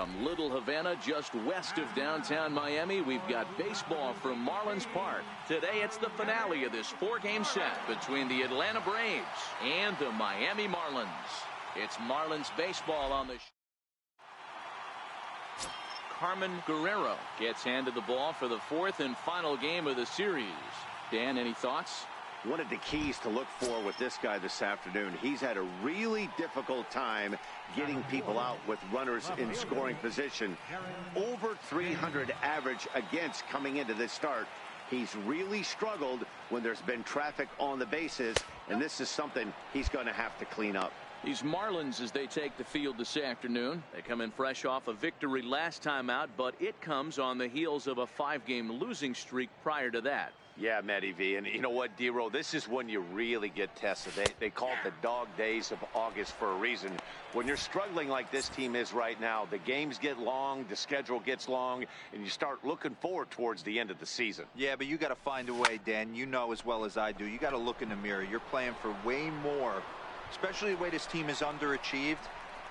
From Little Havana, just west of downtown Miami, we've got baseball from Marlins Park. Today, it's the finale of this four-game set between the Atlanta Braves and the Miami Marlins. It's Marlins baseball on the Carmen Guerrero gets handed the ball for the fourth and final game of the series. Dan, any thoughts? One of the keys to look for with this guy this afternoon, he's had a really difficult time getting people out with runners in scoring position. Over 300 average against coming into this start. He's really struggled when there's been traffic on the bases, and this is something he's going to have to clean up. These Marlins, as they take the field this afternoon, they come in fresh off a victory last time out, but it comes on the heels of a 5-game losing streak prior to that. Yeah, Matty V, and you know what, D-Row, this is when you really get tested. They call it the dog days of August for a reason. When you're struggling like this team is right now, the games get long, the schedule gets long, and you start looking forward towards the end of the season. Yeah, but you got to find a way, Dan. You know as well as I do. You got to look in the mirror. You're playing for way more, especially the way this team is underachieved.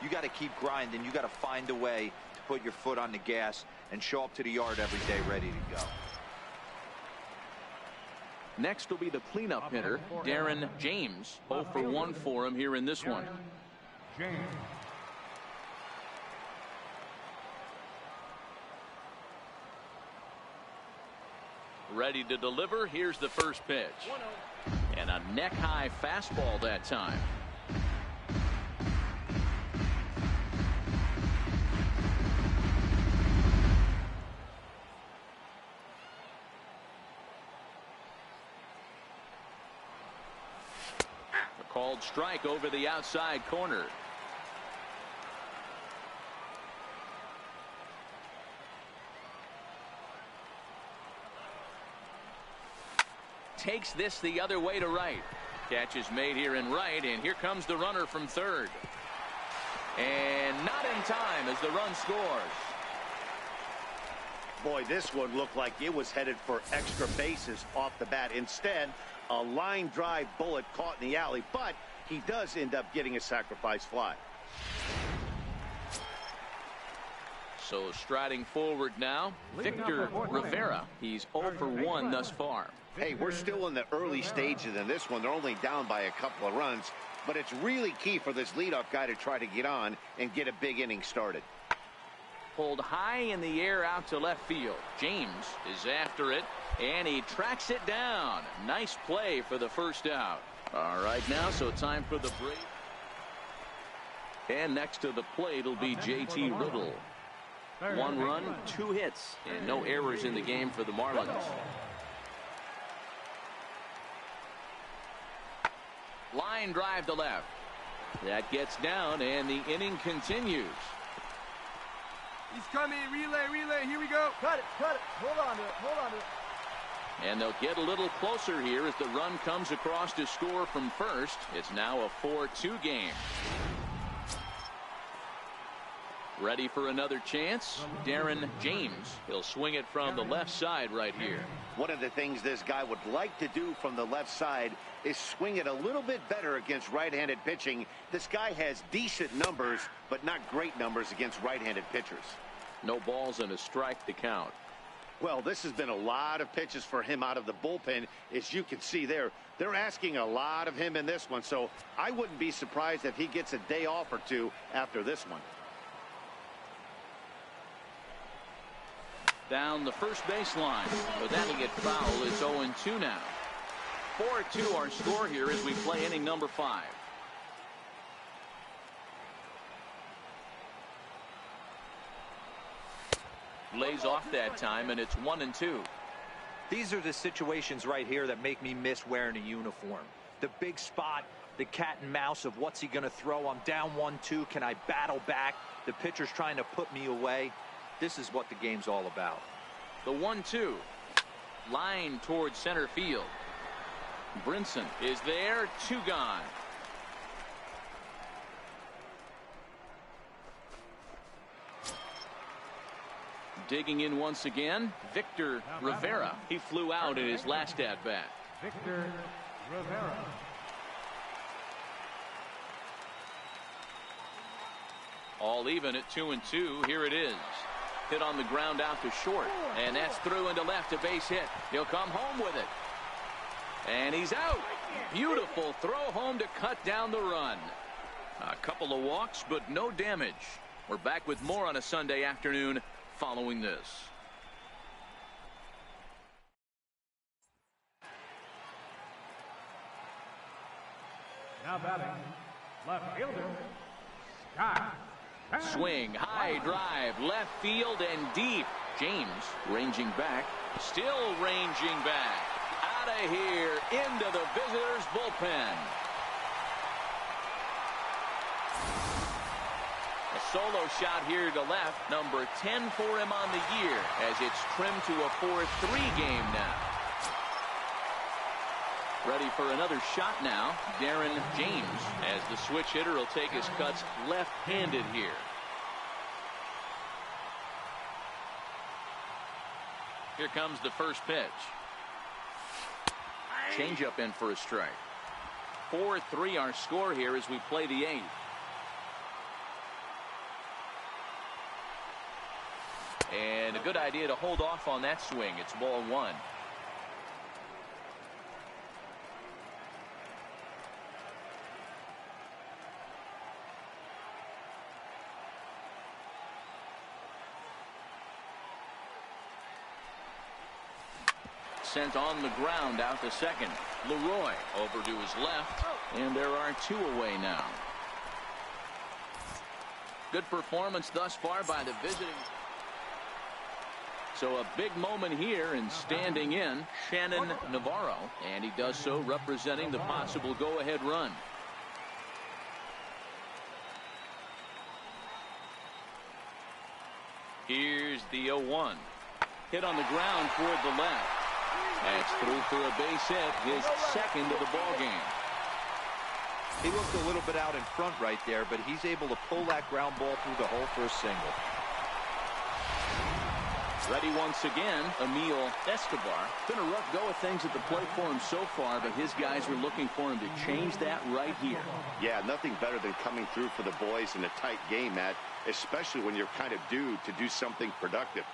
You got to keep grinding. You got to find a way to put your foot on the gas and show up to the yard every day ready to go. Next will be the cleanup hitter, Darren James. 0 for 1 for him here in this one. Ready to deliver. Here's the first pitch. And a neck-high fastball that time. Called strike over the outside corner. Takes this the other way to right. Catch is made here in right, and here comes the runner from third. And not in time as the run scores. Boy, this one looked like it was headed for extra bases off the bat. Instead, a line drive bullet caught in the alley, but he does end up getting a sacrifice fly. So striding forward now, Victor Rivera. He's 0 for 1 thus far. Hey, we're still in the early stages in this one. They're only down by a couple of runs, but it's really key for this leadoff guy to try to get on and get a big inning started. Pulled high in the air out to left field. James is after it, and he tracks it down. Nice play for the first out. All right, now, so time for the break. And next to the plate will be J.T. Riddle. 1 run, 2 hits, and no errors in the game for the Marlins. Line drive to left. That gets down, and the inning continues. He's coming. Relay. Here we go. Cut it. Hold on to it. And they'll get a little closer here as the run comes across to score from first. It's now a 4-2 game. Ready for another chance. Darren James. He'll swing it from the left side right here. One of the things this guy would like to do from the left side is swing it a little bit better against right-handed pitching. This guy has decent numbers, but not great numbers against right-handed pitchers. No balls and a strike to count. Well, this has been a lot of pitches for him out of the bullpen. As you can see there, they're asking a lot of him in this one, so I wouldn't be surprised if he gets a day off or two after this one. Down the first baseline, but that'll get foul. It's 0-2 now. 4-2 our score here as we play inning number 5. Lays off that time, and it's 1-2. These are the situations right here that make me miss wearing a uniform. The big spot, the cat and mouse of what's he going to throw. I'm down 1-2. Can I battle back? The pitcher's trying to put me away. This is what the game's all about. The 1-2. Line towards center field. Brinson is there. 2 gone. Digging in once again, Victor Rivera. He flew out in his last at-bat. Victor Rivera. All even at 2-2. Here it is. Hit on the ground out to short. And that's through into left, a base hit. He'll come home with it. And he's out. Beautiful throw home to cut down the run. A couple of walks, but no damage. We're back with more on a Sunday afternoon following this. Now batting, left fielder, Scott. Swing, high drive, left field and deep. James ranging back, still ranging back. Out of here, into the visitors' bullpen. A solo shot here to left, number 10 for him on the year, as it's trimmed to a 4-3 game now. Ready for another shot now, Darren James, as the switch hitter will take his cuts left-handed here. Here comes the first pitch. Changeup in for a strike. 4-3 our score here as we play the 8th. And a good idea to hold off on that swing. It's ball 1. Sent on the ground out to second. Leroy over to his left, and there are 2 away now. Good performance thus far by the visiting. So a big moment here, and standing in Shannon Navarro, and he does so representing the possible go-ahead run. Here's the 0-1. Hit on the ground toward the left. That's through for a base hit, his second of the ball game. He looked a little bit out in front right there, but he's able to pull that ground ball through the hole for a single. Ready once again, Emil Escobar. Been a rough go of things at the plate for him so far, but his guys are looking for him to change that right here. Yeah, nothing better than coming through for the boys in a tight game, Matt, especially when you're kind of due to do something productive.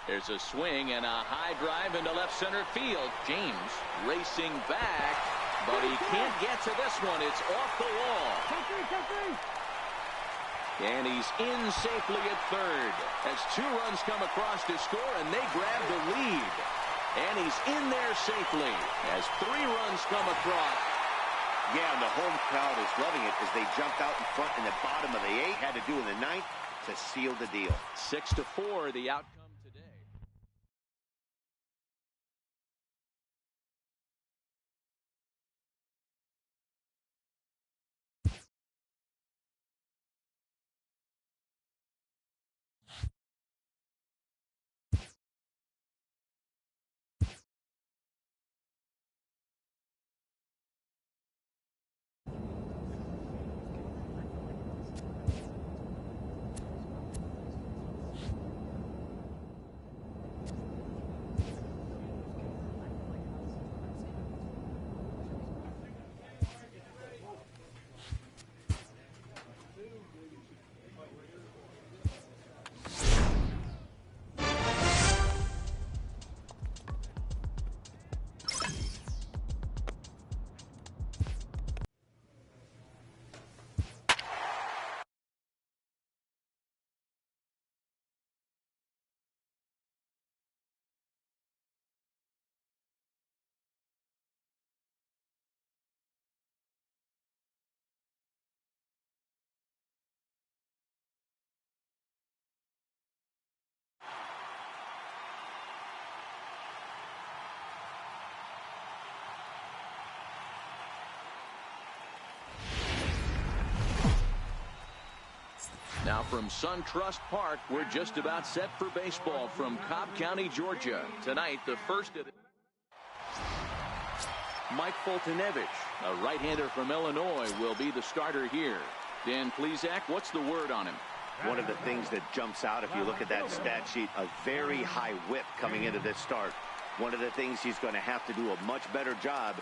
There's a swing and a high drive into left center field. James racing back, but he can't get to this one. It's off the wall. And he's in safely at third as 2 runs come across to score, and they grab the lead. And he's in there safely as 3 runs come across. Yeah, and the home crowd is loving it as they jumped out in front in the bottom of the 8th. Had to do in the 9th to seal the deal. 6-4 the outcome today. Now from SunTrust Park, we're just about set for baseball from Cobb County, Georgia. Tonight, the first of Mike Foltynewicz, a right-hander from Illinois, will be the starter here. Dan Plesac, what's the word on him? One of the things that jumps out if you look at that stat sheet, a very high whip coming into this start. One of the things he's going to have to do a much better job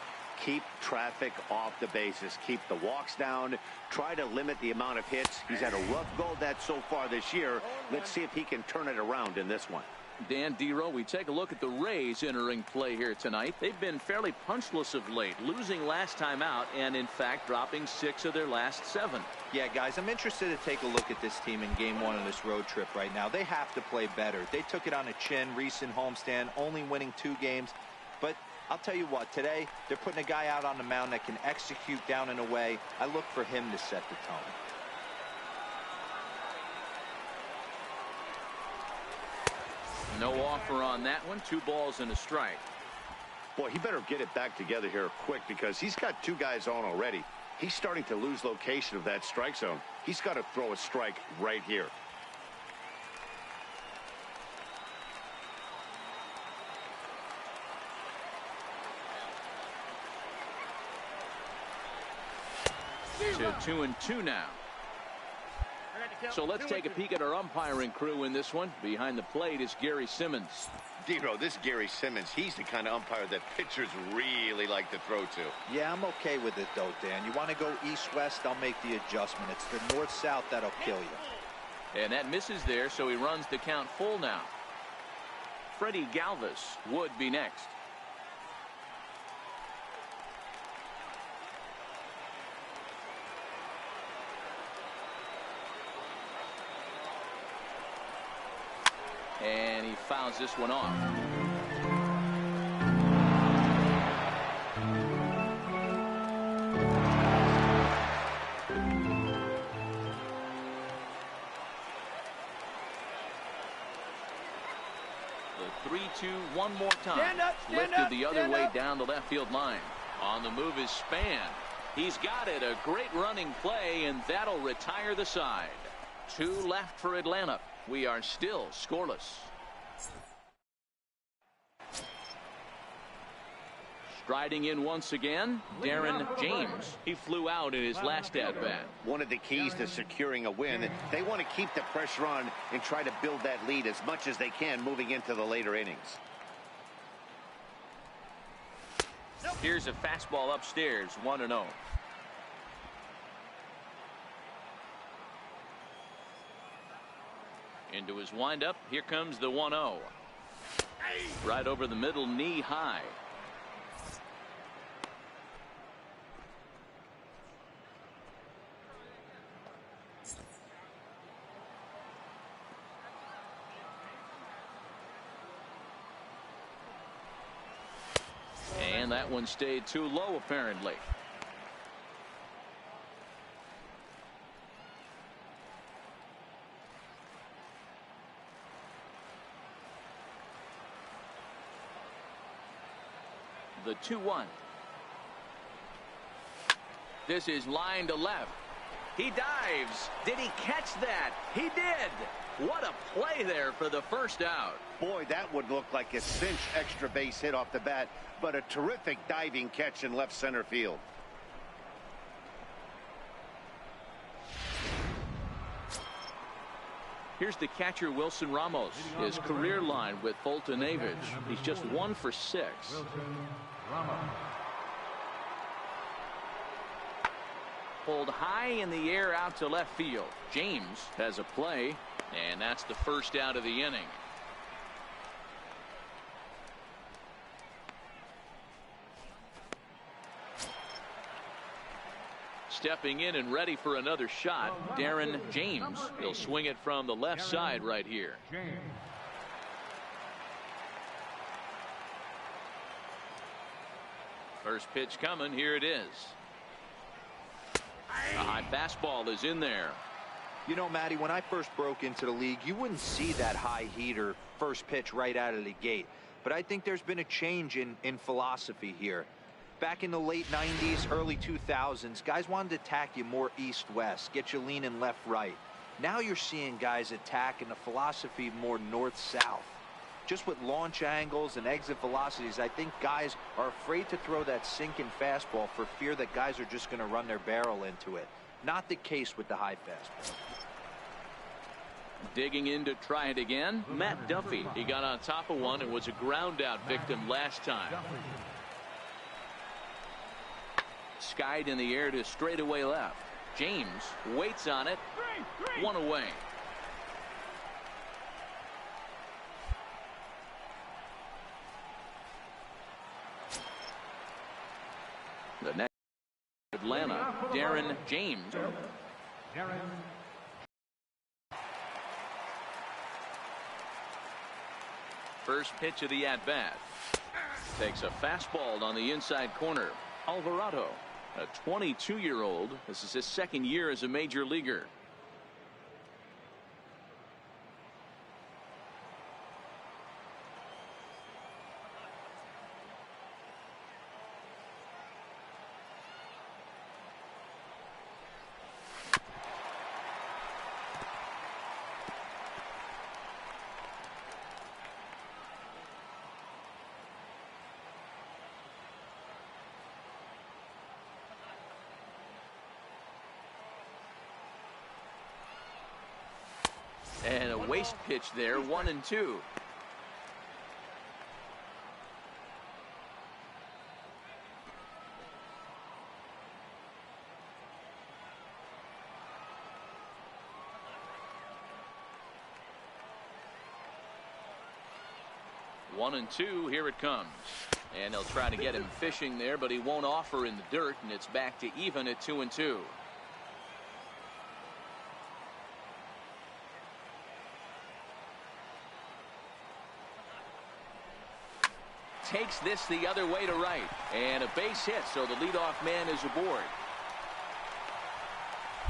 keep traffic off the bases. Keep the walks down. Try to limit the amount of hits. He's had a rough go of that so far this year. Let's see if he can turn it around in this one. Dan Dero, we take a look at the Rays entering play here tonight. They've been fairly punchless of late, losing last time out and, in fact, dropping 6 of their last 7. Yeah, guys, I'm interested to take a look at this team in Game 1 of this road trip right now. They have to play better. They took it on the chin, recent homestand, only winning 2 games. But I'll tell you what, today they're putting a guy out on the mound that can execute down and away. I look for him to set the tone. No offer on that one. 2 balls and a strike. Boy, he better get it back together here quick because he's got 2 guys on already. He's starting to lose location of that strike zone. He's got to throw a strike right here. To 2-2 now. So let's take a peek at our umpiring crew in this one. Behind the plate is Gary Simmons. Dero, this Gary Simmons, he's the kind of umpire that pitchers really like to throw to. Yeah, I'm okay with it, though, Dan. You want to go east-west, I'll make the adjustment. It's the north-south that'll kill you. And that misses there, so he runs the count full now. Freddie Galvis would be next. And he fouls this one off. The 3-2 one more time. Lifted the other way down the left field line. On the move is Span. He's got it. A great running play, and that'll retire the side. 2 left for Atlanta. We are still scoreless. Striding in once again, Darren James. He flew out in his last at-bat. One of the keys to securing a win, they want to keep the pressure on and try to build that lead as much as they can moving into the later innings. Here's a fastball upstairs, 1-0. Into his windup. Here comes the 1-0. Right over the middle, knee high. And that one stayed too low, apparently. The 2-1. This is line to left. He dives. Did he catch that? He did. What a play there for the first out. Boy, that would look like a cinch extra base hit off the bat, but a terrific diving catch in left center field. Here's the catcher, Wilson Ramos. His career line with Fulton Avage. He's just 1 for 6. Pulled high in the air out to left field. James has a play, and that's the first out of the inning. Stepping in and ready for another shot, Darren James. He'll swing it from the left side right here. First pitch coming. Here it is. A high fastball is in there. You know, Matty, when I first broke into the league, you wouldn't see that high heater first pitch right out of the gate. But I think there's been a change in philosophy here. Back in the late 90s, early 2000s, guys wanted to attack you more east-west, get you leaning left-right. Now you're seeing guys attack in the philosophy more north-south. Just with launch angles and exit velocities, I think guys are afraid to throw that sinking fastball for fear that guys are just going to run their barrel into it. Not the case with the high fastball. Digging in to try it again, Matt Duffy. He got on top of one and was a ground out victim last time. skied in the air to straightaway left. James waits on it. One away. The next Atlanta, Darren James. First pitch of the at-bat. Takes a fastball on the inside corner. Alvarado, a 22-year-old. This is his second year as a major leaguer. And a waste pitch there, 1-2. One and two, here it comes. And they'll try to get him fishing there, but he won't offer in the dirt, and it's back to even at 2-2. Takes this the other way to right, and a base hit, so the leadoff man is aboard.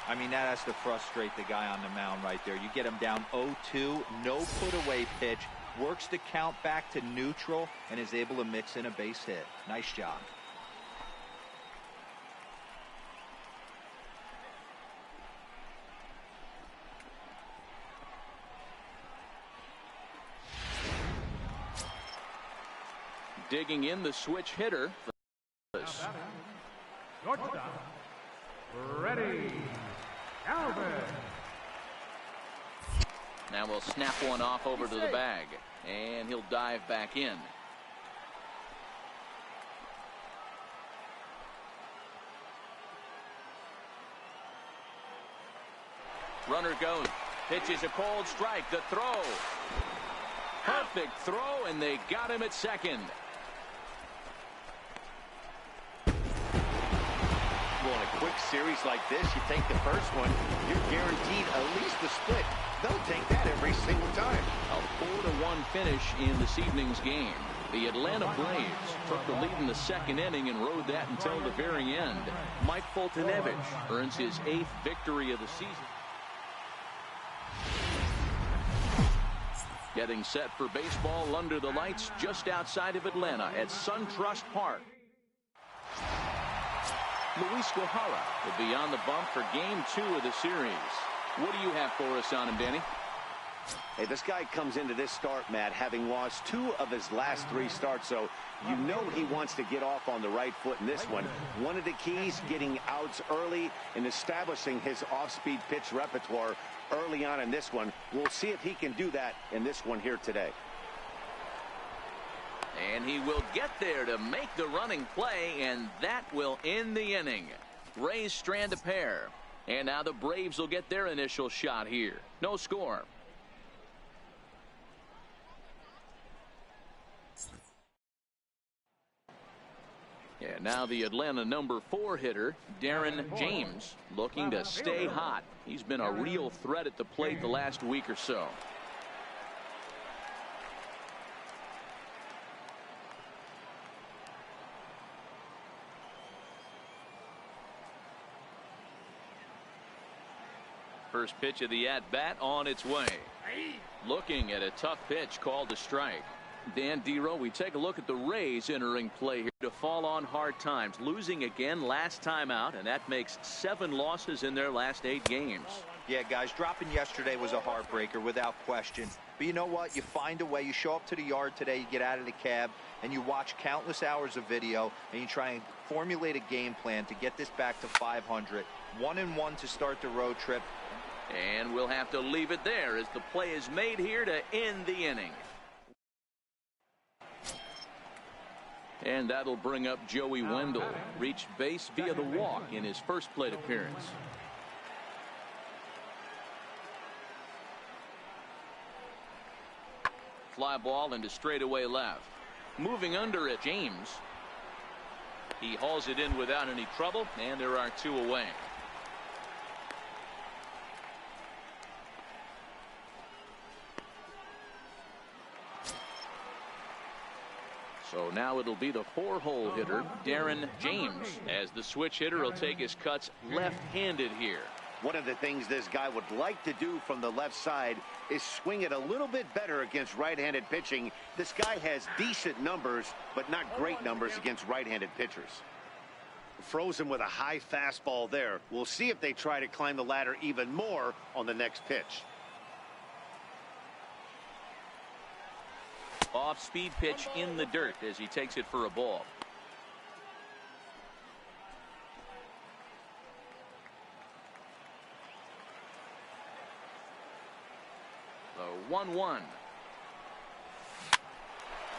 I mean, that has to frustrate the guy on the mound right there. You get him down 0-2, no put away pitch, works the count back to neutral, and is able to mix in a base hit. Nice job. Digging in the switch hitter. Shortstop, ready, Calvin. Now we'll snap one off over to the bag, and he'll dive back in. Runner goes. Pitches a cold strike. The throw. Perfect throw, and they got him at second. Well, in a quick series like this, you take the first one, you're guaranteed at least a split. They'll take that every single time. A 4-1 finish in this evening's game. The Atlanta Braves took the lead in the second inning and rode that until the very end. Mike Foltynewicz earns his 8th victory of the season. Getting set for baseball under the lights just outside of Atlanta at SunTrust Park. Luis Guajara will be on the bump for Game 2 of the series. What do you have for us on him, Danny? Hey, this guy comes into this start, Matt, having lost 2 of his last 3 starts, so you know he wants to get off on the right foot in this one. One of the keys, getting outs early and establishing his off-speed pitch repertoire early on in this one. We'll see if he can do that in this one here today. And he will get there to make the running play, and that will end the inning. Rays strand a pair. And now the Braves will get their initial shot here. No score. Yeah, now the Atlanta number 4 hitter, Darren James, looking to stay hot. He's been a real threat at the plate the last week or so. First pitch of the at-bat on its way. Looking at a tough pitch called a strike. Dan Dero, we take a look at the Rays entering play here to fall on hard times. Losing again last time out, and that makes 7 losses in their last 8 games. Yeah, guys, dropping yesterday was a heartbreaker without question. But you know what? You find a way. You show up to the yard today, you get out of the cab, and you watch countless hours of video, and you try and formulate a game plan to get this back to 500. 1-1 to start the road trip. And we'll have to leave it there as the play is made here to end the inning. And that'll bring up Joey Wendell. Reached base via the walk in his first plate appearance. Fly ball into straightaway left. Moving under it, James. He hauls it in without any trouble, and there are 2 away. So now it'll be the 4-hole hitter, Darren James, as the switch hitter will take his cuts left-handed here. One of the things this guy would like to do from the left side is swing it a little bit better against right-handed pitching. This guy has decent numbers, but not great numbers against right-handed pitchers. Frozen with a high fastball there. We'll see if they try to climb the ladder even more on the next pitch. Off-speed pitch in the dirt as he takes it for a ball. The 1-1.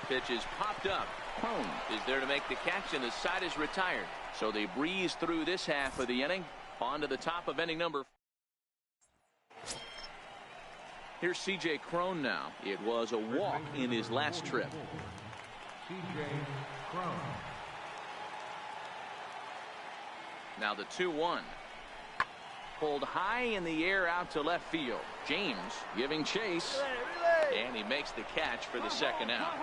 Pitch is popped up. Crone is there to make the catch, and the side is retired. So they breeze through this half of the inning. On to the top of inning number. Here's C.J. Crone now. It was a walk in his last trip. C.J. Crone. Now the 2-1. Pulled high in the air out to left field. James giving chase. And he makes the catch for the second out.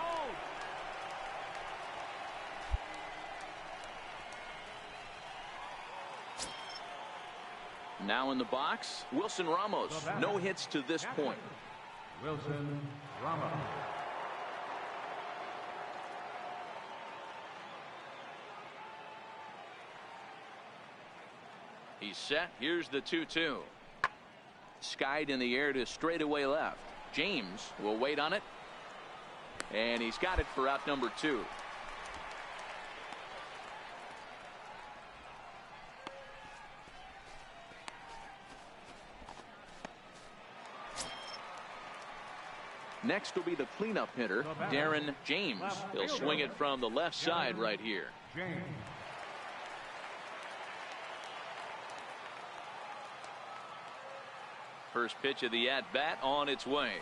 Now in the box, Wilson Ramos. No hits to this point. Wilson Ramos. He's set. Here's the 2-2. Skied in the air to straightaway left. James will wait on it. And he's got it for out number 2. Next will be the cleanup hitter, Darren James. He'll swing it from the left side right here. James. First pitch of the at-bat on its way.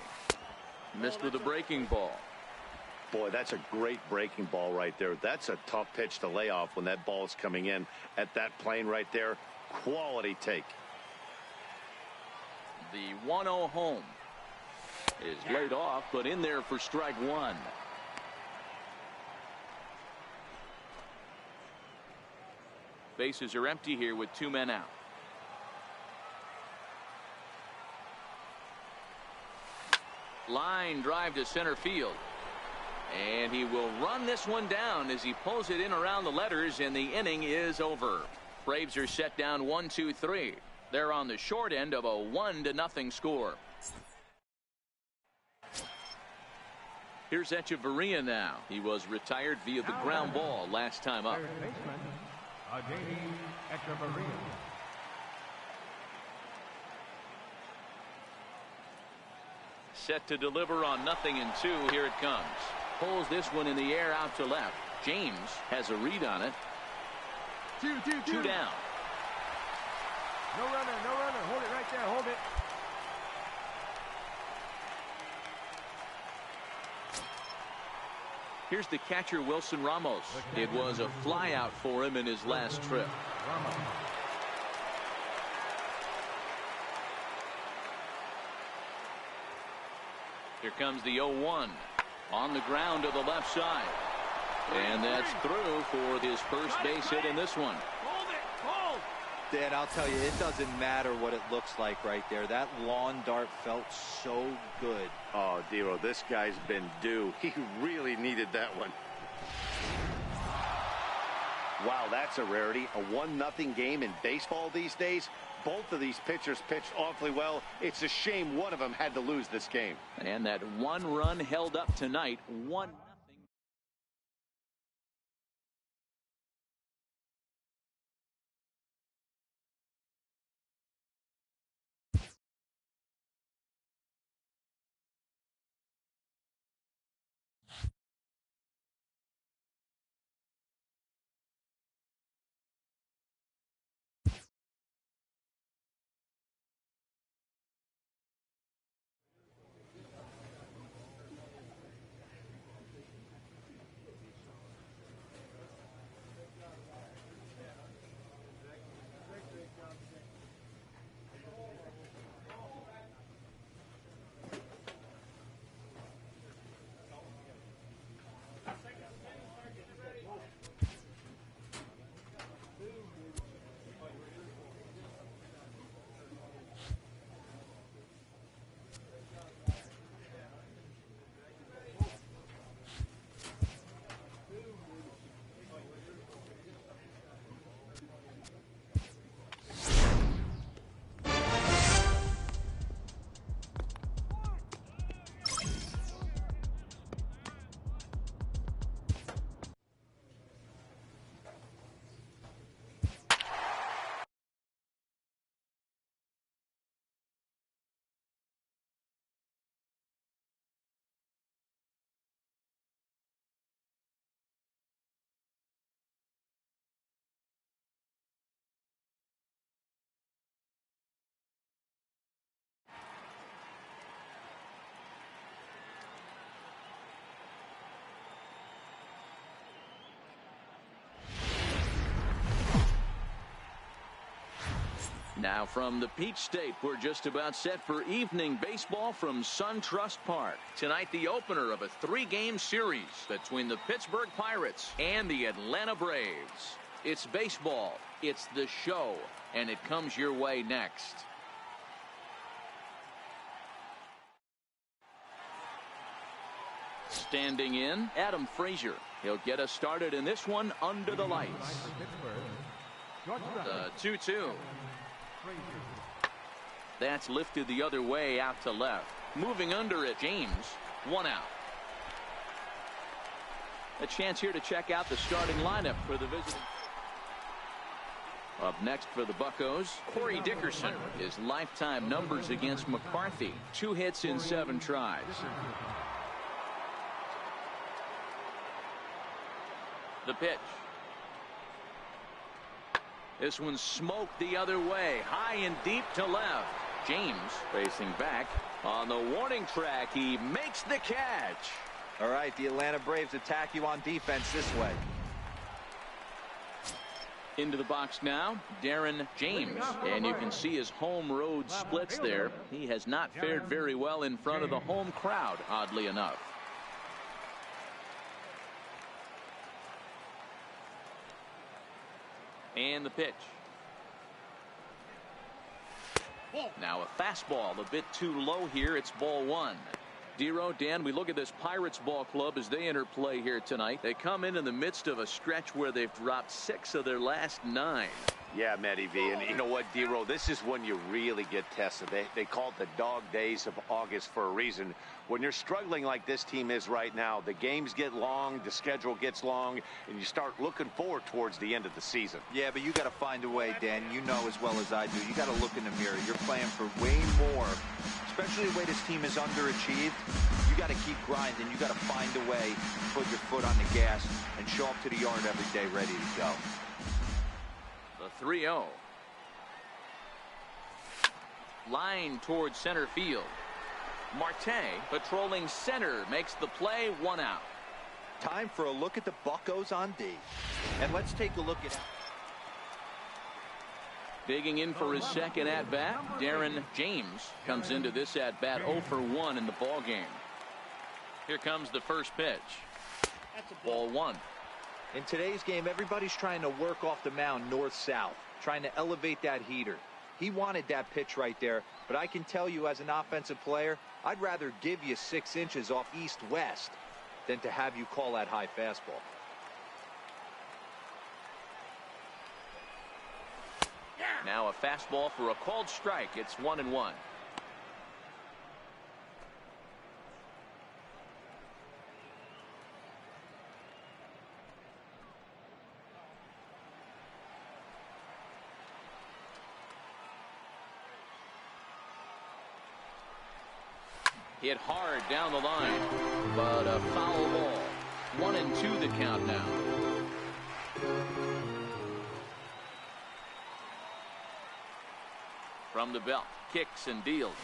Missed with a breaking ball. Boy, that's a great breaking ball right there. That's a tough pitch to lay off when that ball is coming in at that plane right there. Quality take. The 1-0 home is laid off, but in there for strike 1. Bases are empty here with 2 men out. Line drive to center field. And he will run this one down as he pulls it in around the letters, and the inning is over. Braves are set down 1-2-3. They're on the short end of a 1-0 score. Here's Echeverria now. He was retired via the ground ball last time up. Third baseman, Adeiny Echeverria. Set to deliver on 0-2. Here it comes. Pulls this one in the air out to left. James has a read on it. 2 down. No runner, no runner. Hold it right there. Hold it. Here's the catcher, Wilson Ramos. It was a fly out for him in his last trip. Here comes the 0-1 on the ground to the left side. And that's through for his first base hit in this one. Dan, I'll tell you, it doesn't matter what it looks like right there. That lawn dart felt so good. Oh, Dero, this guy's been due. He really needed that one. Wow, that's a rarity. A 1-0 game in baseball these days. Both of these pitchers pitched awfully well. It's a shame one of them had to lose this game. And that one run held up tonight. 1 Now from the Peach State, we're just about set for evening baseball from SunTrust Park. Tonight, the opener of a 3-game series between the Pittsburgh Pirates and the Atlanta Braves. It's baseball, it's the show, and it comes your way next. Standing in, Adam Frazier. He'll get us started in this one under the lights. The 2-2. That's lifted the other way out to left. Moving under it, James. 1 out. A chance here to check out the starting lineup for the visiting. Up next for the Buccos, Corey Dickerson. His lifetime numbers against McCarthy. 2 hits in 7 tries. The pitch. This one's smoked the other way, high and deep to left. James racing back on the warning track. He makes the catch. All right, the Atlanta Braves attack you on defense this way. Into the box now, Darren James, and you can see his home road splits there. He has not fared very well in front of the home crowd, oddly enough. And the pitch. Now a fastball a bit too low here. It's ball 1. Dero, Dan, we look at this Pirates ball club as they enter play here tonight. They come in the midst of a stretch where they've dropped 6 of their last 9. Yeah, Matty V. And you know what, Dero? This is when you really get tested. They call it the dog days of August for a reason. When you're struggling like this team is right now, the games get long, the schedule gets long, and you start looking forward towards the end of the season. Yeah, but you got to find a way, Dan. You know as well as I do. You got to look in the mirror. You're playing for way more, especially the way this team is underachieved. You got to keep grinding. You got to find a way to put your foot on the gas and show up to the yard every day ready to go. The 3-0. Line towards center field. Marte patrolling center makes the play. 1 out. Time for a look at the Buccos on D. And let's take a look at. Digging in for his second at-bat, Darren James comes into this at-bat 0 for 1 in the ball game. Here comes the first pitch. Ball 1. In today's game, everybody's trying to work off the mound north-south, trying to elevate that heater. He wanted that pitch right there, but I can tell you as an offensive player, I'd rather give you 6 inches off east-west than to have you call that high fastball. Now a fastball for a called strike. It's 1-1. Hit hard down the line, but a foul ball. 1-2 the count now. From the belt, kicks and deals.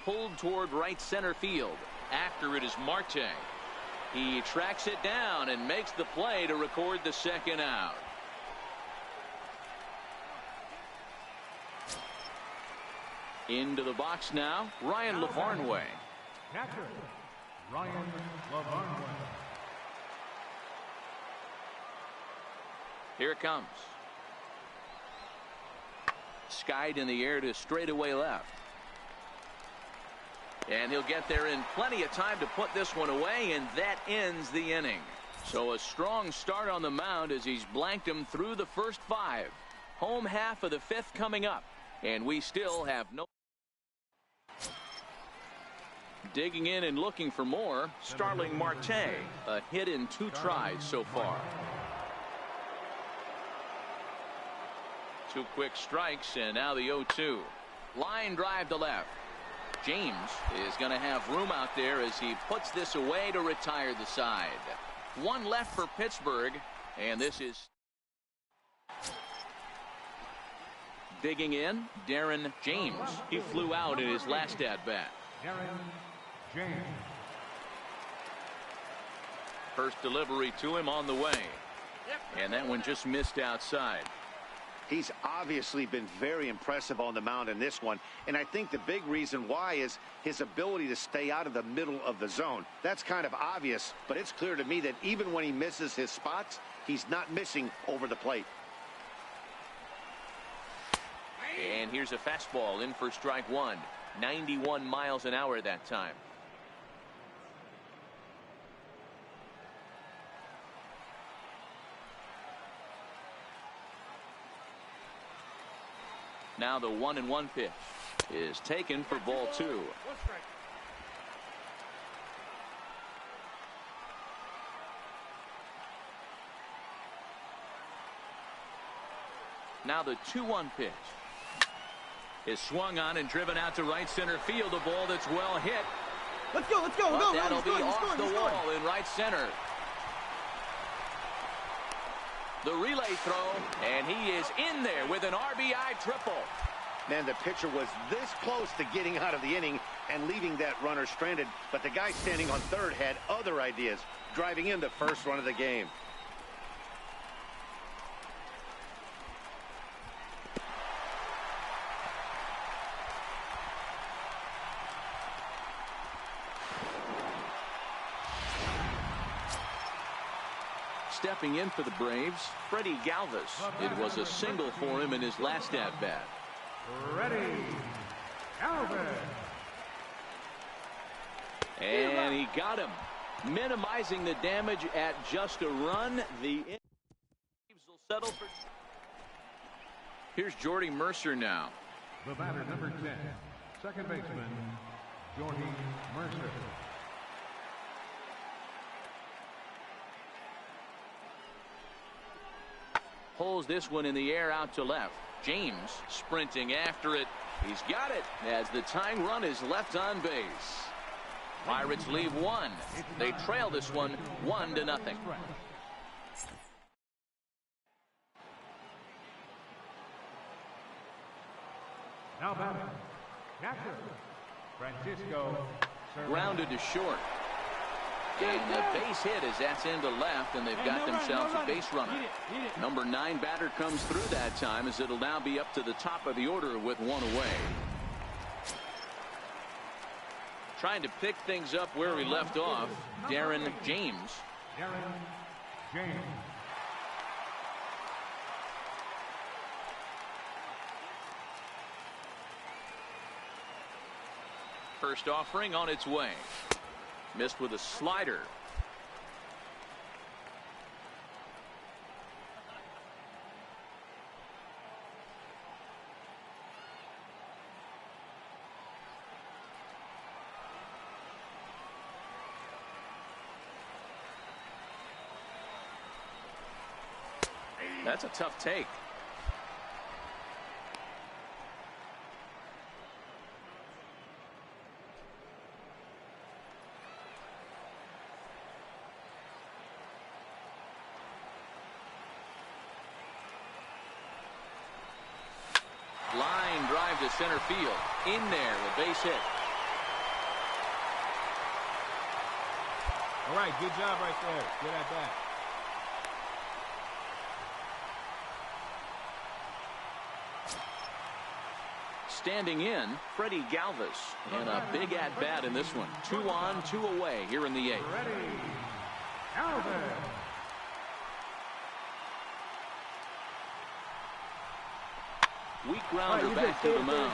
Pulled toward right center field. After it is Marte. He tracks it down and makes the play to record the second out. Into the box now, Ryan Lavarnway. Catcher, Ryan Lavarnway. Here it comes. Skied in the air to straightaway left. And he'll get there in plenty of time to put this one away, and that ends the inning. So a strong start on the mound as he's blanked him through the first 5. Home half of the 5th coming up, and we still have no. Digging in and looking for more, Starling Marte. A hit in 2 tries so far. 2 quick strikes, and now the 0-2. Line drive to left. James is going to have room out there as he puts this away to retire the side. 1 left for Pittsburgh, and this is. Digging in, Darren James. He flew out in his last at-bat. Darren James. First delivery to him on the way. And that one just missed outside. He's obviously been very impressive on the mound in this one, and I think the big reason why is his ability to stay out of the middle of the zone. That's kind of obvious, but it's clear to me that even when he misses his spots, he's not missing over the plate. And here's a fastball in for strike one. 91 miles an hour that time. Now the 1-1 pitch is taken for ball two. Now the 2-1 pitch is swung on and driven out to right center field. A ball that's well hit. Let's go, let's go, But go. that'll be off the wall in right center. The relay throw, and he is in there with an RBI triple. Man, the pitcher was this close to getting out of the inning and leaving that runner stranded, but the guy standing on third had other ideas, driving in the first run of the game. Stepping in for the Braves, Freddie Galvis. It was a single for him in his last at-bat. Ready. Galvis. And he got him, minimizing the damage at just a run. The Braves will settle for. Here's Jordy Mercer now. The batter, number 10, second baseman, Jordy Mercer. Pulls this one in the air out to left. James sprinting after it. He's got it as the tying run is left on base. Pirates leave one. They trail this one 1-0. Now batting, catcher, Francisco. Grounded to short. And the base hit as that's into left, and they've got themselves a base runner. Number 9 batter comes through that time as it'll now be up to the top of the order with one away. Trying to pick things up where we left off, Darren James. Darren James. First offering on its way. Missed with a slider. That's a tough take. Line drive to center field. In there, the base hit. All right, good job right there. Good at that. Standing in, Freddie Galvis. And a big at-bat in this one. 2 on, 2 away here in the 8th. Ready. Galvis. Weak grounder back to the mound.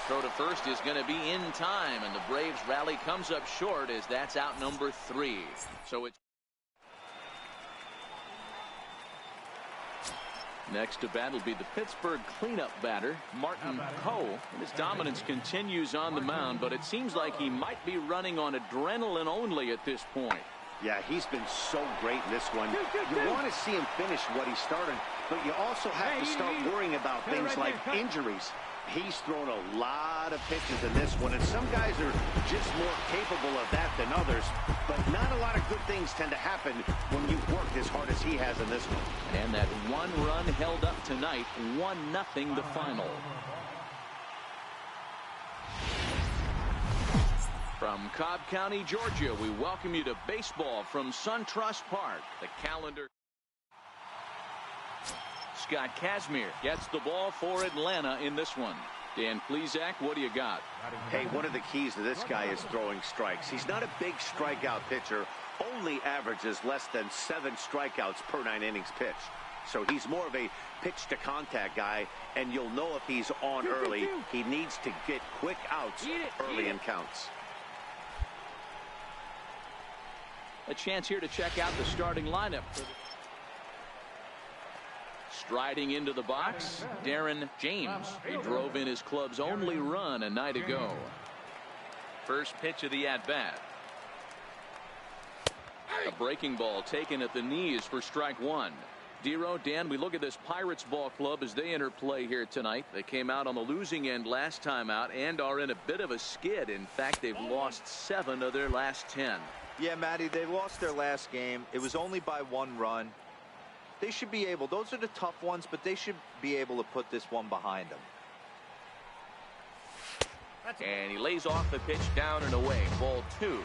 Throw to first is going to be in time, and the Braves rally comes up short as that's out number 3. So it's next to bat will be the Pittsburgh cleanup batter, Martin Coe. And his dominance continues on the mound, but it seems like he might be running on adrenaline only at this point. Yeah, he's been so great in this one. You want to see him finish what he started, but you also have to start worrying about things like injuries. He's thrown a lot of pitches in this one, and some guys are just more capable of that than others, but not a lot of good things tend to happen when you've worked as hard as he has in this one. And that one run held up tonight, 1-0 the final. From Cobb County, Georgia, we welcome you to baseball from SunTrust Park. The calendar Scott Kazmir gets the ball for Atlanta in this one. Dan Plesac, what do you got? Hey, one of the keys to this guy is throwing strikes. He's not a big strikeout pitcher, only averages less than 7 strikeouts per 9 innings pitched. So he's more of a pitch to contact guy, and you'll know if he's on early. He needs to get quick outs early in counts. A chance here to check out the starting lineup. Striding into the box, Darren James. He drove in his club's only run a night ago. First pitch of the at-bat. A breaking ball taken at the knees for strike one. Dero, Dan, we look at this Pirates ball club as they enter play here tonight. They came out on the losing end last time out and are in a bit of a skid. In fact, they've lost 7 of their last 10. Yeah, Matty, they lost their last game. It was only by 1 run. They should be able, those are the tough ones, but they should be able to put this one behind them. And he lays off the pitch down and away. Ball 2.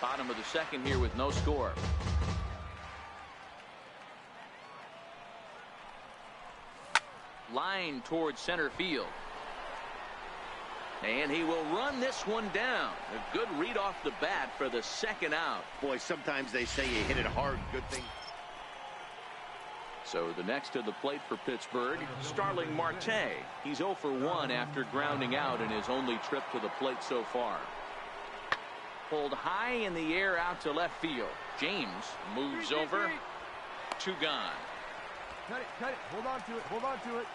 Bottom of the second here with no score. Line towards center field. And he will run this one down. A good read off the bat for the second out. Boy, sometimes they say you hit it hard. Good thing. So the next to the plate for Pittsburgh, Starling Marte. He's 0 for 1 after grounding out in his only trip to the plate so far. Pulled high in the air out to left field. James moves over. 2 gone. Cut it, hold on to it, hold on to it.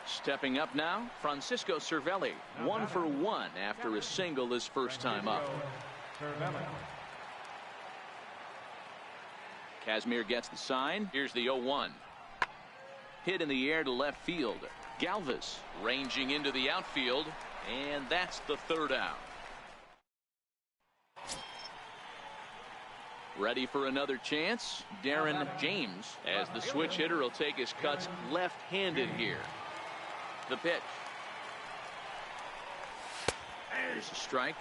Stepping up now, Francisco Cervelli. 1 for 1 after a single his first time up. Kazmir gets the sign. Here's the 0-1. Hit in the air to left field. Galvis ranging into the outfield, and that's the 3rd out. Ready for another chance, Darren James, as the switch hitter will take his cuts left-handed here. The pitch. There's a strike.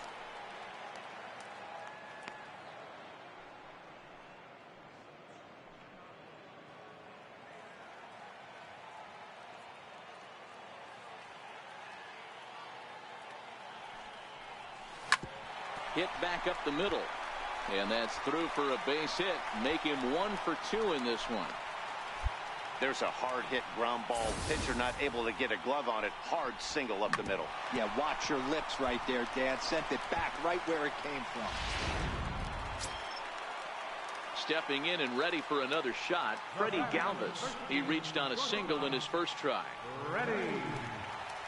Hit back up the middle. And that's through for a base hit. Make him 1 for 2 in this one. There's a hard hit ground ball. Pitcher not able to get a glove on it. Hard single up the middle. Yeah, watch your lips right there, Dad. Sent it back right where it came from. Stepping in and ready for another shot, Freddie Galvis. He reached on a single in his first try. Ready.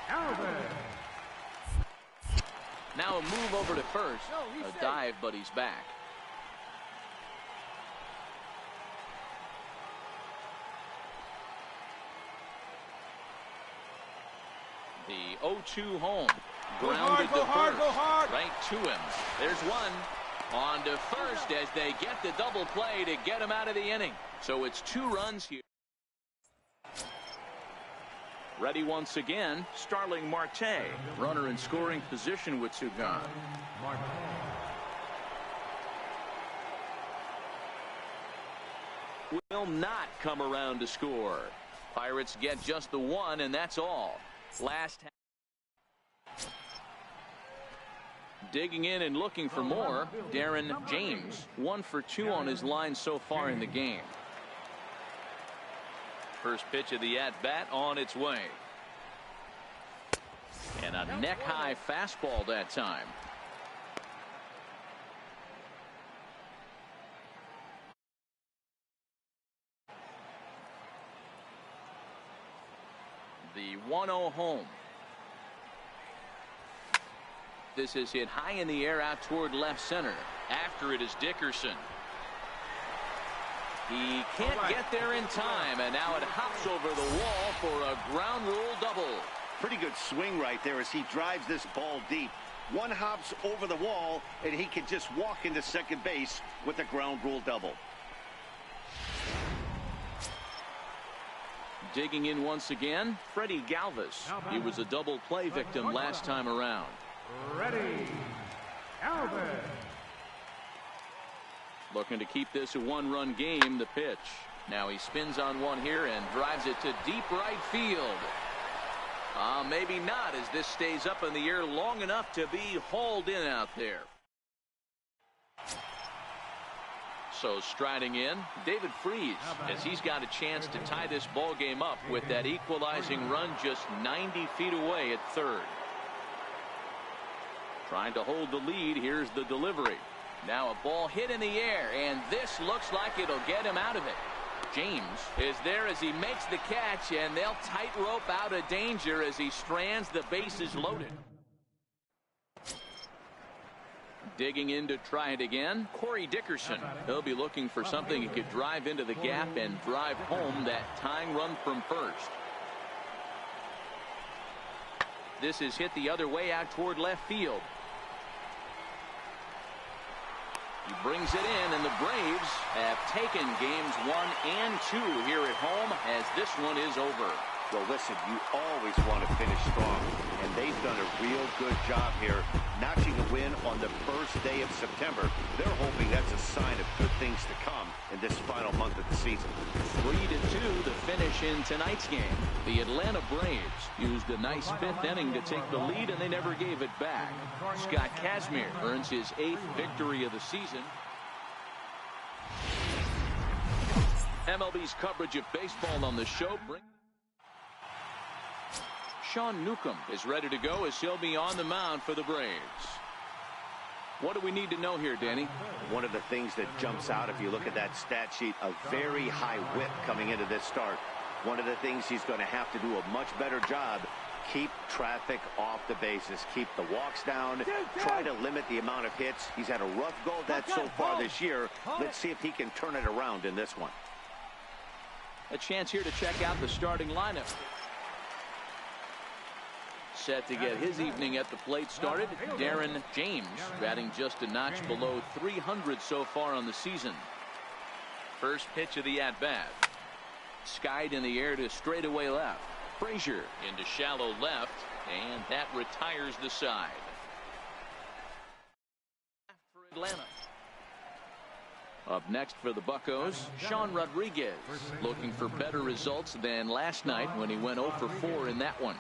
Galvis. Now a move over to first. A dive, but he's back. The 0-2 home. Grounded to first. Go hard. Right to him. There's one. On to first as they get the double play to get him out of the inning. So it's 2 runs here. Ready once again, Starling Marte. Runner in scoring position with 2 gone. Will not come around to score. Pirates get just the 1, and that's all. Last. Digging in and looking for more, Darren James. 1 for 2 on his line so far in the game. First pitch of the at-bat on its way. And a neck-high fastball that time. The 1-0 home. This is hit high in the air out toward left center. After it is Dickerson. He can't get there in time, and now it hops over the wall for a ground rule double. Pretty good swing right there as he drives this ball deep. 1 hops over the wall, and he can just walk into second base with a ground rule double. Digging in once again, Freddie Galvis. He was a double play victim last time around. Ready. Galvis. Looking to keep this a one-run game. The pitch. Now he spins on one here and drives it to deep right field. Maybe not, as this stays up in the air long enough to be hauled in out there. So striding in, David Freese, as he's got a chance to tie this ball game up with that equalizing run just 90 feet away at third. Trying to hold the lead. Here's the delivery. Now a ball hit in the air, and this looks like it'll get him out of it. James is there as he makes the catch, and they'll tightrope out of danger as he strands. The bases loaded. Digging in to try it again, Corey Dickerson. He'll be looking for something he could drive into the gap and drive home that tying run from first. This is hit the other way out toward left field. He brings it in, and the Braves have taken games 1 and 2 here at home, as this one is over. Well, listen, you always want to finish strong, and they've done a real good job here, notching a win on the first day of September. They're hoping that's a sign of good things to come in this final month of the season. 3-2 the finish in tonight's game. The Atlanta Braves used a nice 5th inning to take the lead, and they never gave it back. Scott Kazmir earns his 8th victory of the season. MLB's coverage of baseball on the show brings Sean Newcomb is ready to go as he'll be on the mound for the Braves. What do we need to know here, Danny? One of the things that jumps out if you look at that stat sheet, a very high whip coming into this start. One of the things he's going to have to do a much better job, keep traffic off the bases, keep the walks down, try to limit the amount of hits. He's had a rough go of that so far this year. Let's see if he can turn it around in this one. A chance here to check out the starting lineup. Set to get his evening at the plate started, Darren James, batting just a notch below 300 so far on the season. First pitch of the at-bat. Skied in the air to straightaway left. Frazier into shallow left, and that retires the side. For Atlanta. Up next for the Buccos, Sean Rodriguez, looking for better results than last night when he went 0 for 4 in that one.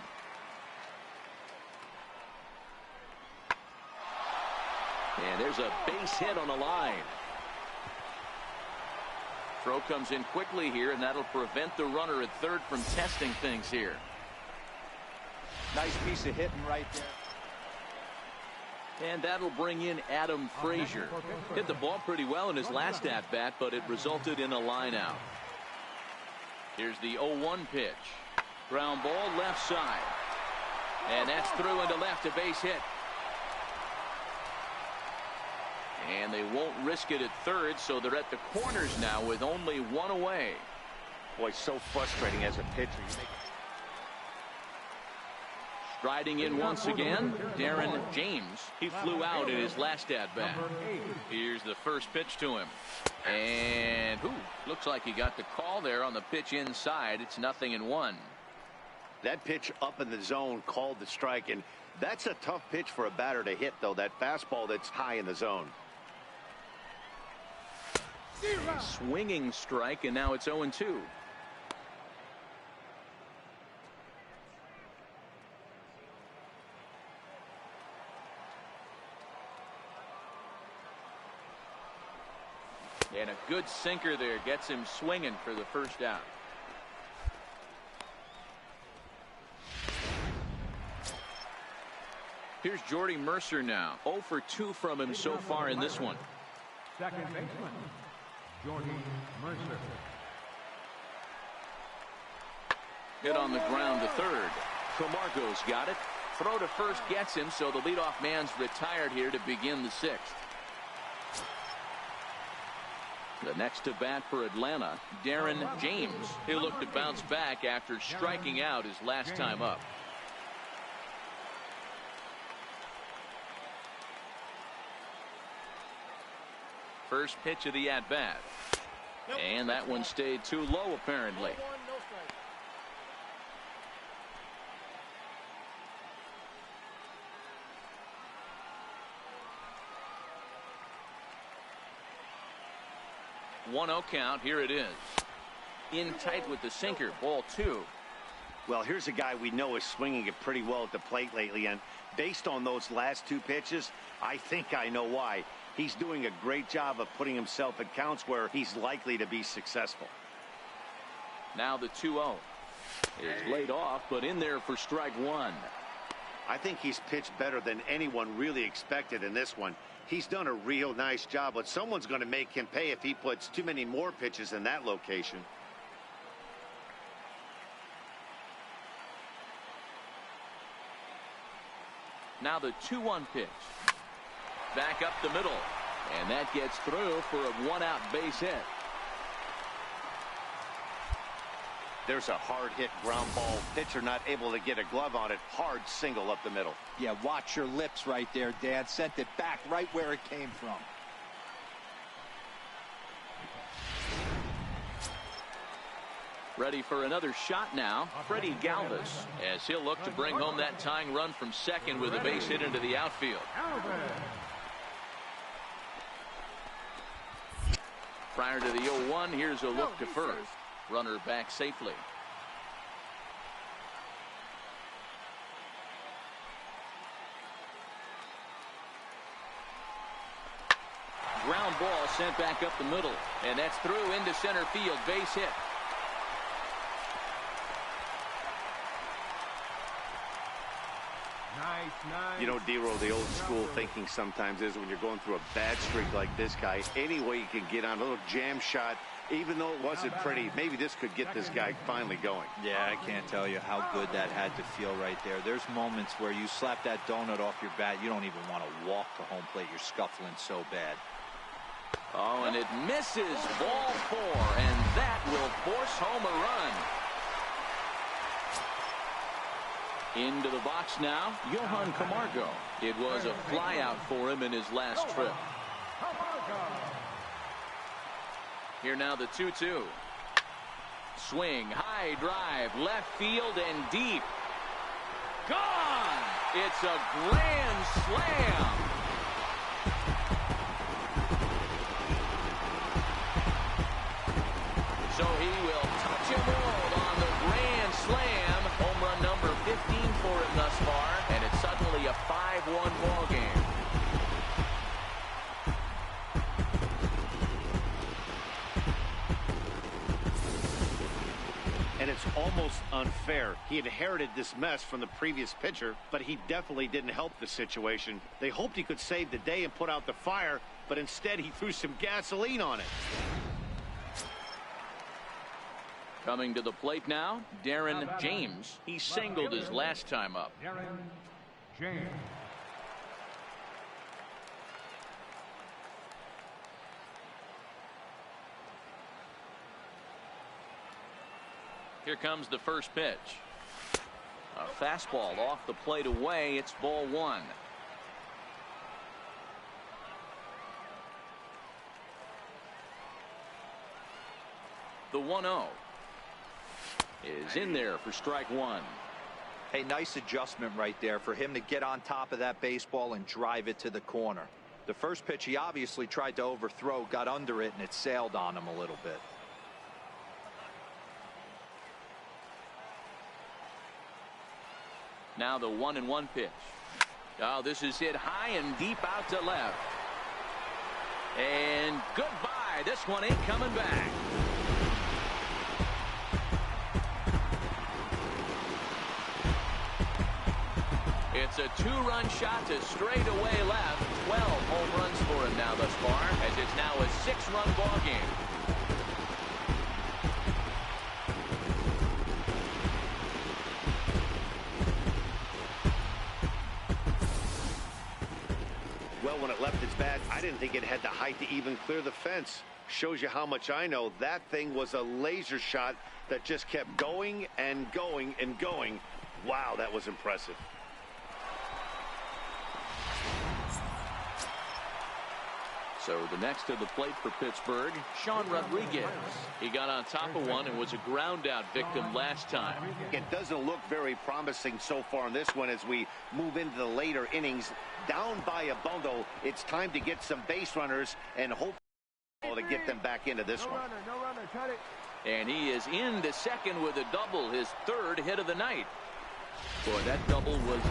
And there's a base hit on the line. Throw comes in quickly here, and that'll prevent the runner at third from testing things here. Nice piece of hitting right there. And that'll bring in Adam Frazier. Hit the ball pretty well in his last at-bat, but it resulted in a line out. Here's the 0-1 pitch. Ground ball left side. And that's through into left, a base hit. And they won't risk it at third, so they're at the corners now with only one away. Boy, so frustrating as a pitcher. Striding in once again, Darren James. He flew out in his last at-bat. Here's the first pitch to him. And looks like he got the call there on the pitch inside. It's 0-1. That pitch up in the zone called the strike, and that's a tough pitch for a batter to hit, though, that fastball that's high in the zone. Swinging strike, and now it's 0-2. And a good sinker there gets him swinging for the first out. Here's Jordy Mercer now. 0 for 2 from him so far in this one. Second baseman, Jordy Mercer. Hit on the ground to third. Camargo's got it. Throw to first gets him, so the leadoff man's retired here to begin the 6th. The next to bat for Atlanta, Darren James. He'll look to bounce back after striking out his last time up. First pitch of the at-bat. And that one stayed too low, apparently. 1-0 count. Here it is. In tight with the sinker. Ball 2. Well, here's a guy we know is swinging it pretty well at the plate lately, and based on those last 2 pitches, I think I know why. He's doing a great job of putting himself at counts where he's likely to be successful. Now the 2-0 is laid off, but in there for strike 1. I think he's pitched better than anyone really expected in this one. He's done a real nice job, but someone's going to make him pay if he puts too many more pitches in that location. Now the 2-1 pitch. Back up the middle. And that gets through for a 1-out base hit. There's a hard hit ground ball. Pitcher not able to get a glove on it. Hard single up the middle. Yeah, watch your lips right there, Dan. Sent it back right where it came from. Ready for another shot now, Freddie Galvis, as he'll look to bring home that tying run from second with a base hit into the outfield. Prior to the 0-1, here's a look to first. Runner back safely. Ground ball sent back up the middle, and that's through into center field. Base hit. Nice. You know, D-Roll, the old school thinking sometimes is when you're going through a bad streak like this guy, any way you can get on a little jam shot, even though it wasn't pretty, maybe this could get this guy finally going. Yeah, I can't tell you how good that had to feel right there. There's moments where you slap that donut off your bat, you don't even want to walk to home plate. You're scuffling so bad. Oh, and it misses. Ball 4, and that will force home a run. Into the box now, Johan Camargo. It was a flyout for him in his last trip. Here now the 2-2. Swing, high drive, left field and deep. Gone! It's a grand slam. So he will touch him all on the grand slam. Home run number 15 for him thus far, and it's suddenly a 5-1 ball game. And it's almost unfair. He inherited this mess from the previous pitcher, but he definitely didn't help the situation. They hoped he could save the day and put out the fire, but instead he threw some gasoline on it. Coming to the plate now, Darren James. He singled his last time up. Darren James. Here comes the first pitch. A fastball off the plate away. It's ball 1. The 1-0 is in there for strike 1. Hey, nice adjustment right there for him to get on top of that baseball and drive it to the corner. The first pitch he obviously tried to overthrow, got under it, and it sailed on him a little bit. Now the 1-1 pitch. Oh, this is hit high and deep out to left. And goodbye. This one ain't coming back. It's a 2-run shot to straightaway left. 12 home runs for him now thus far, as it's now a 6-run ball game. Well, when it left its bat, I didn't think it had the height to even clear the fence. Shows you how much I know. That thing was a laser shot that just kept going and going and going. Wow, that was impressive. So the next to the plate for Pittsburgh, Sean Rodriguez. He got on top of one and was a ground out victim last time. It doesn't look very promising so far in this one as we move into the later innings. Down by a bundle, it's time to get some base runners and hope to get them back into this one. No runner, cut it. And he is into second with a double, his third hit of the night. Boy, that double was...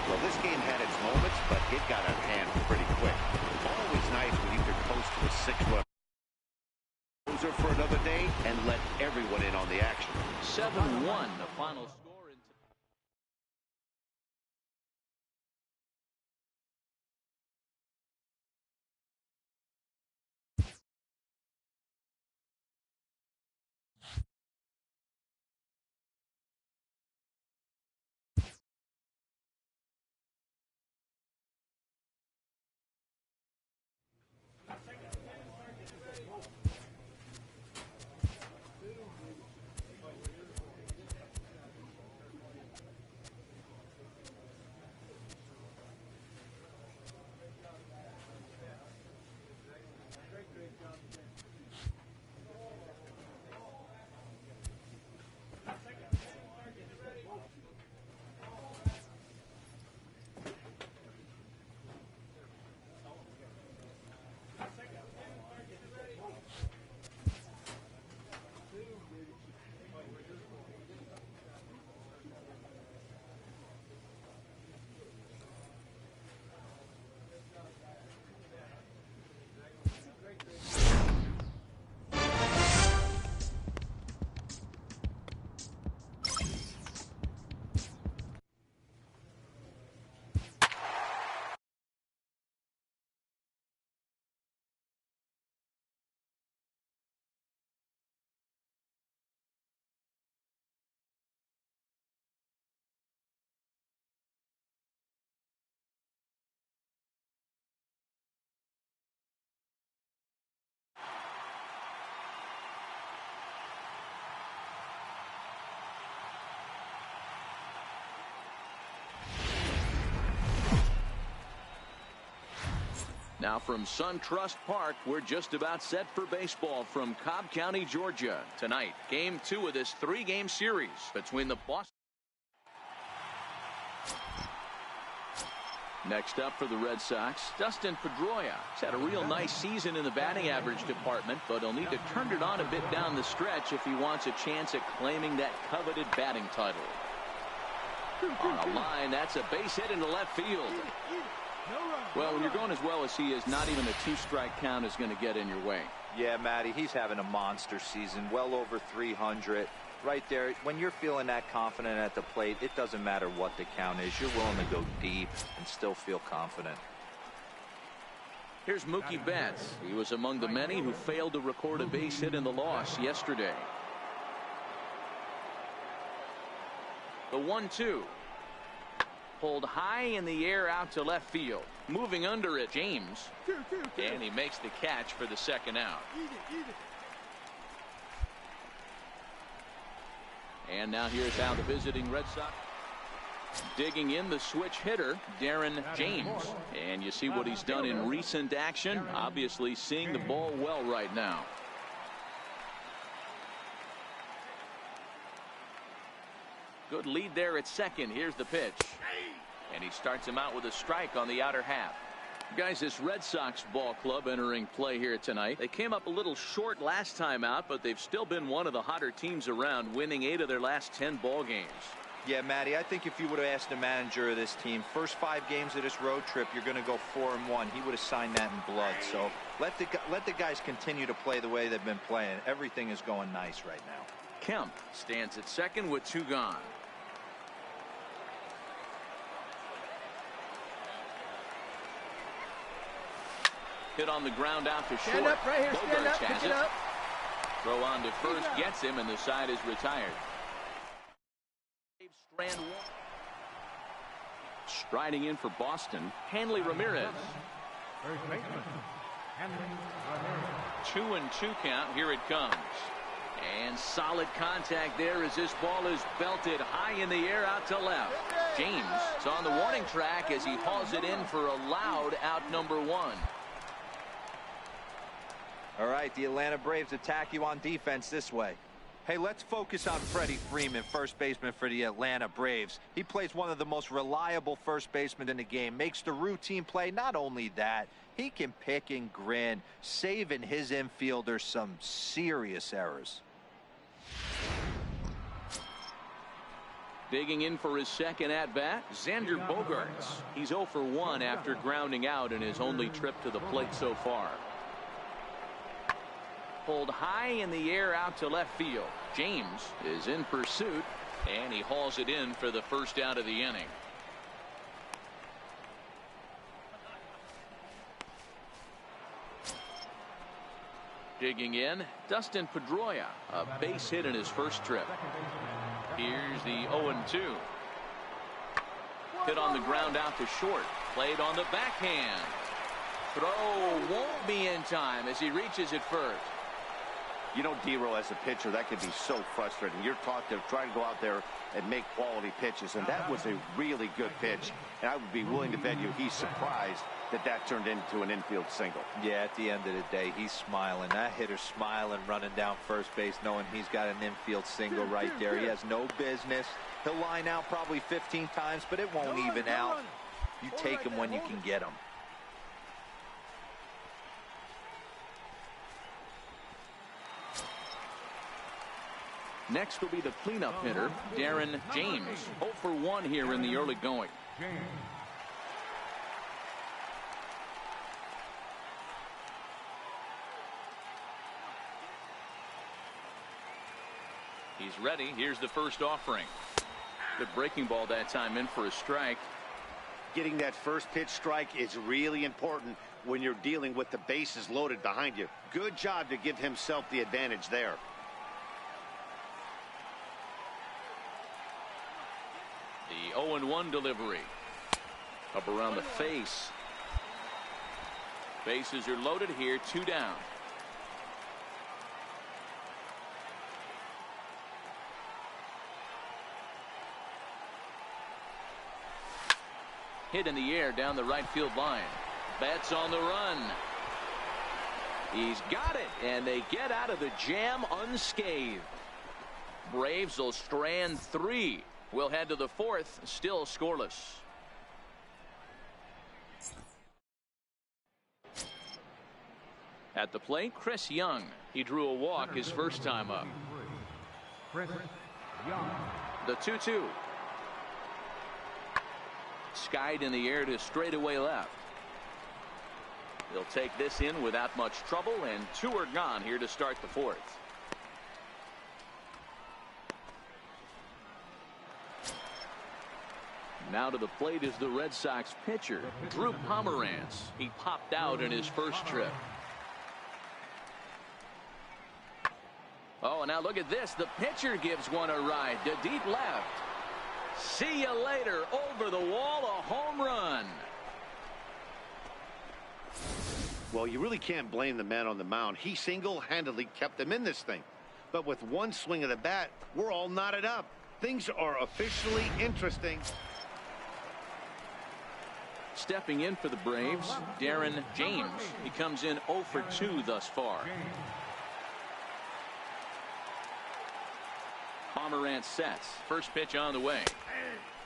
Well, this game had its moments, but it got out of hand pretty quick. Always nice when you can coast to a 6-run closer for another day and let everyone in on the action. 7-1, the final score. Now from SunTrust Park, we're just about set for baseball from Cobb County, Georgia. Tonight, Game 2 of this 3-game series between the Boston. Next up for the Red Sox, Dustin Pedroia. He's had a real nice season in the batting average department, but he'll need to turn it on a bit down the stretch if he wants a chance at claiming that coveted batting title. On a line, that's a base hit into left field. Well, when you're going as well as he is, not even a 2-strike count is going to get in your way. Yeah, Matty, he's having a monster season, well over 300. Right there, when you're feeling that confident at the plate, it doesn't matter what the count is. You're willing to go deep and still feel confident. Here's Mookie Betts. He was among the many who failed to record a base hit in the loss yesterday. The 1-2. Pulled high in the air out to left field. Moving under it, James. And he makes the catch for the second out. And now here's how the visiting Red Sox. Digging in the switch hitter, Darren James. And you see what he's done in recent action. Obviously seeing the ball well right now. Good lead there at second. Here's the pitch. And he starts him out with a strike on the outer half. Guys, this Red Sox ball club entering play here tonight. They came up a little short last time out, but they've still been one of the hotter teams around, winning 8 of their last 10 ball games. Yeah, Matty, I think if you would have asked the manager of this team, first 5 games of this road trip, you're going to go 4-1. He would have signed that in blood. So let the guys continue to play the way they've been playing. Everything is going nice right now. Kemp stands at second with 2 gone. Hit on the ground out to short. Stand up right here. Stand up. Pick it up. Throw on to first gets him, and the side is retired. Striding in for Boston, Hanley Ramirez. 2-2 count. Here it comes. And solid contact there as this ball is belted high in the air out to left. James is on the warning track as he hauls it in for a loud out number 1. All right, the Atlanta Braves attack you on defense this way. Hey, let's focus on Freddie Freeman, first baseman for the Atlanta Braves. He plays one of the most reliable first basemen in the game, makes the routine play. Not only that, he can pick and grin, saving his infielders some serious errors. Digging in for his second at-bat, Xander Bogaerts. He's 0 for 1 after grounding out in his only trip to the plate so far. Pulled high in the air out to left field. James is in pursuit, and he hauls it in for the first out of the inning. Digging in, Dustin Pedroia, a base hit in his first trip. Here's the 0-2. Hit on the ground out to short. Played on the backhand. Throw won't be in time as he reaches it first. You know, D-Row, as a pitcher, that can be so frustrating. You're taught to try to go out there and make quality pitches, and that was a really good pitch. And I would be willing to bet you he's surprised that that turned into an infield single. Yeah, at the end of the day, he's smiling. That hitter's smiling, running down first base, knowing he's got an infield single right there. He has no business. He'll line out probably 15 times, but it won't even out. You take him when you can get him. Next will be the cleanup hitter, Darren James. 0 for 1 here in the early going. He's ready. Here's the first offering. The breaking ball that time in for a strike. Getting that first pitch strike is really important when you're dealing with the bases loaded behind you. Good job to give himself the advantage there. The 0-1 delivery. Up around the face. Bases are loaded here, 2 down. Hit in the air down the right field line. Betts on the run. He's got it, and they get out of the jam unscathed. Braves will strand 3. We'll head to the 4th, still scoreless. At the plate, Chris Young. He drew a walk his first time up. The 2-2. Skied in the air to straightaway left. He'll take this in without much trouble, and 2 are gone here to start the 4th. Now to the plate is the Red Sox pitcher, Drew Pomeranz. He popped out in his first trip. Oh, and now look at this. The pitcher gives one a ride to deep left. See you later. Over the wall, a home run. Well, you really can't blame the man on the mound. He single-handedly kept them in this thing. But with one swing of the bat, we're all knotted up. Things are officially interesting. Stepping in for the Braves, Darren James. He comes in 0 for 2 thus far. Pomeranz sets. First pitch on the way.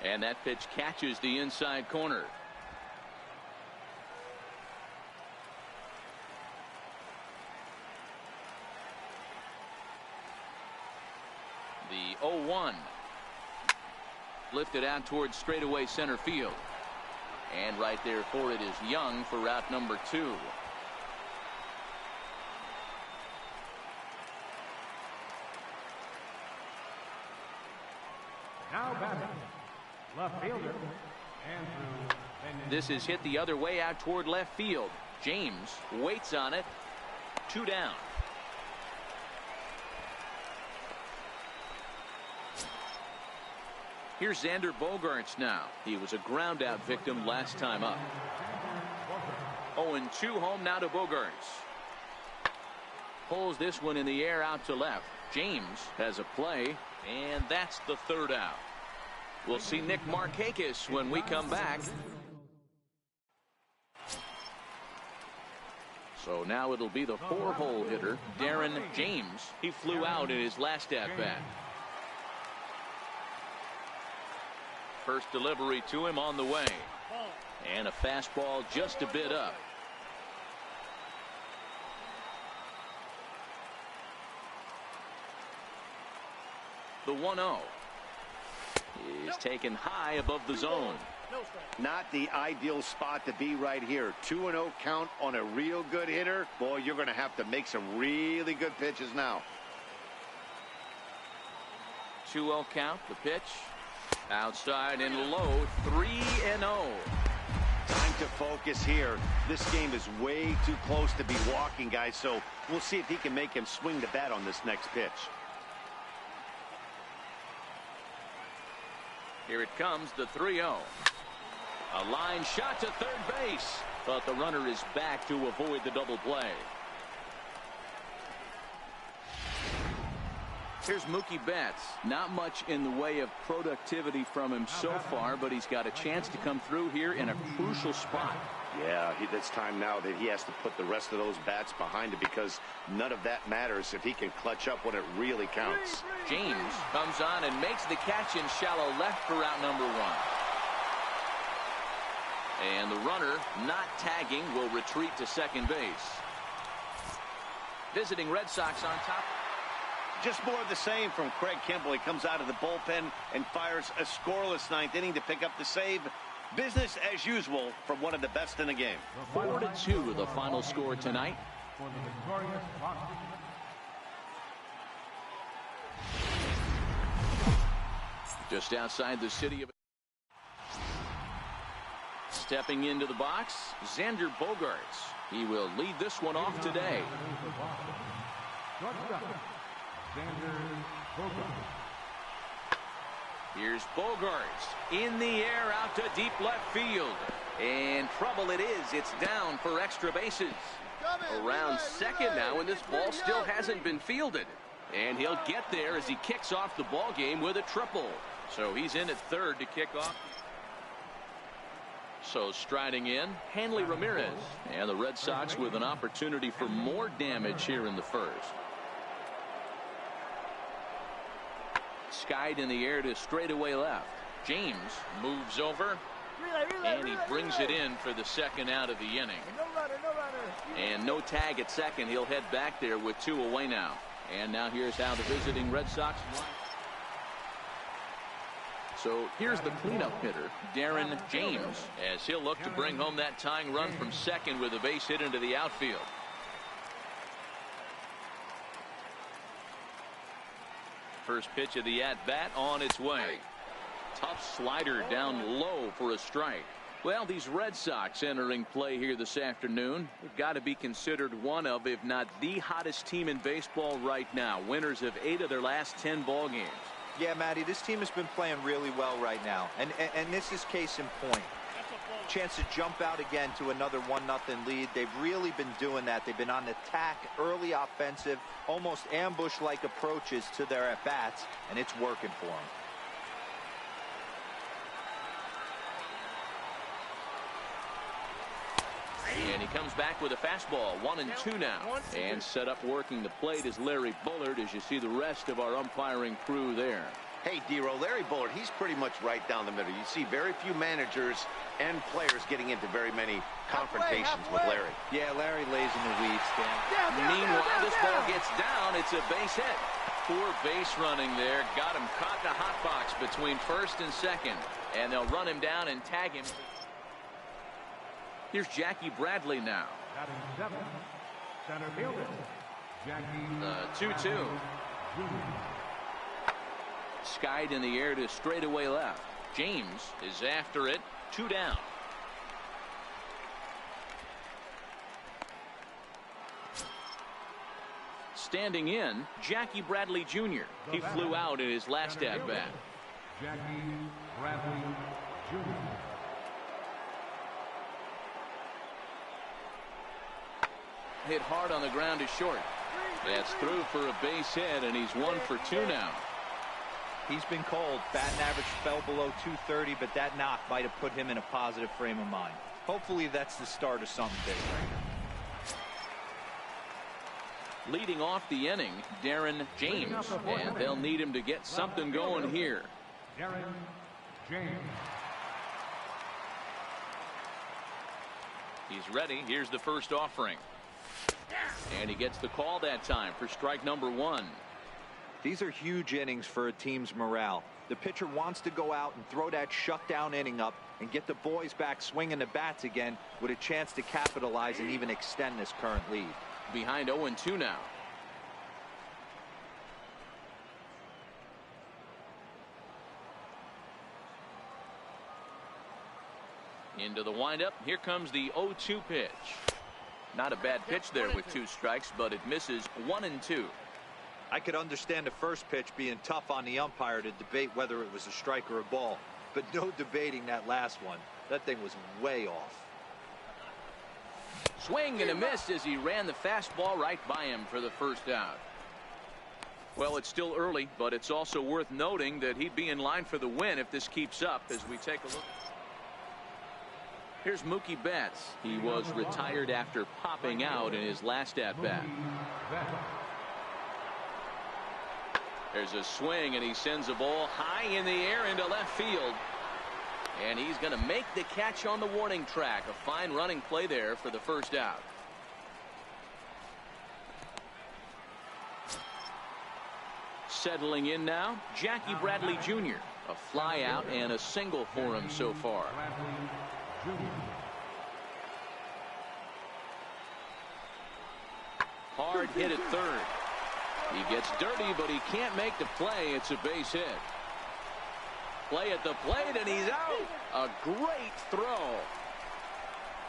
And that pitch catches the inside corner. The 0-1. Lifted out towards straightaway center field. And right there for it is Young for route number 2. Now batting, left fielder, Andrew. This is hit the other way out toward left field. James waits on it. 2 down. Here's Xander Bogaerts now. He was a ground out victim last time up. 0-2 home now to Bogaerts. Pulls this one in the air out to left. James has a play, and that's the 3rd out. We'll see Nick Markakis when we come back. So now it'll be the 4-hole hitter, Darren James. He flew out in his last at-bat. First delivery to him on the way. And a fastball just a bit up. The 1-0 is taken high above the zone. Not the ideal spot to be right here. 2-0 count on a real good hitter. Boy, you're going to have to make some really good pitches now. 2-0 count. The pitch outside and low. 3-0. Time to focus here. This game is way too close to be walking, guys, so we'll see if he can make him swing the bat on this next pitch. Here it comes, the 3-0. A line shot to third base, but the runner is back to avoid the double play. Here's Mookie Betts. Not much in the way of productivity from him so far, but he's got a chance to come through here in a crucial spot. Yeah, it's time now that he has to put the rest of those bats behind him, because none of that matters if he can clutch up when it really counts. James comes on and makes the catch in shallow left for out number 1. And the runner, not tagging, will retreat to second base. Visiting Red Sox on top. Just more of the same from Craig Kimbrell. He comes out of the bullpen and fires a scoreless ninth inning to pick up the save. Business as usual from one of the best in the game. 4-2 the final score tonight. For the victorious Boston. Just outside the city of. Stepping into the box, Xander Bogaerts. He will lead this one off today. Here's Bogaerts in the air out to deep left field. And trouble it is. It's down for extra bases. Around second now, and this ball still hasn't been fielded. And he'll get there as he kicks off the ball game with a triple. So he's in at third to kick off. So striding in, Hanley Ramirez. And the Red Sox with an opportunity for more damage here in the first. Skied in the air to straightaway left. James moves over. And he brings it in for the second out of the inning. And no tag at second. He'll head back there with 2 away now. And now here's how the visiting Red Sox. So here's the cleanup hitter, Darren James, as he'll look to bring home that tying run from second with a base hit into the outfield. First pitch of the at-bat on its way. Tough slider down low for a strike. Well, these Red Sox entering play here this afternoon. They've got to be considered one of, if not the hottest team in baseball right now. Winners of 8 of their last 10 ball games. Yeah, Matty, this team has been playing really well right now. And this is case in point. Chance to jump out again to another 1-0 lead. They've really been doing that. They've been on attack, early offensive, almost ambush-like approaches to their at-bats, and it's working for them. And he comes back with a fastball. 1-2 now. And set up working the plate is Larry Bullard, as you see the rest of our umpiring crew there. Hey, D-Row, Larry Bullard, he's pretty much right down the middle. You see very few managers and players getting into very many confrontations with Larry. Yeah, Larry lays in the weeds, Dan. Meanwhile, this ball gets down. It's a base hit. Poor base running there. Got him caught in a hot box between first and second. And they'll run him down and tag him. Here's Jackie Bradley now. Center fielder, Jackie. 2-2. Skied in the air to straightaway left. James is after it. 2 down. Standing in, Jackie Bradley Jr. He flew out in his last at-bat. Jackie Bradley Jr. Hit hard on the ground is short. That's through for a base hit, and he's 1 for 2 now. He's been cold. Batting average fell below 230, but that knock might have put him in a positive frame of mind. Hopefully that's the start of something big. Leading off the inning, Darren James, and they'll need him to get something going here. Darren James. He's ready. Here's the first offering. And he gets the call that time for strike number 1. These are huge innings for a team's morale. The pitcher wants to go out and throw that shutdown inning up and get the boys back swinging the bats again with a chance to capitalize and even extend this current lead. Behind 0-2 now. Into the windup. Here comes the 0-2 pitch. Not a bad pitch there with 2 strikes, but it misses 1-2. I could understand the first pitch being tough on the umpire to debate whether it was a strike or a ball, but no debating that last one. That thing was way off. Swing and a miss as he ran the fastball right by him for the first out. Well, it's still early, but it's also worth noting that he'd be in line for the win if this keeps up as we take a look. Here's Mookie Betts. He was retired after popping out in his last at-bat. There's a swing, and he sends a ball high in the air into left field. And he's going to make the catch on the warning track. A fine running play there for the first out. Settling in now, Jackie Bradley Jr. A fly out and a single for him so far. Hard hit at third. He gets dirty, but he can't make the play. It's a base hit. Play at the plate, and he's out. A great throw.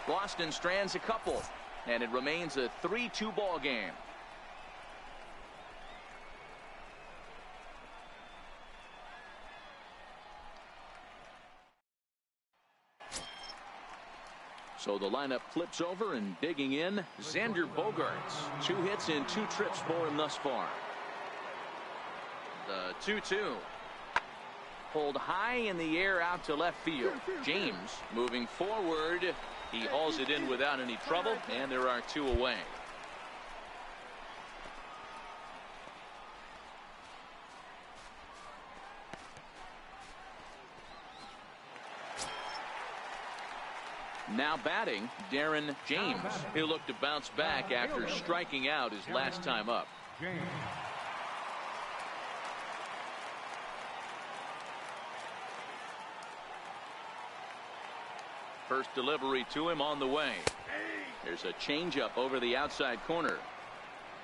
Boston strands a couple, and it remains a 3-2 ball game. So the lineup flips over, and digging in, Xander Bogaerts. 2 hits in 2 trips for him thus far. The 2-2. Pulled high in the air out to left field. James moving forward. He hauls it in without any trouble, and there are 2 away. Now batting, Darren James. He'll look to bounce back after striking out his last time up. First delivery to him on the way. There's a changeup over the outside corner.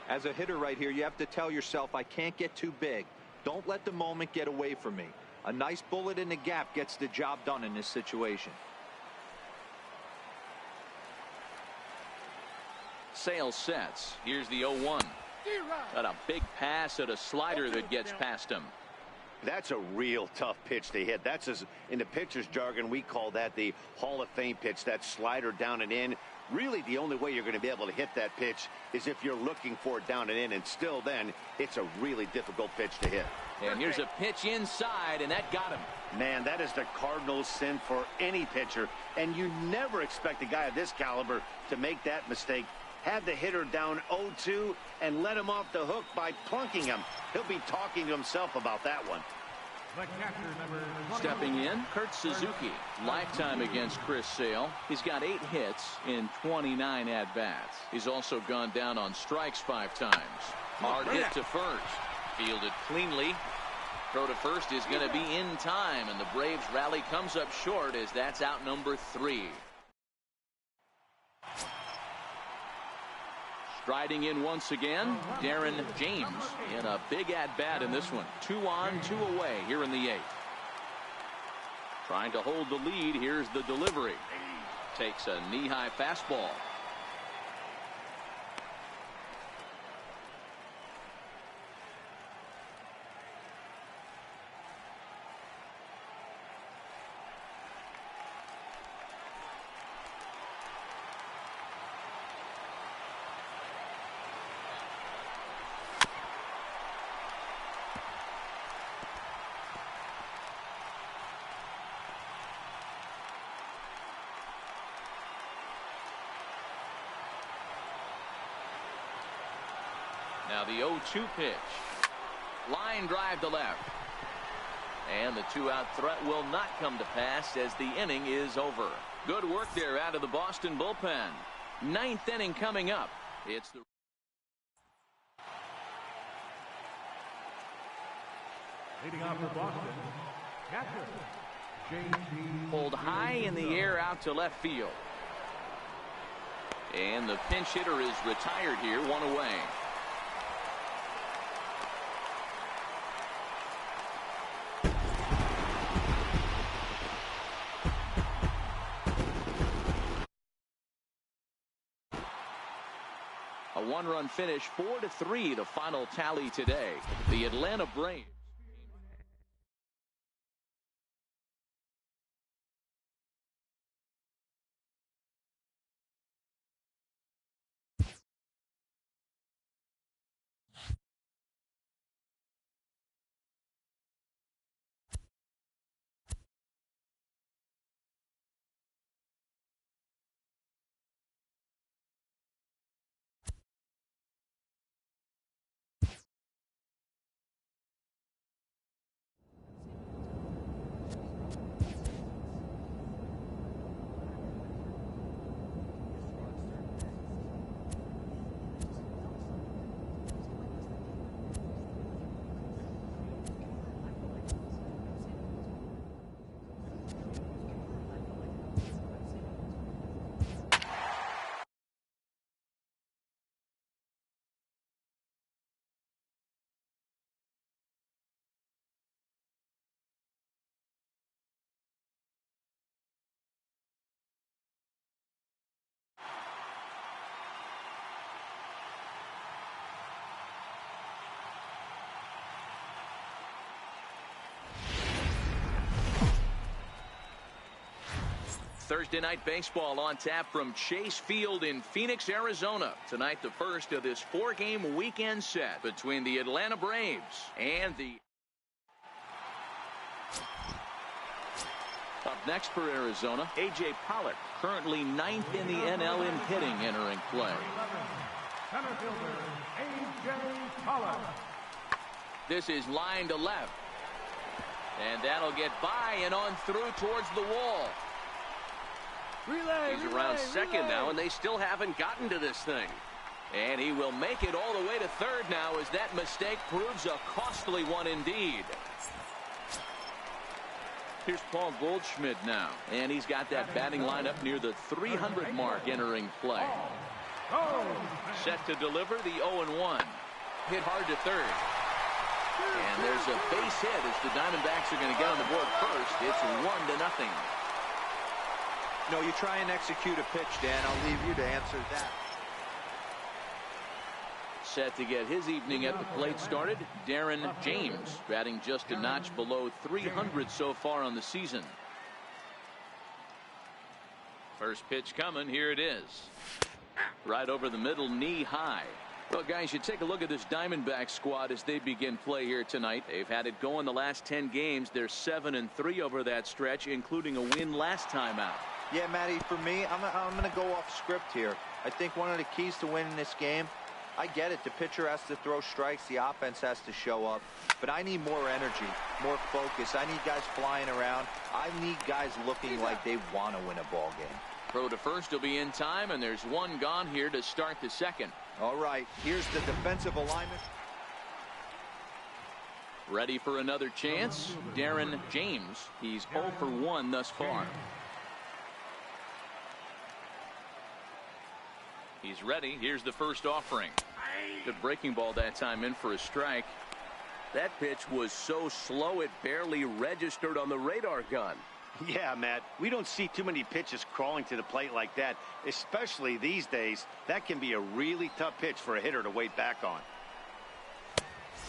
As a hitter right here, you have to tell yourself, I can't get too big. Don't let the moment get away from me. A nice bullet in the gap gets the job done in this situation. Sale sets. Here's the 0-1. Got a big pass at a slider that gets past him. That's a real tough pitch to hit. That's, as in the pitcher's jargon, we call that the Hall of Fame pitch. That slider down and in. Really, the only way you're going to be able to hit that pitch is if you're looking for it down and in, and still then, it's a really difficult pitch to hit. And here's a pitch inside, and that got him. Man, that is the Cardinals' sin for any pitcher, and you never expect a guy of this caliber to make that mistake. Have the hitter down 0-2 and let him off the hook by plunking him. He'll be talking to himself about that one. Stepping in, Kurt Suzuki. Lifetime against Chris Sale. He's got 8 hits in 29 at-bats. He's also gone down on strikes 5 times. Hard hit to first. Fielded cleanly. Throw to first is going to be in time, and the Braves rally comes up short as that's out number 3. Striding in once again, Darren James in a big at-bat in this one. 2 on, 2 away here in the 8th. Trying to hold the lead. Here's the delivery. Takes a knee-high fastball. Now the 0-2 pitch. Line drive to left. And the 2-out threat will not come to pass as the inning is over. Good work there out of the Boston bullpen. Ninth inning coming up. It's the Leading off for Boston, catcher, J.T. pulled high in the air out to left field. And the pinch hitter is retired here, one away. A one-run finish, 4-3, the final tally today. The Atlanta Braves. Thursday night baseball on tap from Chase Field in Phoenix, Arizona. Tonight, the first of this four-game weekend set between the Atlanta Braves and the... Up next for Arizona, A.J. Pollock, currently ninth in the NL in hitting, entering play. Center fielder, A.J. Pollock. This is line to left. And that'll get by and on through towards the wall. Relay, He's around second now, and they still haven't gotten to this thing. And he will make it all the way to third now as that mistake proves a costly one indeed. Here's Paul Goldschmidt now, and he's got that batting lineup near the 300 mark entering play. Set to deliver the 0-1. Hit hard to third. And there's a base hit as the Diamondbacks are going to get on the board first. It's 1-0. No, you try and execute a pitch, Dan. I'll leave you to answer that. Set to get his evening at the plate started, Darren James, batting just a notch below 300 so far on the season. First pitch coming, here it is. Right over the middle, knee high. Well, guys, you take a look at this Diamondback squad as they begin play here tonight. They've had it going the last 10 games. They're 7-3 over that stretch, including a win last time out. Yeah, Matty, for me, I'm going to go off script here. I think one of the keys to winning this game, I get it, the pitcher has to throw strikes, the offense has to show up, but I need more energy, more focus. I need guys flying around. I need guys looking like they want to win a ball game. Throw to first will be in time, and there's one gone here to start the second. All right, here's the defensive alignment. Ready for another chance, Darren James. He's 0 for 1 thus far. He's ready. Here's the first offering. Good breaking ball that time, in for a strike. That pitch was so slow it barely registered on the radar gun. Yeah, Matt, we don't see too many pitches crawling to the plate like that, especially these days. That can be a really tough pitch for a hitter to wait back on.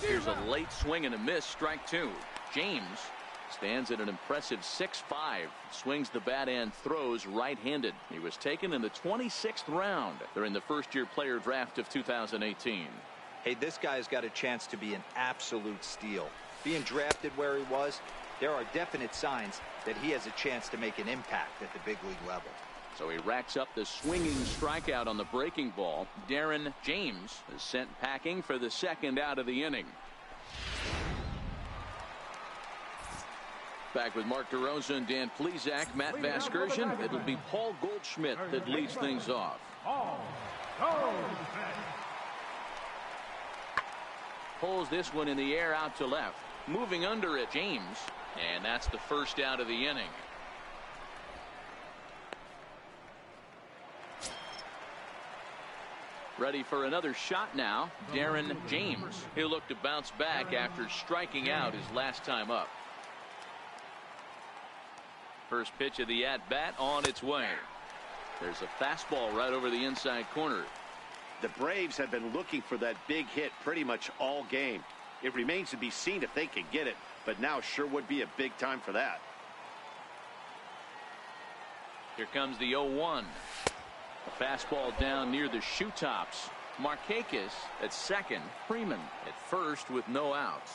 Here's a late swing and a miss, strike two. James stands at an impressive 6'5", swings the bat and throws right-handed. He was taken in the 26th round during the first-year player draft of 2018. Hey, this guy's got a chance to be an absolute steal. Being drafted where he was, there are definite signs that he has a chance to make an impact at the big league level. So he racks up the swinging strikeout on the breaking ball. Darren James is sent packing for the second out of the inning. Back with Mark DeRosa and Dan Plesac, Matt Vasgersian. It'll be Paul Goldschmidt that leads things off. Pulls this one in the air out to left. Moving under it, James. And that's the first out of the inning. Ready for another shot now, Darren James. He'll look to bounce back after striking out his last time up. First pitch of the at-bat on its way. There's a fastball right over the inside corner. The Braves have been looking for that big hit pretty much all game. It remains to be seen if they can get it, but now sure would be a big time for that. Here comes the 0-1. A fastball down near the shoe tops. Markakis at second. Freeman at first with no outs.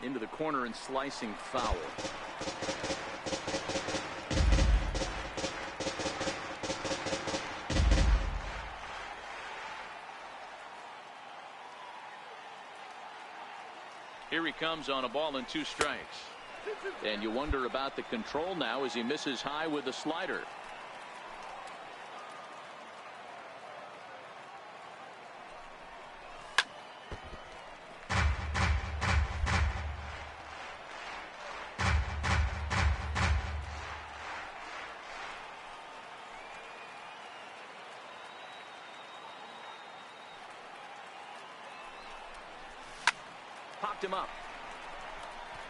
Into the corner and slicing foul. Here he comes on a ball and 2 strikes. And you wonder about the control now as he misses high with the slider. Popped him up.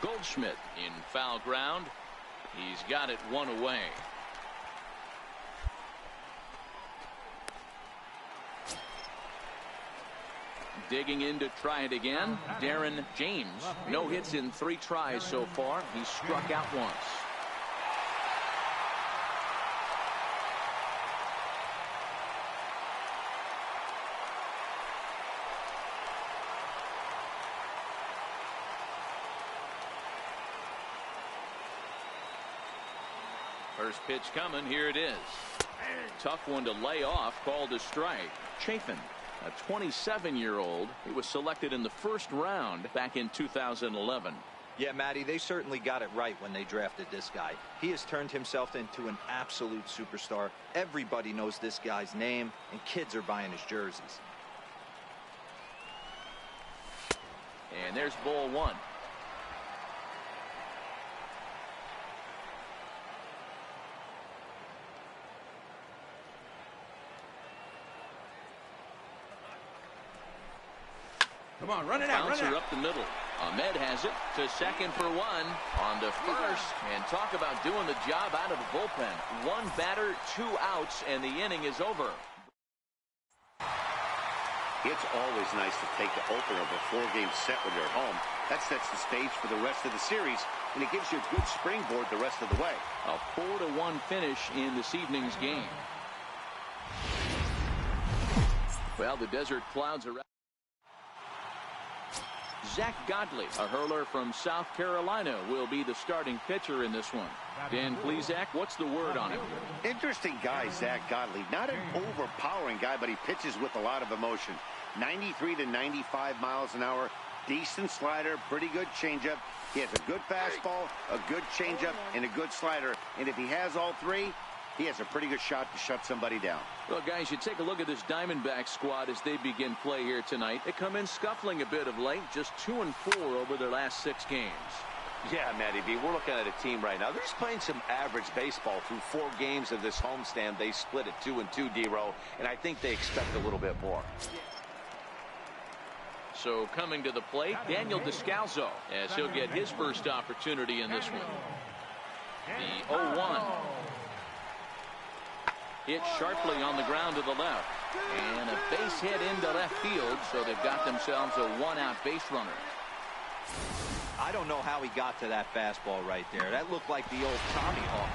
Goldschmidt in foul ground. He's got it 1 away. Digging in to try it again. Darren James. No hits in 3 tries so far. He's struck out once. First pitch coming. Here it is. Tough one to lay off. Called a strike. Chafin, a 27-year-old. He was selected in the first round back in 2011. Yeah, Matty, they certainly got it right when they drafted this guy. He has turned himself into an absolute superstar. Everybody knows this guy's name, and kids are buying his jerseys. And there's ball 1. Come on, run it out, Bouncer up the middle. Ahmed has it to second for 1. On to first. And talk about doing the job out of the bullpen. 1 batter, 2 outs, and the inning is over. It's always nice to take the opener of a 4-game set when you're at home. That sets the stage for the rest of the series, and it gives you a good springboard the rest of the way. A 4-1 finish in this evening's game. Well, the desert clouds are out. Zach Godley, a hurler from South Carolina, will be the starting pitcher in this one. Dan Plesac, what's the word on him? Interesting guy, Zach Godley. Not an overpowering guy, but he pitches with a lot of emotion. 93 to 95 miles an hour. Decent slider, pretty good changeup. He has a good fastball, a good changeup, and a good slider. And if he has all 3, he has a pretty good shot to shut somebody down. Well, guys, you take a look at this Diamondback squad as they begin play here tonight. They come in scuffling a bit of late, just 2-4 over their last 6 games. Yeah, Matty B, we're looking at a team right now. They're just playing some average baseball through 4 games of this homestand. They split at 2-2, D-Row, and I think they expect a little bit more. So coming to the plate, Daniel Descalzo, as he'll get his first opportunity in this one. The 0-1. Hit sharply on the ground to the left. And a base hit into left field, so they've got themselves a 1-out base runner. I don't know how he got to that fastball right there. That looked like the old Tommy Hawk.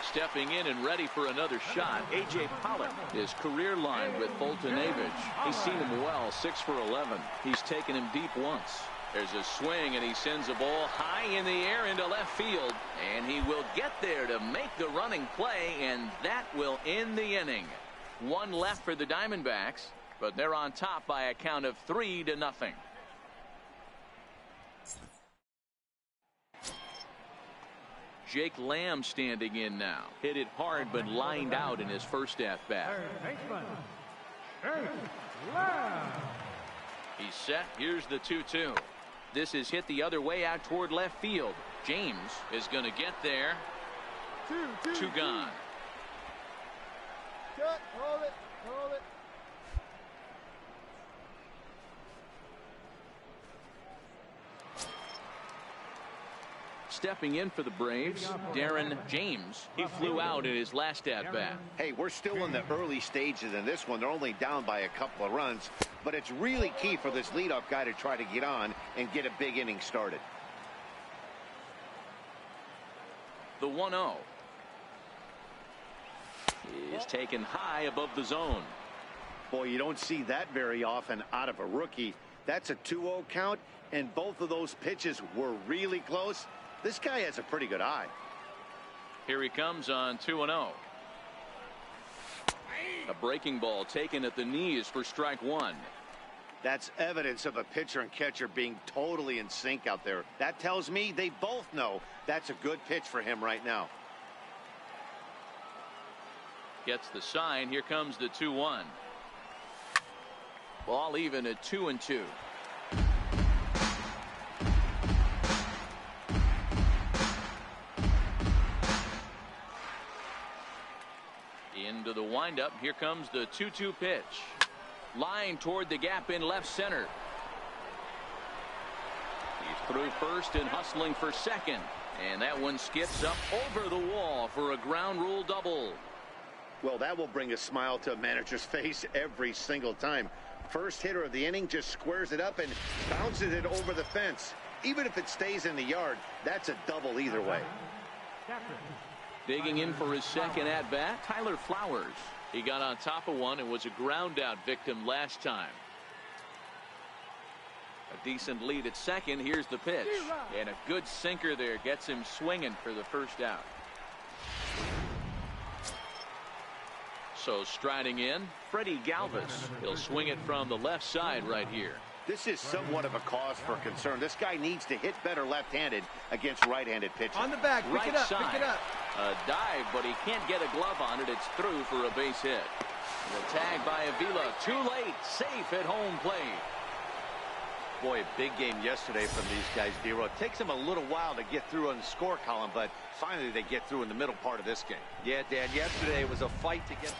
Stepping in and ready for another shot, A.J. Pollock. His career line with Fulton Avage. He's seen him well, 6 for 11. He's taken him deep once. There's a swing, and he sends a ball high in the air into left field. And he will get there to make the running play, and that will end the inning. One left for the Diamondbacks, but they're on top by a count of 3-0. Jake Lamb standing in now. Hit it hard, but lined out in his first at-bat. He's set. Here's the 2-2. This is hit the other way out toward left field. James is going to get there. Two gone. Cut. Hold it. Hold it. Stepping in for the Braves, Darren James. He flew out in his last at-bat. Hey, we're still in the early stages in this one. They're only down by a couple of runs, but it's really key for this leadoff guy to try to get on and get a big inning started. The 1-0 is taken high above the zone. Boy, you don't see that very often out of a rookie. That's a 2-0 count, and both of those pitches were really close. This guy has a pretty good eye. Here he comes on 2-0. A breaking ball taken at the knees for strike one. That's evidence of a pitcher and catcher being totally in sync out there. That tells me they both know that's a good pitch for him right now. Gets the sign. Here comes the 2-1. Ball even at 2-2. Into the windup. Here comes the 2-2 pitch. Line toward the gap in left center. He's through first and hustling for second. And that one skips up over the wall for a ground rule double. Well, that will bring a smile to a manager's face every single time. First hitter of the inning just squares it up and bounces it over the fence. Even if it stays in the yard, that's a double either way. Digging in for his second at-bat, Tyler Flowers. He got on top of one and was a ground-out victim last time. A decent lead at second. Here's the pitch. And a good sinker there gets him swinging for the first out. So striding in, Freddie Galvis. He'll swing it from the left side right here. This is somewhat of a cause for concern. This guy needs to hit better left-handed against right-handed pitchers. On the back, pick it up, pick it up. A dive, but he can't get a glove on it. It's through for a base hit. The tag by Avila, too late, safe at home plate. Boy, a big game yesterday from these guys, D-Row. It takes them a little while to get through on the score column, but finally they get through in the middle part of this game. Yeah, Dan, yesterday it was a fight to get.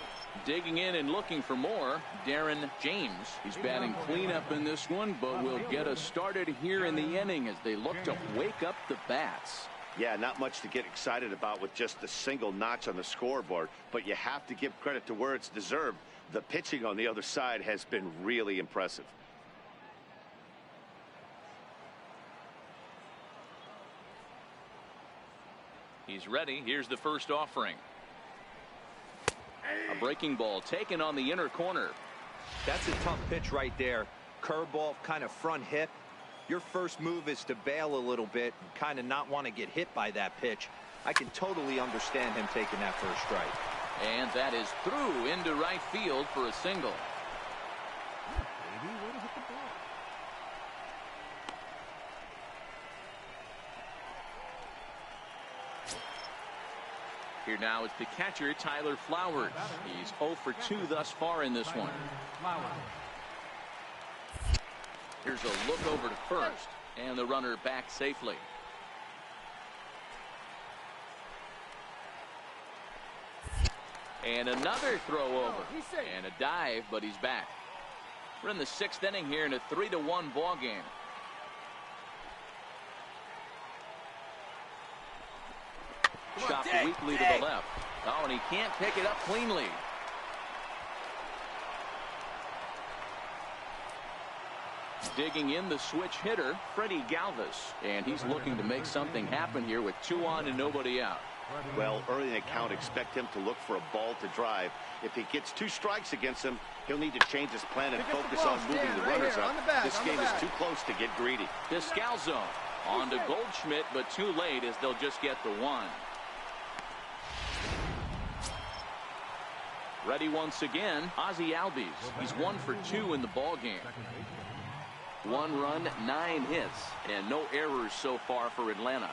Digging in and looking for more, Darren James. He's batting cleanup in this one, but will get us started here in the inning as they look to wake up the bats. Yeah, not much to get excited about with just a single notch on the scoreboard, but you have to give credit to where it's deserved. The pitching on the other side has been really impressive. He's ready. Here's the first offering. A breaking ball taken on the inner corner. That's a tough pitch right there. Curveball, kind of front hip. Your first move is to bail a little bit and kind of not want to get hit by that pitch. I can totally understand him taking that first strike. And that is through into right field for a single. Here now is the catcher, Tyler Flowers. He's 0 for 2 thus far in this one. Here's a look over to first, and the runner back safely. And another throw over, and a dive, but he's back. We're in the 6th inning here in a 3-1 ball game. Chopped weakly to the left. Oh, and he can't pick it up cleanly. Digging in, the switch hitter, Freddie Galvis. And he's looking to make something happen here with 2 on and nobody out. Well, early in the count, expect him to look for a ball to drive. If he gets 2 strikes against him, he'll need to change his plan and focus on moving the runners up. This game is too close to get greedy. Descalzo on to Goldschmidt, but too late as they'll just get the 1. Ready once again, Ozzie Albies. He's 1 for 2 in the ball game. 1 run, 9 hits, and no errors so far for Atlanta.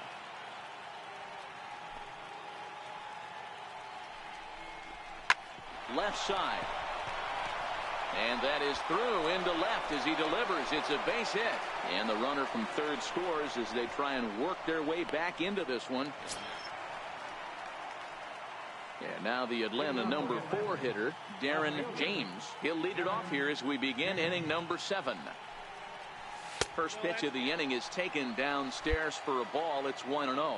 Left side. And that is through into left as he delivers. It's a base hit. And the runner from third scores as they try and work their way back into this one. And now the Atlanta number 4 hitter, Darren James. He'll lead it off here as we begin inning number 7. First pitch of the inning is taken downstairs for a ball. It's 1-0.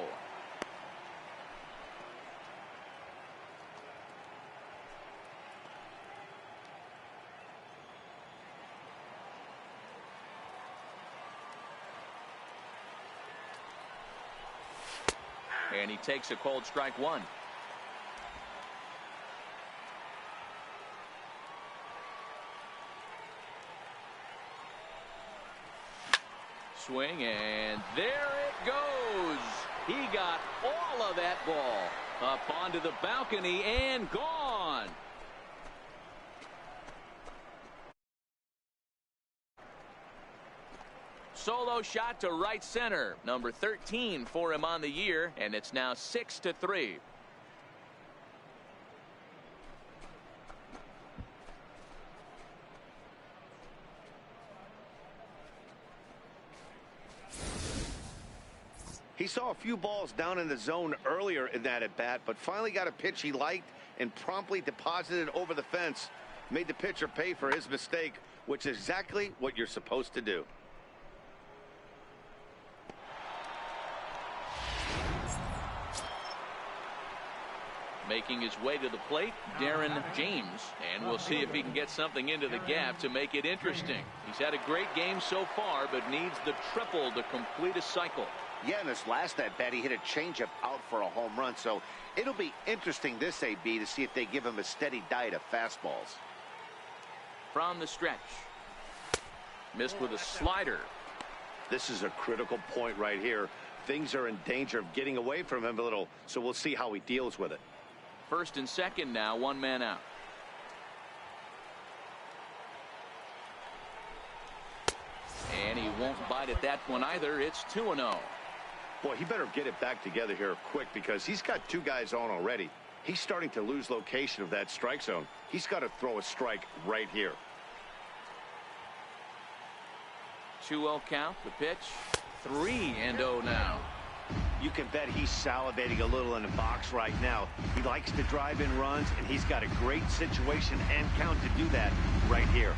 And he takes a cold strike 1. Swing, and there it goes. He got all of that ball up onto the balcony and gone. Solo shot to right center. Number 13 for him on the year, and it's now 6-3. He saw a few balls down in the zone earlier in that at bat, but finally got a pitch he liked and promptly deposited it over the fence. Made the pitcher pay for his mistake, which is exactly what you're supposed to do. Making his way to the plate, Darren James, and we'll see if he can get something into the gap to make it interesting. He's had a great game so far, but needs the triple to complete a cycle. Yeah, in this last at bat, he hit a changeup out for a home run, so it'll be interesting this AB to see if they give him a steady diet of fastballs. From the stretch. Missed with a slider. This is a critical point right here. Things are in danger of getting away from him a little, so we'll see how he deals with it. First and second now, 1 man out. And he won't bite at that one either. It's 2-0. Boy, he better get it back together here quick because he's got 2 guys on already. He's starting to lose location of that strike zone. He's got to throw a strike right here. 2-0 count. The pitch. 3-0 now. You can bet he's salivating a little in the box right now. He likes to drive in runs, and he's got a great situation and count to do that right here.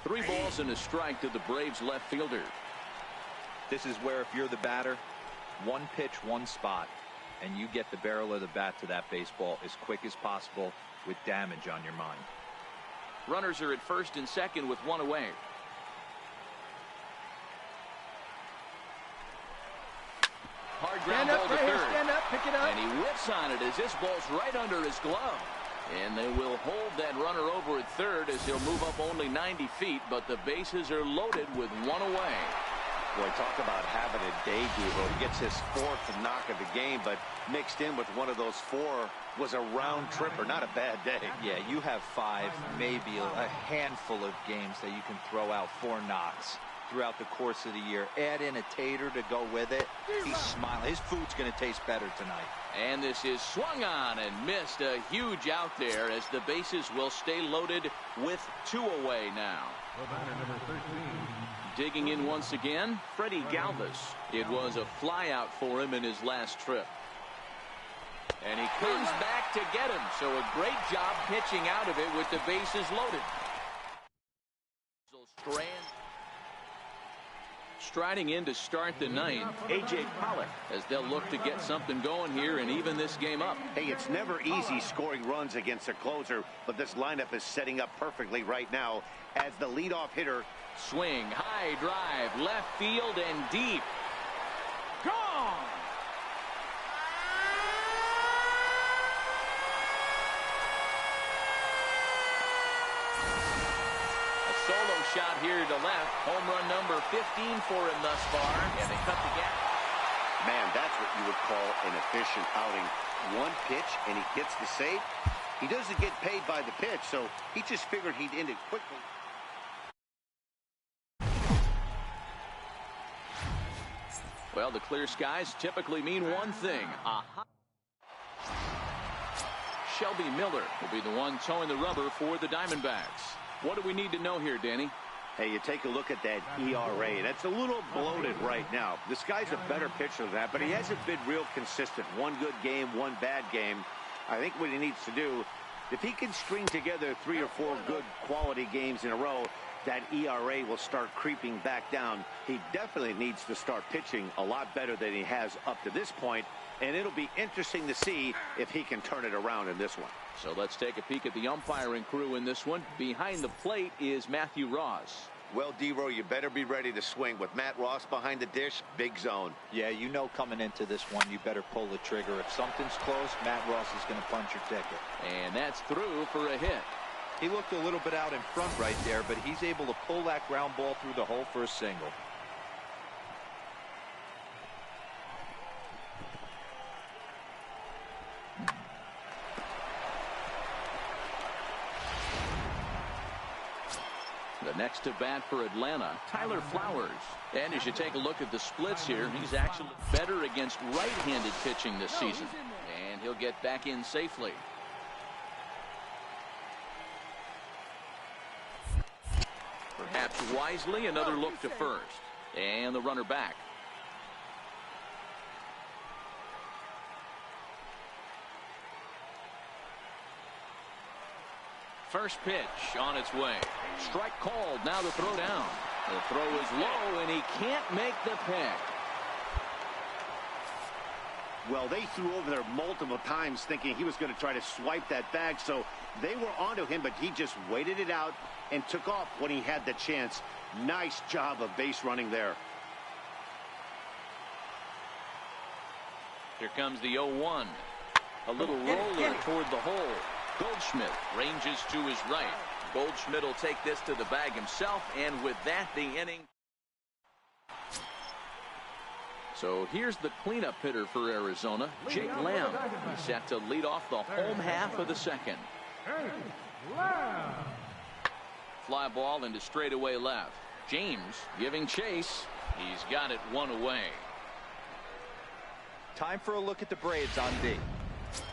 Three balls and a strike to the Braves left fielder. This is where if you're the batter, 1 pitch, 1 spot, and you get the barrel of the bat to that baseball as quick as possible with damage on your mind. Runners are at first and second with 1 away. Hard ground ball to third. Stand up, pick it up. And he whips on it as this ball's right under his glove. And they will hold that runner over at third as he'll move up only 90 feet, but the bases are loaded with 1 away. Boy, talk about having a day, Devo. He gets his 4th knock of the game, but mixed in with one of those 4 was a round tripper. Not a bad day. Yeah, you have 5, maybe a handful of games that you can throw out 4 knocks throughout the course of the year. Add in a tater to go with it. He's smiling. His food's going to taste better tonight. And this is swung on and missed. A huge out there as the bases will stay loaded with 2 away now. The batter, number 13. Digging in once again, Freddie Galvis. It was a fly out for him in his last trip. And he comes back to get him. So a great job pitching out of it with the bases loaded. striding in to start the ninth, A.J. Pollock, as they'll look to get something going here and even this game up. Hey, it's never easy scoring runs against a closer, but this lineup is setting up perfectly right now as the leadoff hitter. Swing, high drive, left field and deep. Gone! Solo shot here to left. Home run number 15 for him thus far, and they cut the gap. Man, that's what you would call an efficient outing. One pitch, and he hits the save. He doesn't get paid by the pitch, so he just figured he'd end it quickly. Well, the clear skies typically mean one thing. Shelby Miller will be the one towing the rubber for the Diamondbacks. What do we need to know here, Danny? Hey, you take a look at that ERA. That's a little bloated right now. This guy's a better pitcher than that, but he hasn't been real consistent. One good game, one bad game. I think what he needs to do, if he can string together 3 or 4 good quality games in a row, that ERA will start creeping back down. He definitely needs to start pitching a lot better than he has up to this point, and it'll be interesting to see if he can turn it around in this one. So let's take a peek at the umpiring crew in this one. Behind the plate is Matthew Ross. Well, D-Row, you better be ready to swing. With Matt Ross behind the dish, big zone. Yeah, you know coming into this one, you better pull the trigger. If something's close, Matt Ross is going to punch your ticket. And that's through for a hit. He looked a little bit out in front right there, but he's able to pull that ground ball through the hole for a single. The next to bat for Atlanta, Tyler Flowers. And as you take a look at the splits here, he's actually better against right-handed pitching this season. And he'll get back in safely. Perhaps wisely, another look to first. And the runner back. First pitch on its way. Strike called. Now the throw down. The throw is low, and he can't make the pick. Well, they threw over there multiple times thinking he was going to try to swipe that bag, so they were onto him, but he just waited it out and took off when he had the chance. Nice job of base running there. Here comes the 0-1. A little roller toward the hole. Goldschmidt ranges to his right. Goldschmidt will take this to the bag himself, and with that, the inning. So here's the cleanup hitter for Arizona, Jake Lamb. He's set to lead off the home half of the second. Fly ball into straightaway left. James giving chase. He's got it one away. Time for a look at the Braves on D.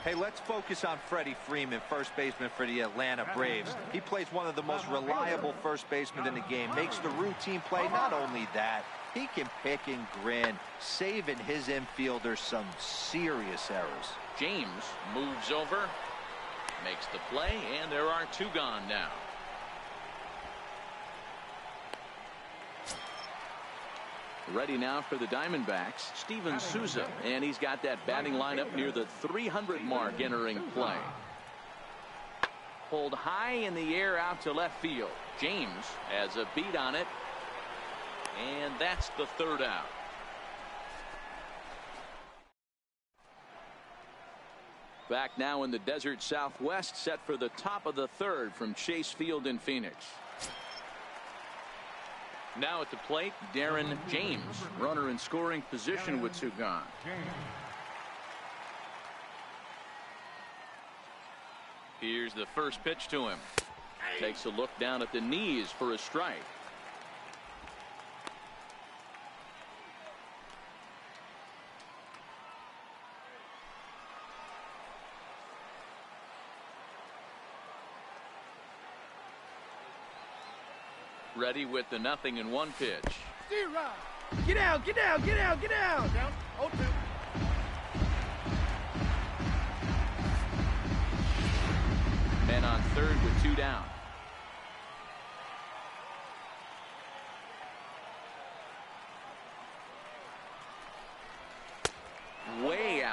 Hey, let's focus on Freddie Freeman, first baseman for the Atlanta Braves. He plays one of the most reliable first basemen in the game, makes the routine play. Not only that, he can pick and grin, saving his infielders some serious errors. James moves over, makes the play, and there are 2 gone now. Ready now for the Diamondbacks, Steven Souza, and he's got that batting lineup near the 300 mark entering play. Pulled high in the air out to left field. James has a beat on it, and that's the 3rd out. Back now in the desert Southwest, set for the top of the 3rd from Chase Field in Phoenix. Now at the plate, Darren James, runner in scoring position with 2 gone. Here's the first pitch to him. Takes a look down at the knees for a strike. Ready with the 0-1 pitch. Get out, get out, get out, get out. Down, 0-2. Men on 3rd with 2 down.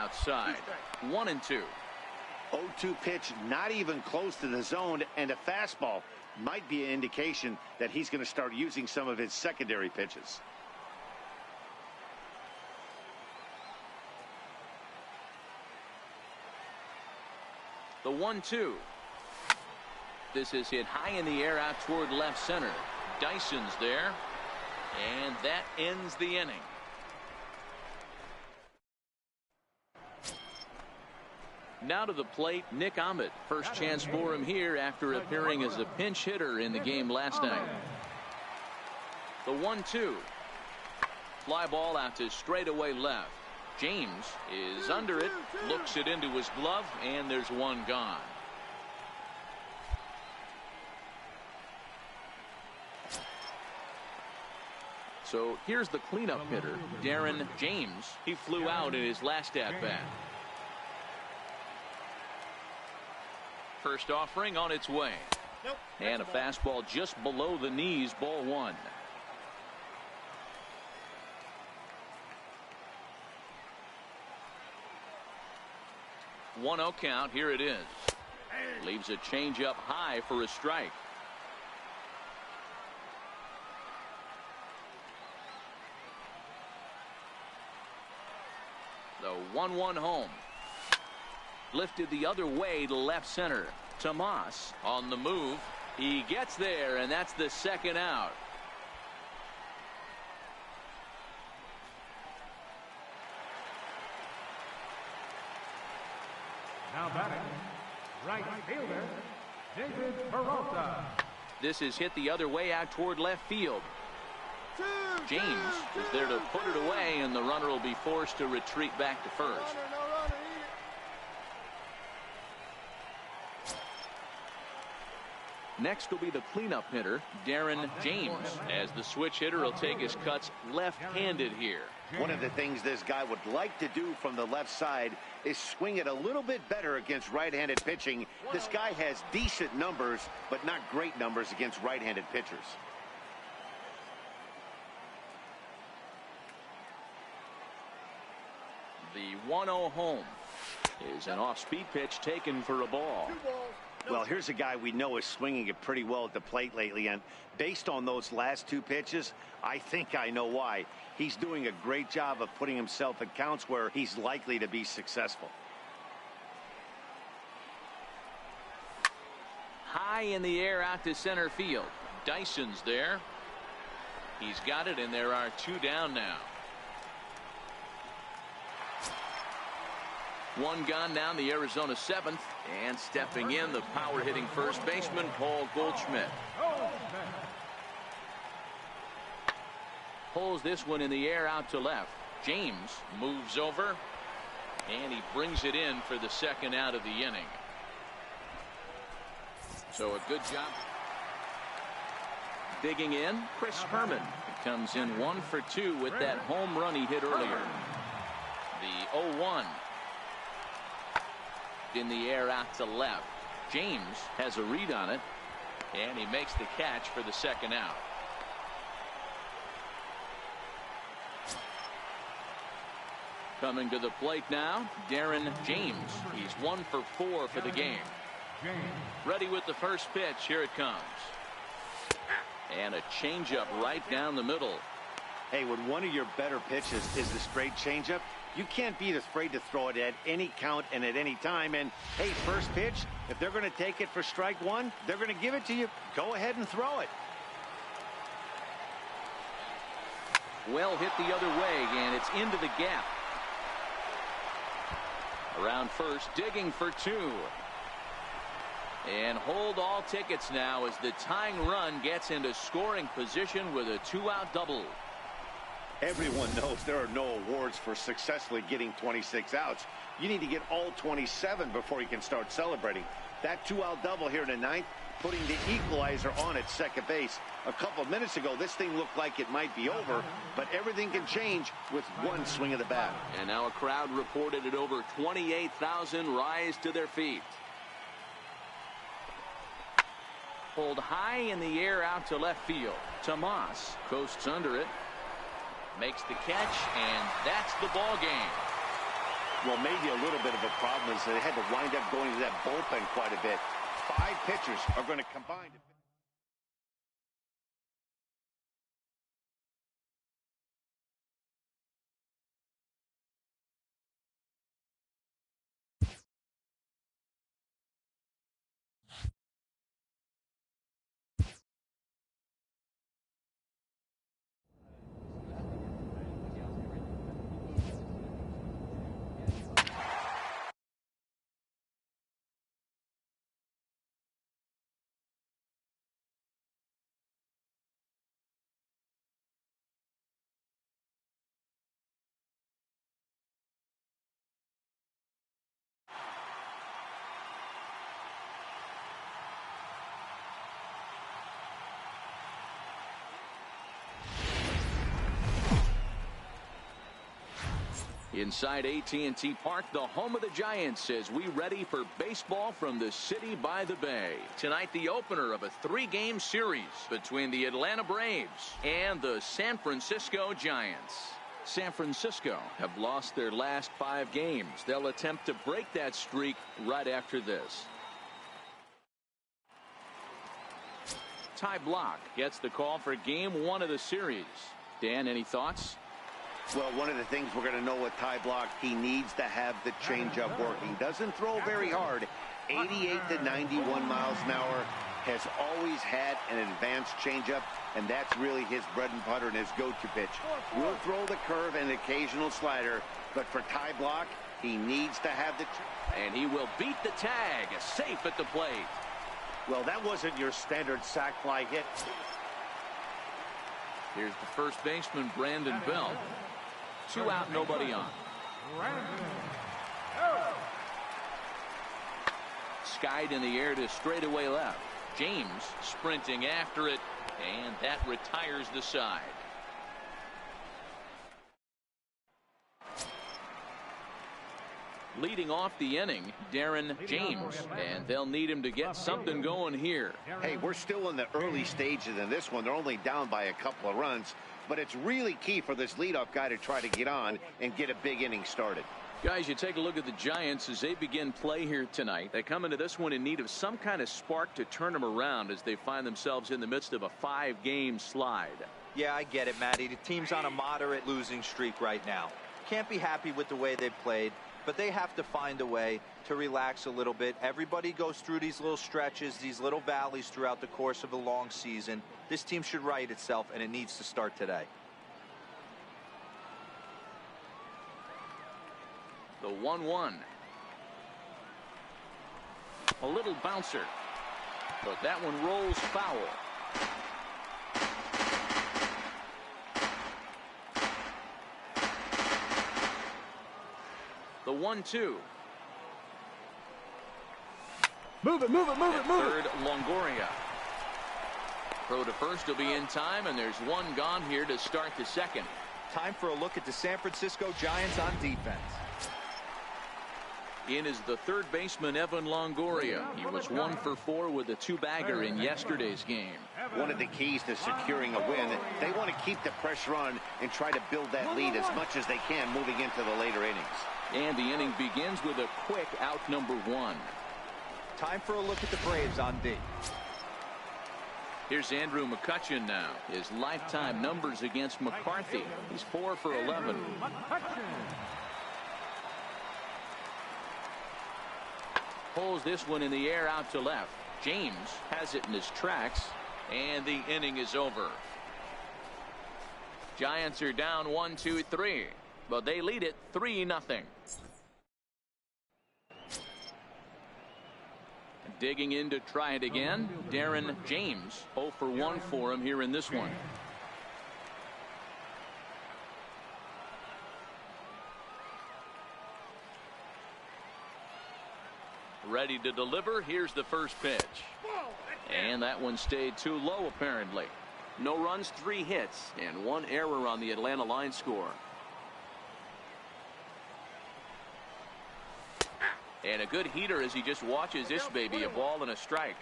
outside. 1-2. 0-2 pitch, not even close to the zone, and a fastball might be an indication that he's going to start using some of his secondary pitches. The 1-2. This is hit high in the air out toward left center. Dyson's there, and that ends the inning. Now to the plate, Nick Ahmed. First chance for him here after appearing as a pinch hitter in the game last night. The 1-2. Fly ball out to straightaway left. James is under it, looks it into his glove, and there's one gone. So here's the cleanup hitter, Darren James. He flew out in his last at-bat. First offering on its way. And a fastball just below the knees, ball one. One 0 count. Here it is. Leaves a changeup high for a strike. The 1-1 home. Lifted the other way to left center. Tomas on the move. He gets there, and that's the second out. Now batting, right fielder, David Peralta. This is hit the other way out toward left field. James is there to put it away, and the runner will be forced to retreat back to first. Next will be the cleanup hitter, Darren James, as the switch hitter will take his cuts left-handed here. One of the things this guy would like to do from the left side is swing it a little bit better against right-handed pitching. This guy has decent numbers, but not great numbers against right-handed pitchers. The 1-0 home is an off-speed pitch taken for a ball. Well, here's a guy we know is swinging it pretty well at the plate lately, and based on those last two pitches, I think I know why. He's doing a great job of putting himself at counts where he's likely to be successful. High in the air out to center field. Dyson's there. He's got it, and there are two down now. One gone down, the Arizona seventh, and stepping in, the power-hitting first baseman, Paul Goldschmidt. Pulls this one in the air out to left. James moves over, and he brings it in for the second out of the inning. So a good job digging in. Chris Herman comes in 1 for 2 with that home run he hit earlier. The 0-1. In the air out to left. James has a read on it, and he makes the catch for the second out. Coming to the plate now, Darren James. He's 1 for 4 for the game. Ready with the first pitch. Here it comes. And a changeup right down the middle. Hey, when one of your better pitches is the straight changeup, you can't be afraid to throw it at any count and at any time. And, hey, first pitch, if they're going to take it for strike one, they're going to give it to you. Go ahead and throw it. Well hit the other way, and it's into the gap. Around first, digging for 2. And hold all tickets now as the tying run gets into scoring position with a 2-out double. Everyone knows there are no awards for successfully getting 26 outs. You need to get all 27 before you can start celebrating. That 2-out double here in the ninth, putting the equalizer on at second base. A couple of minutes ago, this thing looked like it might be over, but everything can change with one swing of the bat. And now a crowd reported at over 28,000 rise to their feet. Pulled high in the air out to left field. Tomas coasts under it. Makes the catch, and that's the ball game. Well, maybe a little bit of a problem is they had to wind up going to that bullpen quite a bit. 5 pitchers are going to combine. Inside AT&T Park, the home of the Giants, as we ready for baseball from the city by the bay. Tonight, the opener of a 3-game series between the Atlanta Braves and the San Francisco Giants. San Francisco have lost their last 5 games. They'll attempt to break that streak right after this. Ty Blach gets the call for game 1 of the series. Dan, any thoughts? Well, one of the things we're going to know with Ty Blach, he needs to have the changeup working. Doesn't throw very hard. 88 to 91 miles an hour. Has always had an advanced changeup, and that's really his bread and butter and his go-to pitch. Will throw the curve and occasional slider, but for Ty Blach, he needs to have the... And he will beat the tag, safe at the plate. Well, that wasn't your standard sac fly hit. Here's the first baseman, Brandon Belt. 2 out, nobody on. Skied in the air to straightaway left. James sprinting after it, and that retires the side. Leading off the inning, Darren James, and they'll need him to get something going here. Hey, we're still in the early stages in this one. They're only down by a couple of runs, but it's really key for this leadoff guy to try to get on and get a big inning started. Guys, you take a look at the Giants as they begin play here tonight. They come into this one in need of some kind of spark to turn them around as they find themselves in the midst of a 5-game slide. Yeah, I get it, Matty. The team's on a moderate losing streak right now. Can't be happy with the way they played, but they have to find a way to relax a little bit. Everybody goes through these little stretches, these little valleys throughout the course of a long season. This team should right itself, and it needs to start today. The 1-1. A little bouncer, but that one rolls foul. The 1-2. Move it, move it, move it, move it. Third, Longoria. Throw to first will be in time, and there's one gone here to start the second. Time for a look at the San Francisco Giants on defense. In is the third baseman, Evan Longoria. He was 1 for 4 with a 2-bagger in yesterday's game. One of the keys to securing a win, they want to keep the pressure on and try to build that lead as much as they can moving into the later innings. And the inning begins with a quick out number 1. Time for a look at the Braves on D. Here's Andrew McCutchen now. His lifetime numbers against McCarthy. He's 4 for 11. Pulls this one in the air out to left. James has it in his tracks, and the inning is over. Giants are down 1-2-3, but they lead it 3-0. Digging in to try it again, Darren James. 0 for 1 for him here in this one. Ready to deliver. Here's the first pitch. And that one stayed too low, apparently. No runs, 3 hits, and 1 error on the Atlanta line score. And a good heater as he just watches this baby, a ball and a strike.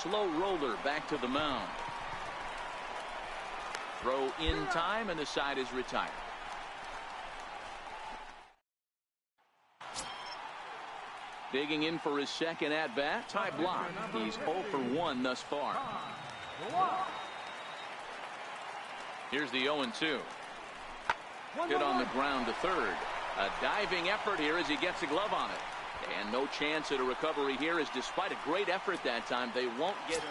slow roller back to the mound. Throw in time, and the side is retired. Digging in for his second at-bat, Ty Blach. He's 0 for 1 thus far. Here's the 0-2. Hit on the ground to third. A diving effort here as he gets a glove on it. And no chance at a recovery here, as despite a great effort that time, they won't get it.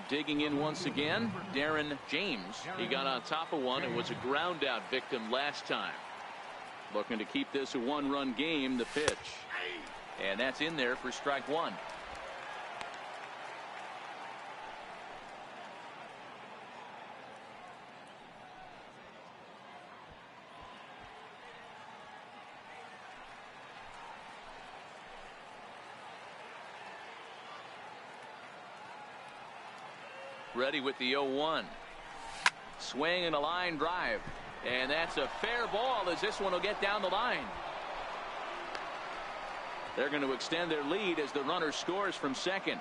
Digging in once again, Darren James. He got on top of one and was a ground out victim last time. Looking to keep this a one-run game. The pitch. And that's in there for strike one. Ready with the 0-1. Swing and a line drive. And that's a fair ball, as this one will get down the line. They're going to extend their lead as the runner scores from second.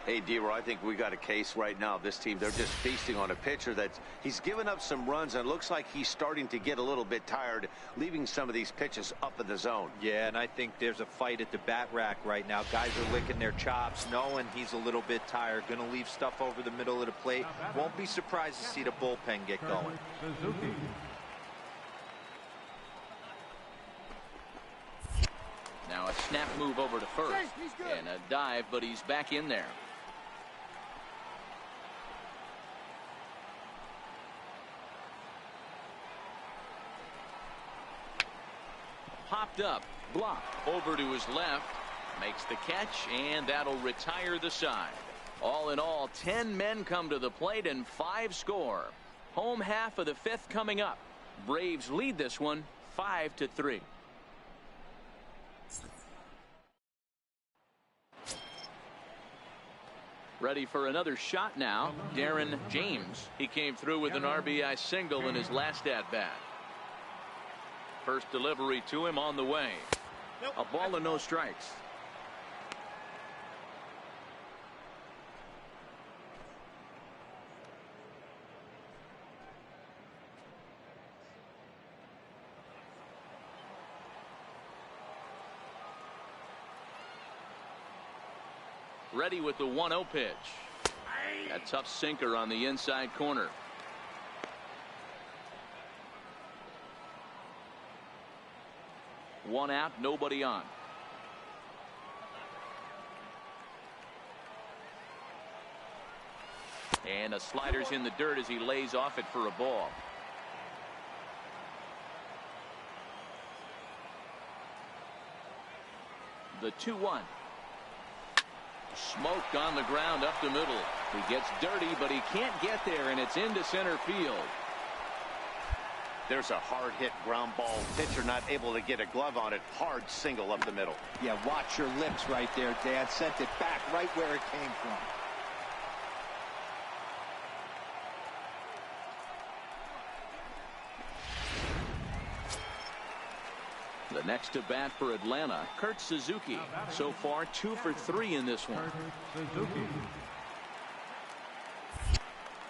Hey, D-Roy, I think we got a case right now. This team, they're just feasting on a pitcher that's he's given up some runs, and it looks like he's starting to get a little bit tired, leaving some of these pitches up in the zone. Yeah, and I think there's a fight at the bat rack right now. Guys are licking their chops, knowing he's a little bit tired, going to leave stuff over the middle of the plate. Won't be surprised to see the bullpen get going. Now a snap move over to first, and a dive, but he's back in there. Popped up, blocked, over to his left, makes the catch, and that'll retire the side. All in all, 10 men come to the plate and 5 score. Home half of the 5th coming up. Braves lead this one 5-3. Ready for another shot now, Darren James. He came through with an RBI single in his last at-bat. First delivery to him on the way. A ball and no strikes. Ready with the 1-0 pitch. A tough sinker on the inside corner. One out, nobody on. And a slider's in the dirt as he lays off it for a ball. The 2-1. Smoked on the ground up the middle. He gets dirty, but he can't get there, and it's into center field. There's a hard hit ground ball. Pitcher not able to get a glove on it. Hard single up the middle. Yeah, watch your lips right there, Dad. Sent it back right where it came from. The next to bat for Atlanta, Kurt Suzuki. So far 2 for 3 in this one.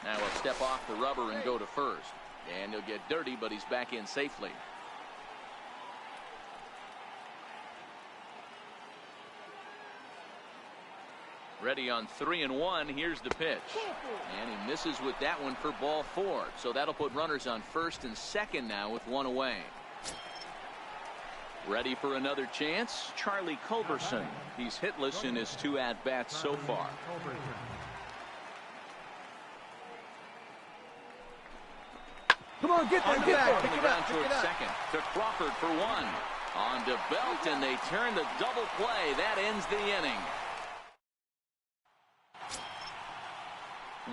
Now he'll step off the rubber and go to first. And he'll get dirty, but he's back in safely. Ready on 3-1. Here's the pitch. And he misses with that one for ball 4. So that'll put runners on first and second now with 1 away. Ready for another chance, Charlie Culberson. He's hitless in his 2 at-bats so far. Come on, get there, get there. On the ground towards second. To Crawford for 1. On to Belt, and they turn the double play. That ends the inning.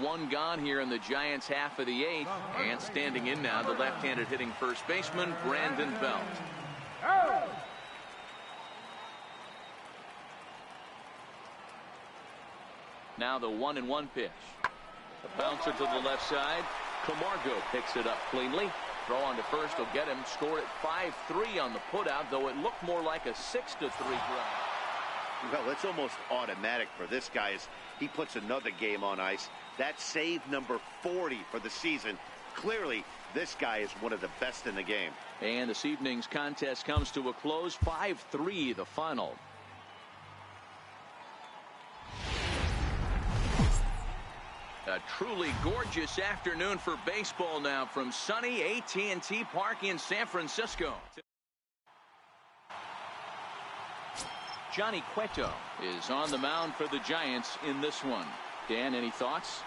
1 gone here in the Giants' half of the 8th. And standing in now, the left-handed hitting first baseman, Brandon Belt. Now the 1-1 pitch. A bouncer to the left side. Camargo picks it up cleanly. Throw on to first will get him. Score at 5-3 on the putout, though it looked more like a 6-3 drive. Well, it's almost automatic for this guy as he puts another game on ice. That's save number 40 for the season. Clearly, this guy is one of the best in the game. And this evening's contest comes to a close. 5-3 the final. A truly gorgeous afternoon for baseball now from sunny AT&T Park in San Francisco. Johnny Cueto is on the mound for the Giants in this one. Dan, any thoughts?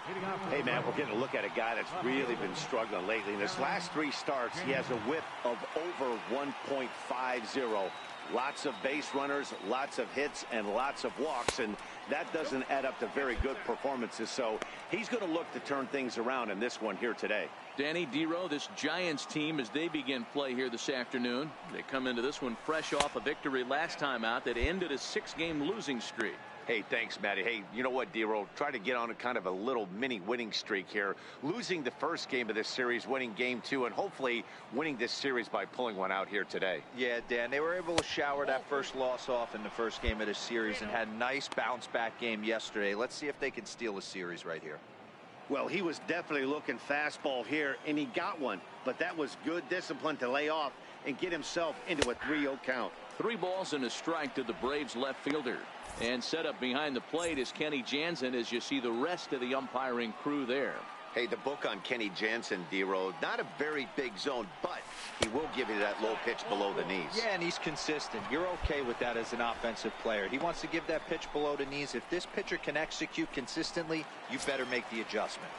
Hey, man, we're getting a look at a guy that's really been struggling lately. In his last 3 starts, he has a whip of over 1.50. Lots of base runners, lots of hits, and lots of walks, and that doesn't add up to very good performances. So he's going to look to turn things around in this one here today. Danny, Dero, this Giants team, as they begin play here this afternoon, they come into this one fresh off a victory last time out that ended a 6-game losing streak. Hey, thanks, Matty. Hey, you know what, Dero? Try to get on a kind of a little mini winning streak here. Losing the first game of this series, winning game 2, and hopefully winning this series by pulling one out here today. Yeah, Dan, they were able to shower that first loss off in the first game of the series and had a nice bounce-back game yesterday. Let's see if they can steal a series right here. Well, he was definitely looking fastball here, and he got one. But that was good discipline to lay off and get himself into a 3-0 count. 3 balls and a strike to the Braves left fielder. And set up behind the plate is Kenny Jansen as you see the rest of the umpiring crew there. Hey, the book on Kenny Jansen, D-Road, not a very big zone, but he will give you that low pitch below the knees. Yeah, and he's consistent. You're okay with that as an offensive player. He wants to give that pitch below the knees. If this pitcher can execute consistently, you better make the adjustment.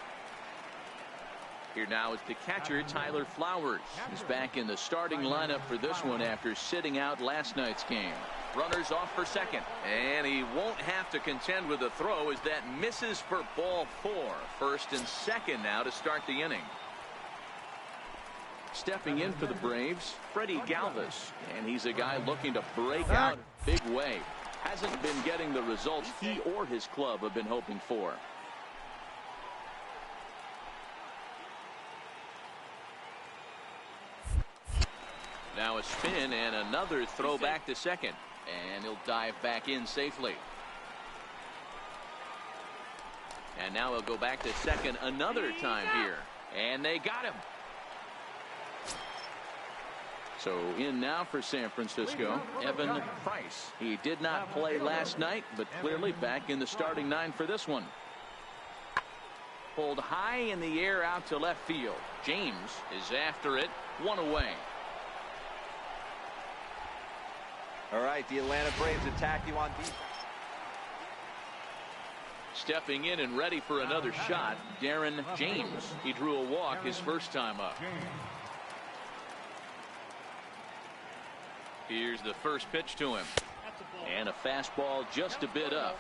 Here now is the catcher, Tyler Flowers. He's back in the starting lineup for this one after sitting out last night's game. Runners off for second, and he won't have to contend with a throw as that misses for ball 4. First and second now to start the inning. Stepping in for the Braves, Freddie Galvis, and he's a guy looking to break out big way. Hasn't been getting the results he or his club have been hoping for. Now a spin and another throw back to second. And he'll dive back in safely. And now he'll go back to second another time here. And they got him. So in now for San Francisco, Evan Price. He did not play last night, but clearly back in the starting 9 for this one. Pulled high in the air out to left field. James is after it. 1 away. All right, the Atlanta Braves attack you on defense. Stepping in and ready for another shot, Darren James. He drew a walk his first time up. Here's the first pitch to him. And a fastball just a bit up.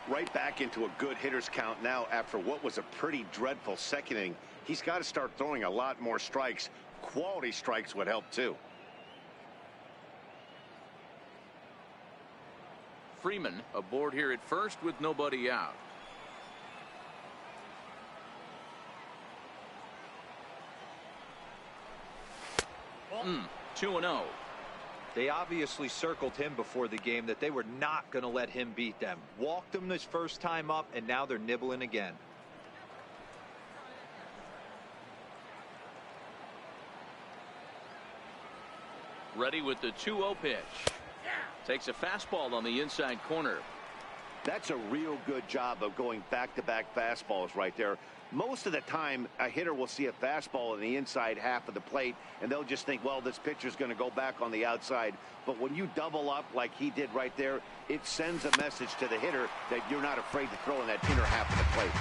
Right back into a good hitter's count now after what was a pretty dreadful second inning. He's got to start throwing a lot more strikes. Quality strikes would help too. Freeman aboard here at first with nobody out. 2-0. They obviously circled him before the game that they were not going to let him beat them. Walked him this first time up, and now they're nibbling again. Ready with the 2-0 pitch. Takes a fastball on the inside corner. That's a real good job of going back-to-back fastballs right there. Most of the time, a hitter will see a fastball in the inside half of the plate, and they'll just think, well, this pitcher's going to go back on the outside. But when you double up like he did right there, it sends a message to the hitter that you're not afraid to throw in that inner half of the plate.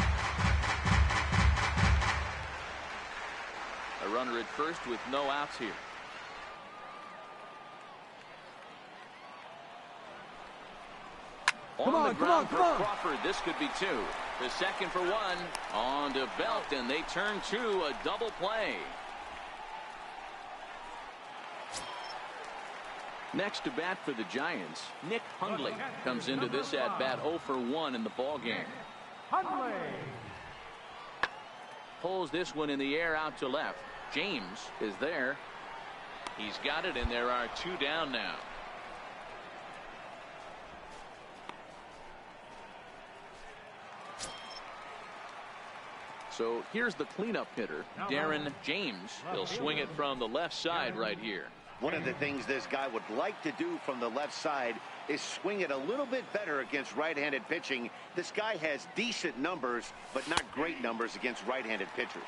A runner at first with no outs here. On the ground for Crawford. This could be 2. The second for 1. On to Belt, and they turn to a double play. Next to bat for the Giants, Nick Hundley comes into this at bat 0 for 1 in the ball game. Pulls this one in the air out to left. James is there. He's got it, and there are 2 down now. So here's the cleanup hitter, Darren James. He'll swing it from the left side right here. One of the things this guy would like to do from the left side is swing it a little bit better against right-handed pitching. This guy has decent numbers, but not great numbers against right-handed pitchers.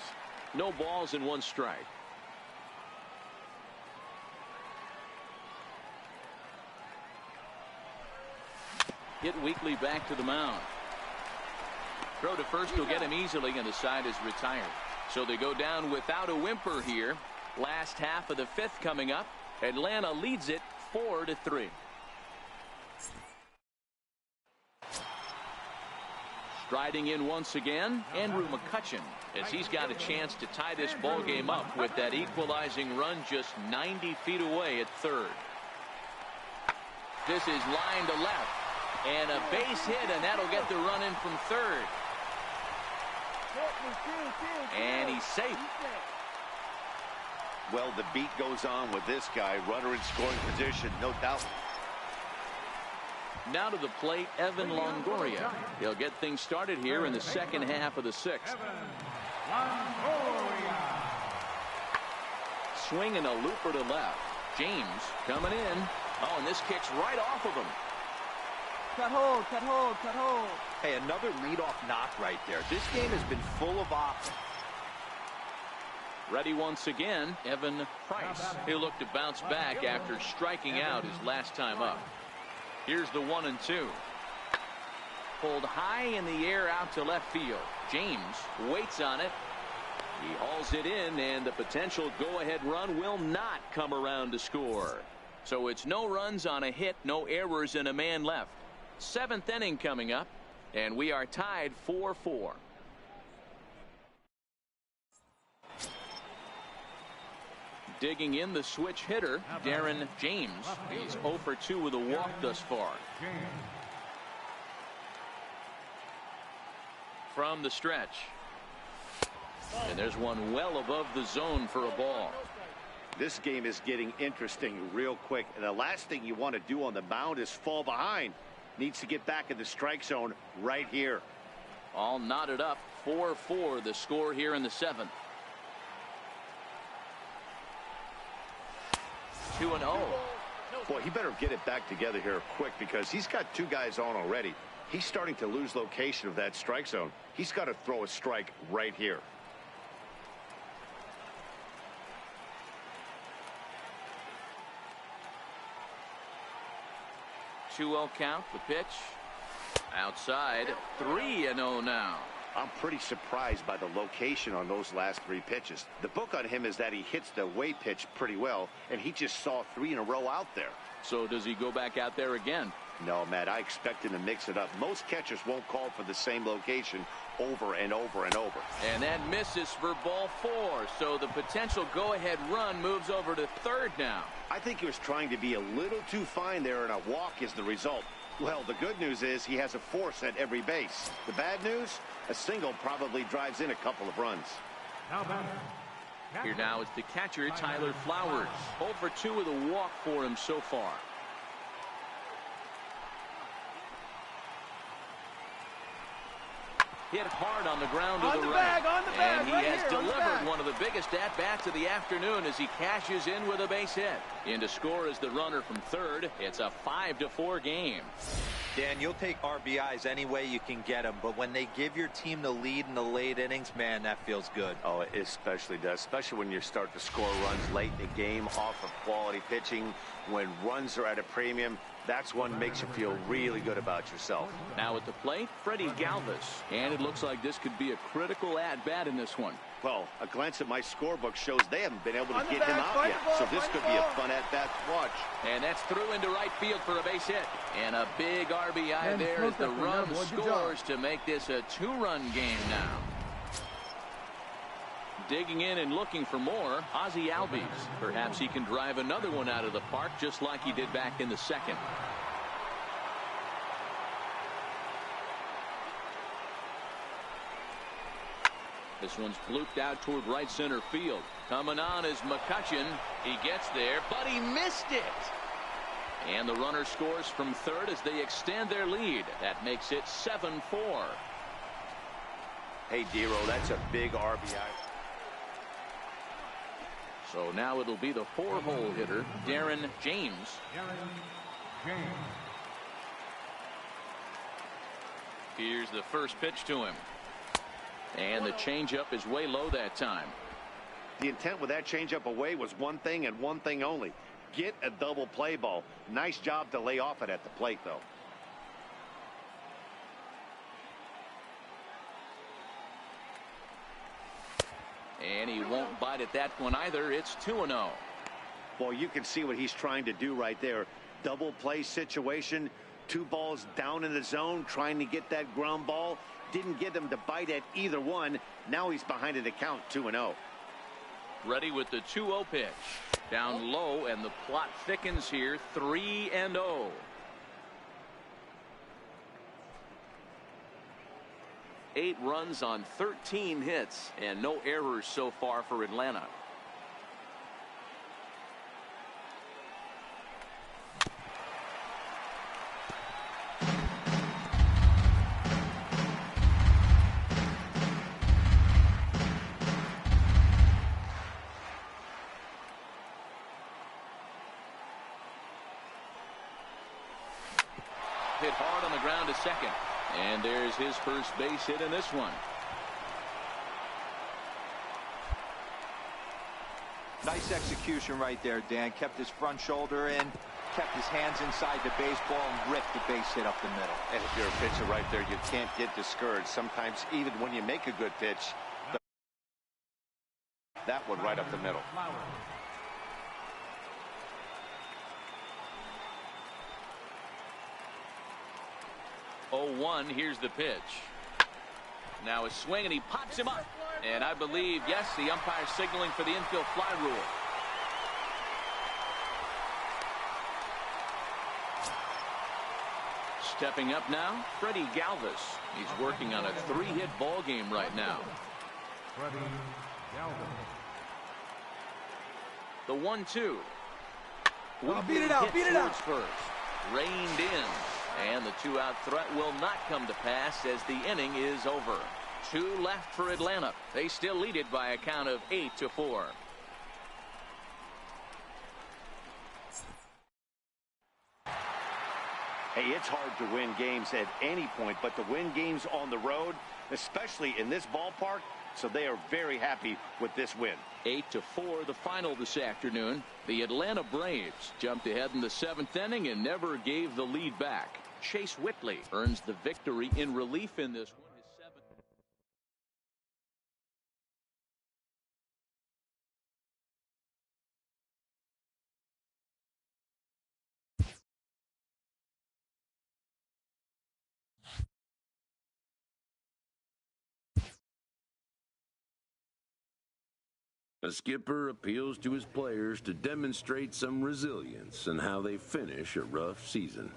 No balls and 1 strike. Hit weakly back to the mound. Throw to first will get him easily, and the side is retired. So they go down without a whimper here. Last half of the 5th coming up. Atlanta leads it 4-3. Striding in once again, Andrew McCutchen, as he's got a chance to tie this ball game up with that equalizing run just 90 feet away at third. This is line to left, and a base hit, and that'll get the run in from third. And he's safe. Well, the beat goes on with this guy. Runner in scoring position, no doubt. Now to the plate, Evan Longoria. He'll get things started here in the second half of the 6th. Swinging a looper to left. James coming in. Oh, and this kicks right off of him. Cut hold, cut hold, cut hold. Hey, another leadoff knock right there. This game has been full of offense. Ready once again, Evan Price. He'll look to bounce back after striking out his last time up. Here's the 1-2. Pulled high in the air out to left field. James waits on it. He hauls it in, and the potential go-ahead run will not come around to score. So it's no runs on a hit, no errors, and a man left. 7th inning coming up, and we are tied 4-4. Digging in the switch hitter, Darren James. He's 0 for 2 with a walk thus far. From the stretch. And there's one well above the zone for a ball. This game is getting interesting real quick. And the last thing you want to do on the mound is fall behind. Needs to get back in the strike zone right here. All knotted up. 4-4 the score here in the 7th. 2-0. Boy, he better get it back together here quick, because he's got 2 guys on already. He's starting to lose location of that strike zone. He's got to throw a strike right here. 2-0 count. The pitch outside. 3-0 now. I'm pretty surprised by the location on those last 3 pitches. The book on him is that he hits the away pitch pretty well, and he just saw 3 in a row out there. So does he go back out there again? No, Matt, I expect him to mix it up. Most catchers won't call for the same location over and over and over. And that misses for ball 4. So the potential go-ahead run moves over to third now. I think he was trying to be a little too fine there, and a walk is the result. Well, the good news is he has a force at every base. The bad news? A single probably drives in a couple of runs. Here now is the catcher, Tyler Flowers. 0 for 2 with a walk for him so far. Hit hard on the ground to the right. And he has delivered one of the biggest at-bats of the afternoon as he cashes in with a base hit. In to score is the runner from third. It's a 5-4 game. Dan, you'll take RBIs any way you can get them, but when they give your team the lead in the late innings, man, that feels good. Oh, it especially does, especially when you start to score runs late in the game off of quality pitching. When runs are at a premium, that's what makes you feel really good about yourself. Now at the plate, Freddie Galvis. And it looks like this could be a critical at-bat in this one. Well, a glance at my scorebook shows they haven't been able to get him out yet. So this could be a fun at-bat to watch. And that's through into right field for a base hit. And a big RBI there as the run scores to make this a 2-run game now. Digging in and looking for more, Ozzie Albies. Perhaps he can drive another one out of the park just like he did back in the second. This one's blooped out toward right center field. Coming on is McCutchen. He gets there, but he missed it. And the runner scores from third as they extend their lead. That makes it 7-4. Hey, Dero, that's a big RBI. So now it'll be the 4-hole hitter, Darren James. Here's the first pitch to him. And the changeup is way low that time. The intent with that changeup away was one thing and one thing only. Get a double play ball. Nice job to lay off it at the plate, though. And he won't bite at that one either. It's 2-0. Well, you can see what he's trying to do right there. Double play situation. 2 balls down in the zone, trying to get that ground ball. Didn't get him to bite at either one. Now he's behind at the count, 2-0. Ready with the 2-0 pitch. Down low, and the plot thickens here, 3-0. Eight runs on 13 hits, and no errors so far for Atlanta. Hit hard on the ground to second. And there's his first base hit in this one. Nice execution right there, Dan. Kept his front shoulder in, kept his hands inside the baseball, and ripped the base hit up the middle. And if you're a pitcher right there, you can't get discouraged. Sometimes even when you make a good pitch, that one right up the middle. 0-1, here's the pitch. Now a swing, and he pops him up. And I believe, yes, the umpire signaling for the infield fly rule. Stepping up now, Freddie Galvis. He's working on a 3-hit ball game right now. Freddie Galvis. The 1-2. Beat it out, beat it out. First. Reined in. And the 2-out threat will not come to pass as the inning is over. 2 left for Atlanta. They still lead it by a count of 8-4. Hey, it's hard to win games at any point, but to win games on the road, especially in this ballpark, so they are very happy with this win. 8-4 the final this afternoon. The Atlanta Braves jumped ahead in the 7th inning and never gave the lead back. Chase Whitley earns the victory in relief in this one. A skipper appeals to his players to demonstrate some resilience in how they finish a rough season.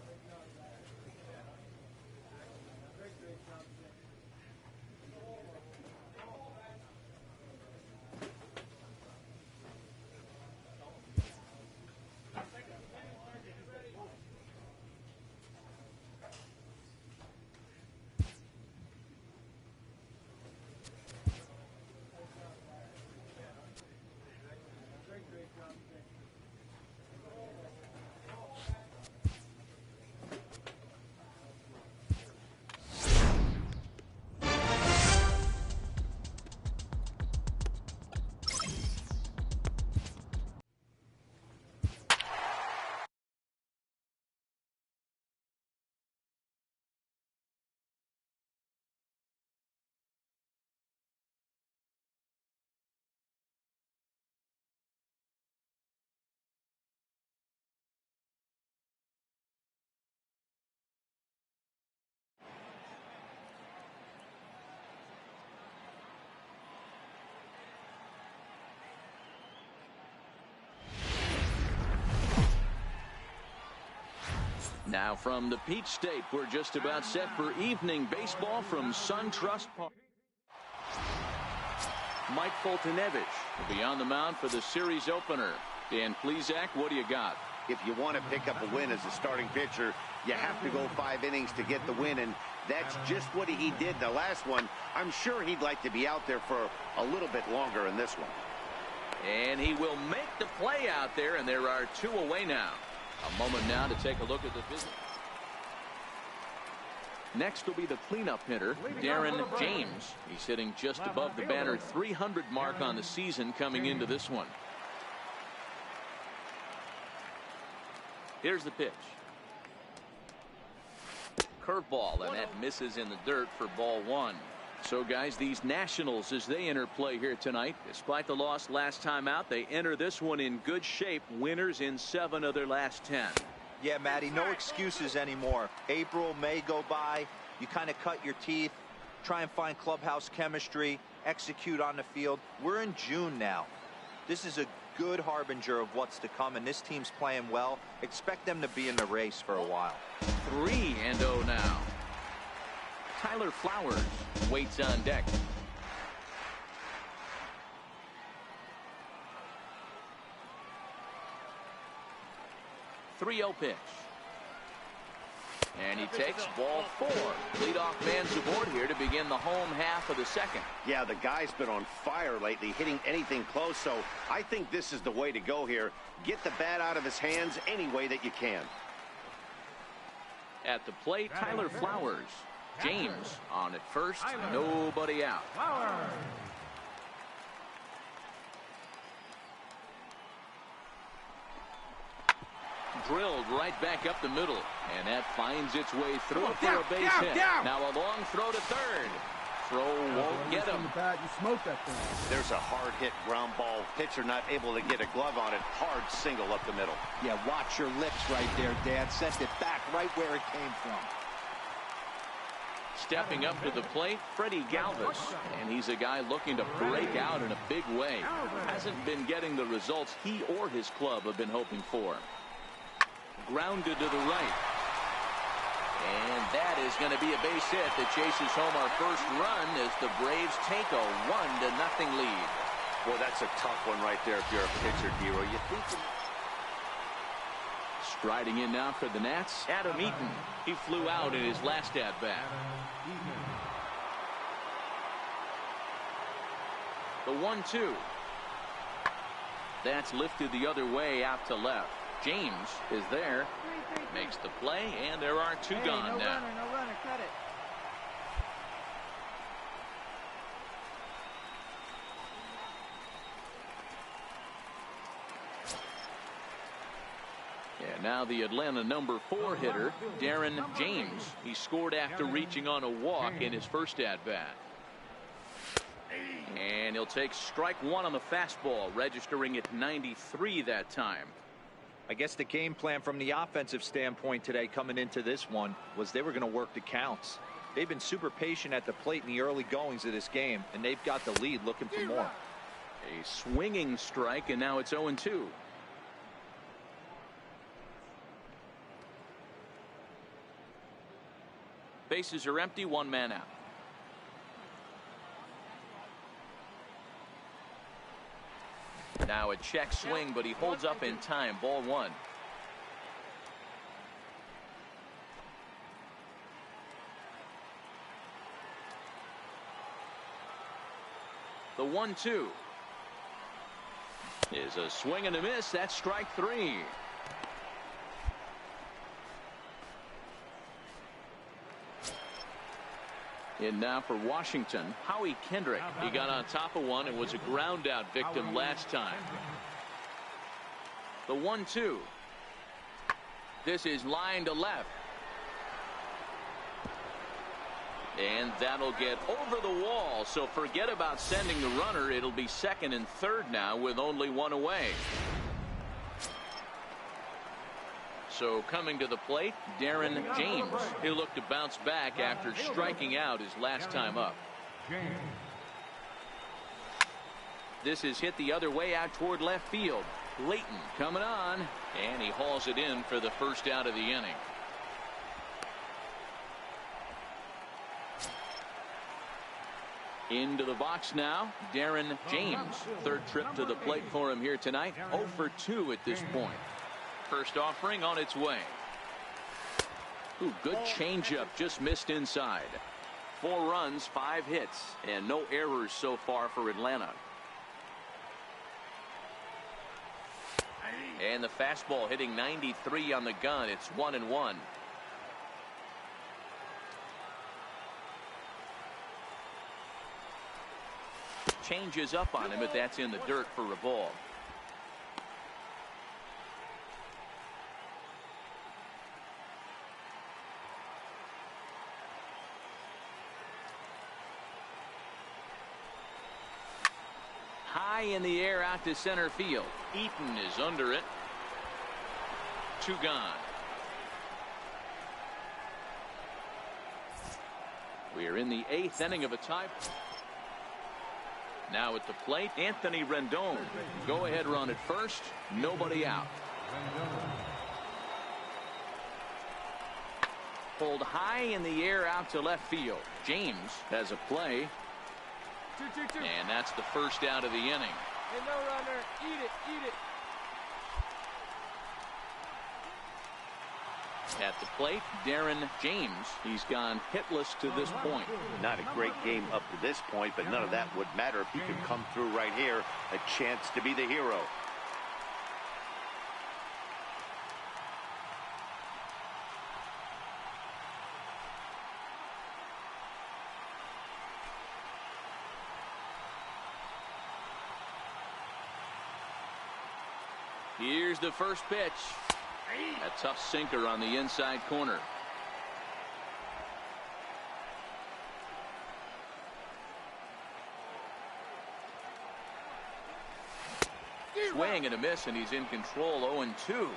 Now from the Peach State, we're just about set for evening baseball from SunTrust Park. Mike Foltynewicz will be on the mound for the series opener. Dan Plesac, what do you got? If you want to pick up a win as a starting pitcher, You have to go 5 innings to get the win, and that's just what he did the last one. I'm sure he'd like to be out there for a little bit longer in this one. And he will make the play out there, and there are 2 away now. A moment now to take a look at the visit. Next will be the cleanup hitter, Darren James. He's hitting just above the banner 300 mark on the season coming into this one. Here's the pitch. Curveball, and that misses in the dirt for ball 1. So, guys, these Nationals, as they enter play here tonight, despite the loss last time out, they enter this one in good shape. Winners in 7 of their last 10. Yeah, Matty, no excuses anymore. April, May go by. You kind of cut your teeth, try and find clubhouse chemistry, execute on the field. We're in June now. This is a good harbinger of what's to come, and this team's playing well. Expect them to be in the race for a while. 3-0 now. Tyler Flowers waits on deck. .3-0 pitch. And he takes ball 4. Leadoff man's aboard here to begin the home half of the second. Yeah, the guy's been on fire lately, hitting anything close, so I think this is the way to go here. Get the bat out of his hands any way that you can. At the plate, Tyler Flowers. James on at first, nobody out. Drilled right back up the middle, and that finds its way through for a base hit. Now a long throw to third. Throw won't get him. You smoked that thing. There's a hard hit ground ball. Pitcher not able to get a glove on it. Hard single up the middle. Yeah, watch your lips right there, Dad. Sent it back right where it came from. Stepping up to the plate, Freddie Galvis, and he's a guy looking to break out in a big way. Hasn't been getting the results he or his club have been hoping for. Grounded to the right. And that is going to be a base hit that chases home our first run as the Braves take a 1-0 lead. Well, that's a tough one right there if you're a pitcher, Dero. You think... Striding in now for the Nats, Adam Eaton. He flew out in his last at-bat. The 1-2. That's lifted the other way out to left. James is there, makes the play, and there are 2 gone now. No runner, cut it. And now the Atlanta number 4 hitter, Darren James. He scored after reaching on a walk in his first at-bat. And he'll take strike 1 on the fastball, registering at 93 that time. I guess the game plan from the offensive standpoint today coming into this one was they were going to work the counts. They've been super patient at the plate in the early goings of this game, and they've got the lead looking for more. A swinging strike, and now it's 0-2. Bases are empty, 1 man out. Now a check swing, but he holds up in time. Ball 1. The 1-2 is a swing and a miss. That's strike 3. In now for Washington, Howie Kendrick. He got on top of one and was a ground out victim last time. The 1-2. This is line to left. And that'll get over the wall. So forget about sending the runner. It'll be second and third now with only 1 away. So coming to the plate, Darren James. He'll look to bounce back after striking out his last time up. This is hit the other way out toward left field. Layton coming on, and he hauls it in for the first out of the inning. Into the box now, Darren James. Third trip to the plate for him here tonight. 0 for 2 at this point. First offering on its way. Ooh, good changeup, just missed inside. 4 runs, 5 hits, and no errors so far for Atlanta. And the fastball hitting 93 on the gun. It's 1-1. Changes up on him, but that's in the dirt for a ball. High in the air out to center field. Eaton is under it. 2 gone. We are in the 8th inning of a tie. Now at the plate, Anthony Rendon. Go ahead run at first. Nobody out. Pulled high in the air out to left field. James has a play. 2-2-2. And that's the first out of the inning. Hey, no runner. Eat it. Eat it. At the plate, Darren James. He's gone hitless to this point. Not a great game up to this point, but none of that would matter if he could come through right here. A chance to be the hero. Here's the first pitch. A tough sinker on the inside corner. Swing and a miss, and he's in control. 0-2.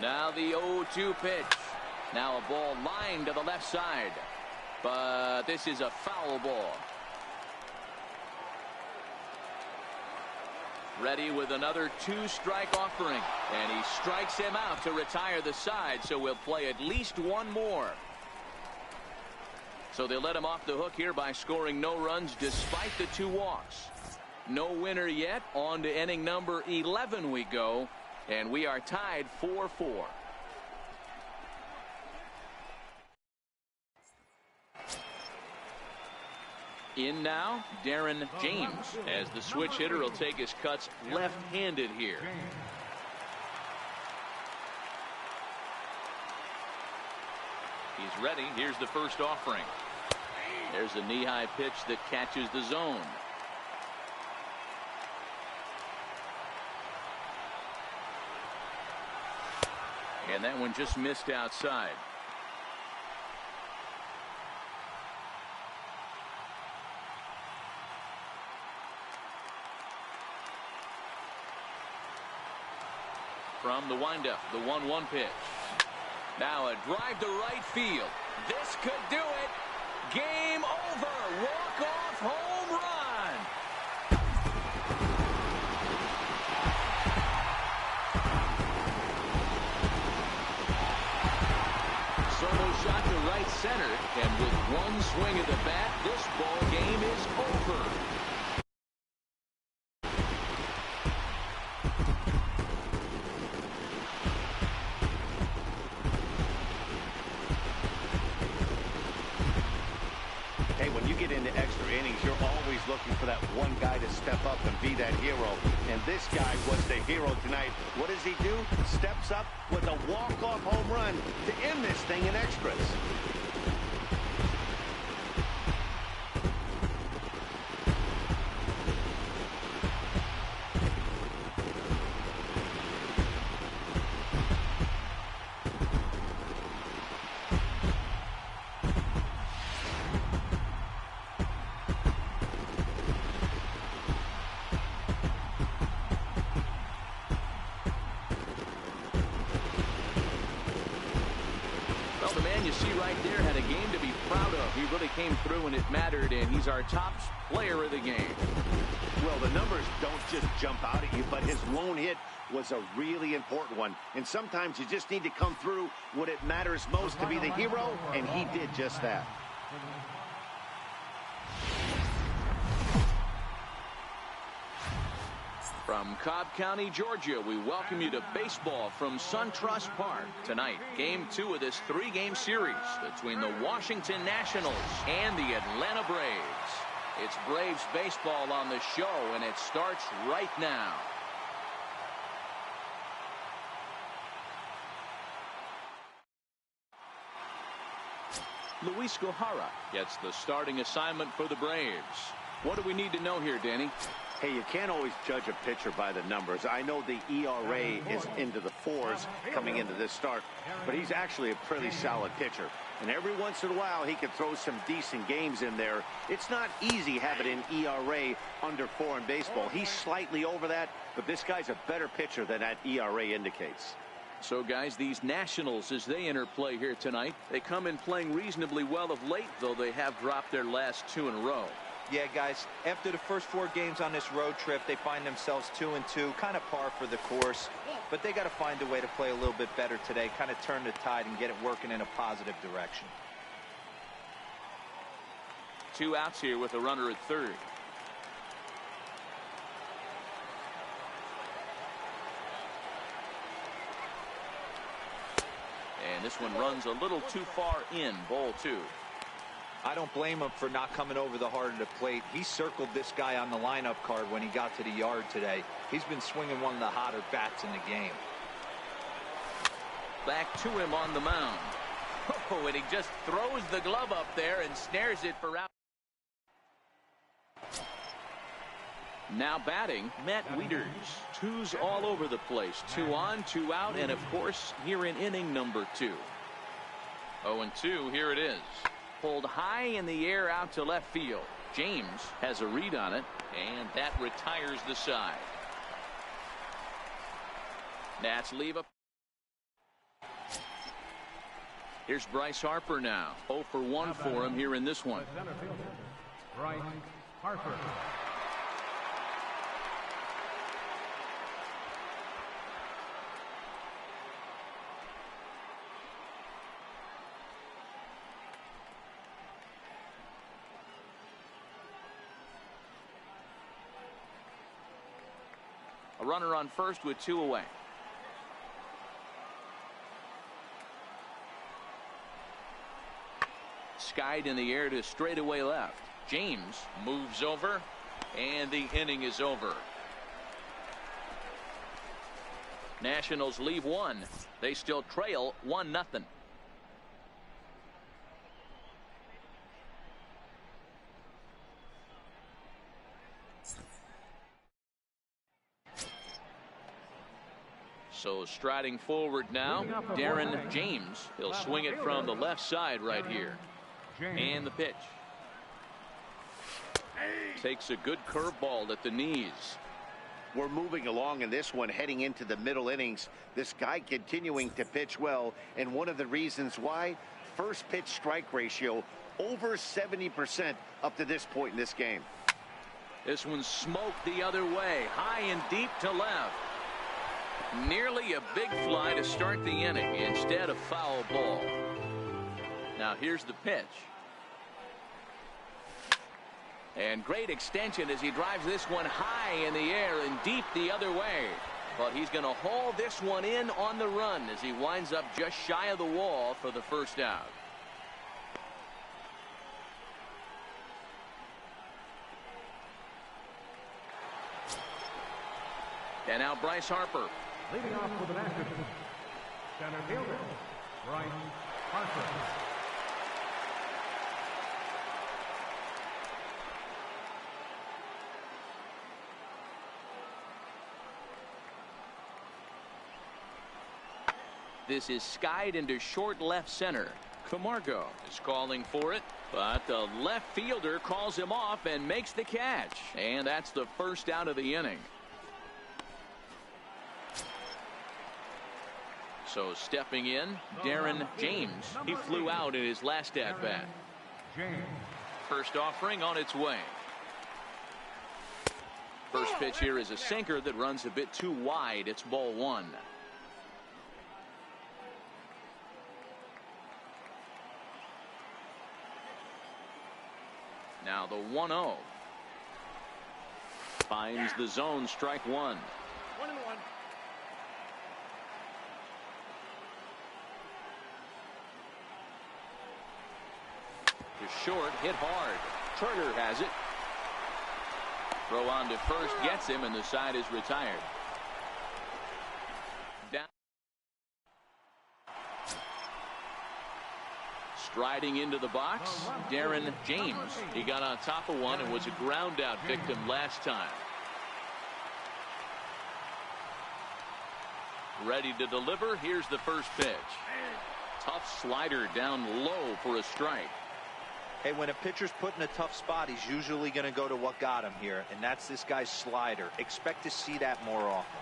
Now the 0-2 pitch. Now a ball lined to the left side. But this is a foul ball. Ready with another 2-strike offering. And he strikes him out to retire the side. So we'll play at least one more. So they let him off the hook here by scoring no runs despite the 2 walks. No winner yet. On to inning number 11 we go. And we are tied 4-4. In now, Darren James, as the switch hitter will take his cuts left-handed here. He's ready. Here's the first offering. There's a knee-high pitch that catches the zone. And that one just missed outside. From the windup, the 1-1 pitch. Now a drive to right field. This could do it. Game over. Walk-off home run. Solo shot to right center, and with one swing of the bat, this ball game is over. Into extra innings, you're always looking for that one guy to step up and be that hero. And this guy was the hero tonight. What does he do? Steps up with a walk-off home run to end this thing in extras. The man you see right there had a game to be proud of. He really came through and it mattered, and he's our top player of the game. Well, the numbers don't just jump out at you, but his lone hit was a really important one. And sometimes you just need to come through when it matters most to be the hero, and he did just that. From Cobb County, Georgia, we welcome you to baseball from SunTrust Park. Tonight, Game 2 of this 3-game series between the Washington Nationals and the Atlanta Braves. It's Braves baseball on the show, and it starts right now. Luis Gohara gets the starting assignment for the Braves. What do we need to know here, Danny? Hey, you can't always judge a pitcher by the numbers. I know the ERA is into the 4s coming into this start, but he's actually a pretty solid pitcher. And every once in a while, he can throw some decent games in there. It's not easy having an ERA under 4 in baseball. He's slightly over that, but this guy's a better pitcher than that ERA indicates. So, guys, these Nationals, as they enter play here tonight, they come in playing reasonably well of late, though they have dropped their last 2 in a row. Yeah, guys, after the first 4 games on this road trip, they find themselves 2-2, kind of par for the course. But they got to find a way to play a little bit better today, kind of turn the tide and get it working in a positive direction. 2 outs here with a runner at third. And this one runs a little too far in, ball 2. I don't blame him for not coming over the heart of the plate. He circled this guy on the lineup card when he got to the yard today. He's been swinging one of the hotter bats in the game. Back to him on the mound. Oh, and he just throws the glove up there and snares it for out. Now batting, Matt Wieters. 2s all over the place. 2 on, 2 out, and of course, here in inning number 2. 0-2, here it is. Pulled high in the air out to left field. James has a read on it, and that retires the side. Nats leave a. Here's Bryce Harper now. 0 for 1 for him here in this one. Bryce Harper. A runner on first with 2 away. Skied in the air to straightaway left. James moves over, and the inning is over. Nationals leave 1. They still trail 1-0. So striding forward now, Darren James. He'll swing it from the left side right here. And the pitch. Takes a good curveball at the knees. We're moving along in this one, heading into the middle innings. This guy continuing to pitch well, and one of the reasons why, first pitch strike ratio over 70% up to this point in this game. This one smoked the other way, high and deep to left. Nearly a big fly to start the inning, instead of foul ball. Now here's the pitch. And great extension as he drives this one high in the air and deep the other way. But he's going to haul this one in on the run as he winds up just shy of the wall for the first out. And now Bryce Harper. Leading off for the Nationals, center fielder, Bryce Harper. This is skied into short left center. Camargo is calling for it, but the left fielder calls him off and makes the catch. And that's the first out of the inning. So stepping in, Darren James. He flew out in his last at-bat. First offering on its way. First pitch here is a sinker that runs a bit too wide. It's ball 1. Now the 1-0. Finds the zone, strike one. 1-1. To short, hit hard. Turner has it. Throw on to first, gets him, and the side is retired. Down. Striding into the box, Darren James. He got on top of one and was a ground out victim last time. Ready to deliver. Here's the first pitch. Tough slider down low for a strike. Hey, when a pitcher's put in a tough spot, he's usually going to go to what got him here, and that's this guy's slider. Expect to see that more often.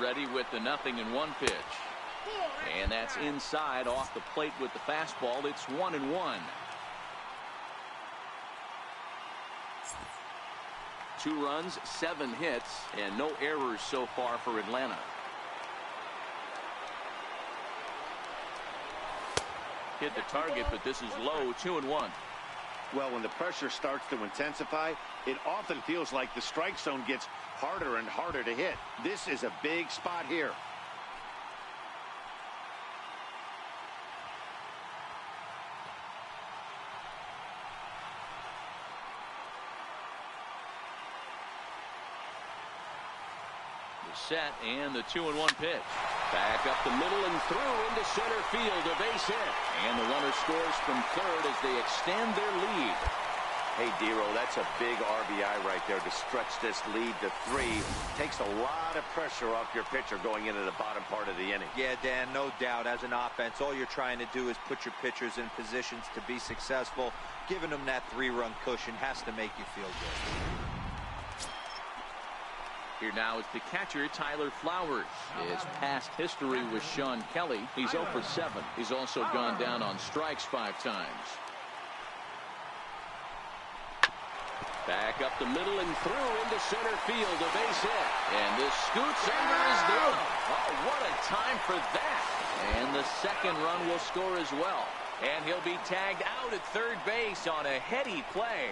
Ready with the 0-1 pitch. And that's inside off the plate with the fastball. It's 1-1. 2 runs, 7 hits, and no errors so far for Atlanta. Hit the target, but this is low. 2-1. Well, when the pressure starts to intensify, it often feels like the strike zone gets harder and harder to hit. This is a big spot here. Set and the 2-1 pitch. Back up the middle and through into center field, a base hit, and the runner scores from third as they extend their lead. Hey, Dero, that's a big RBI right there to stretch this lead to 3. Takes a lot of pressure off your pitcher going into the bottom part of the inning. Yeah, Dan, no doubt. As an offense, all you're trying to do is put your pitchers in positions to be successful. Giving them that 3-run cushion has to make you feel good. Here now is the catcher, Tyler Flowers. His past history with Sean Kelly. He's 0 for 7. He's also gone down on strikes 5 times. Back up the middle and through into center field, a base hit. And this scoots under his glove. Oh, what a time for that. And the second run will score as well. And he'll be tagged out at third base on a heady play.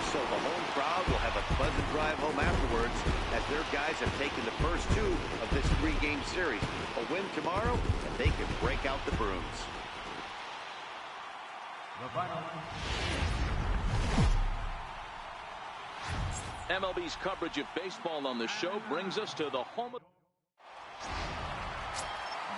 So the home crowd will have a pleasant drive home afterwards as their guys have taken the first 2 of this 3-game series. A win tomorrow, and they can break out the brooms. MLB's coverage of baseball on the show brings us to the home of...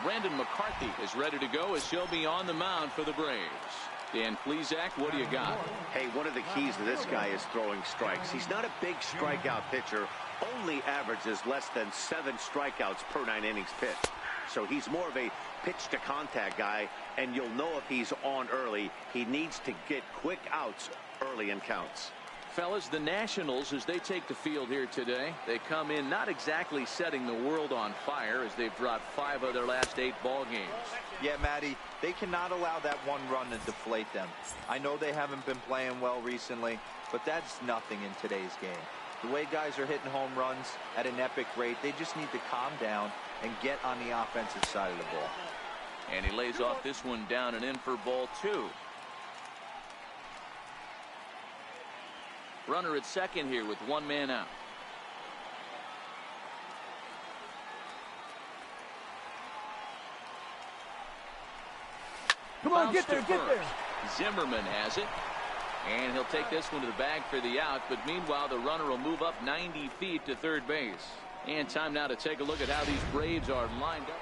Brandon McCarthy is ready to go as he'll be on the mound for the Braves. Dan Plesac, what do you got? Hey, one of the keys to this guy is throwing strikes. He's not a big strikeout pitcher. Only averages less than 7 strikeouts per 9 innings pitched. So he's more of a pitch-to-contact guy, and you'll know if he's on early. He needs to get quick outs early in counts. Fellas, the Nationals, as they take the field here today, they come in not exactly setting the world on fire as they've dropped 5 of their last 8 ball games. Yeah, Matty, they cannot allow that 1 run to deflate them. I know they haven't been playing well recently, but that's nothing in today's game. The way guys are hitting home runs at an epic rate, they just need to calm down and get on the offensive side of the ball. And he lays off this one down and in for ball 2. Runner at second here with 1 man out. Come on, get there, get there. Zimmerman has it. And he'll take this one to the bag for the out. But meanwhile, the runner will move up 90 feet to third base. And time now to take a look at how these Braves are lined up.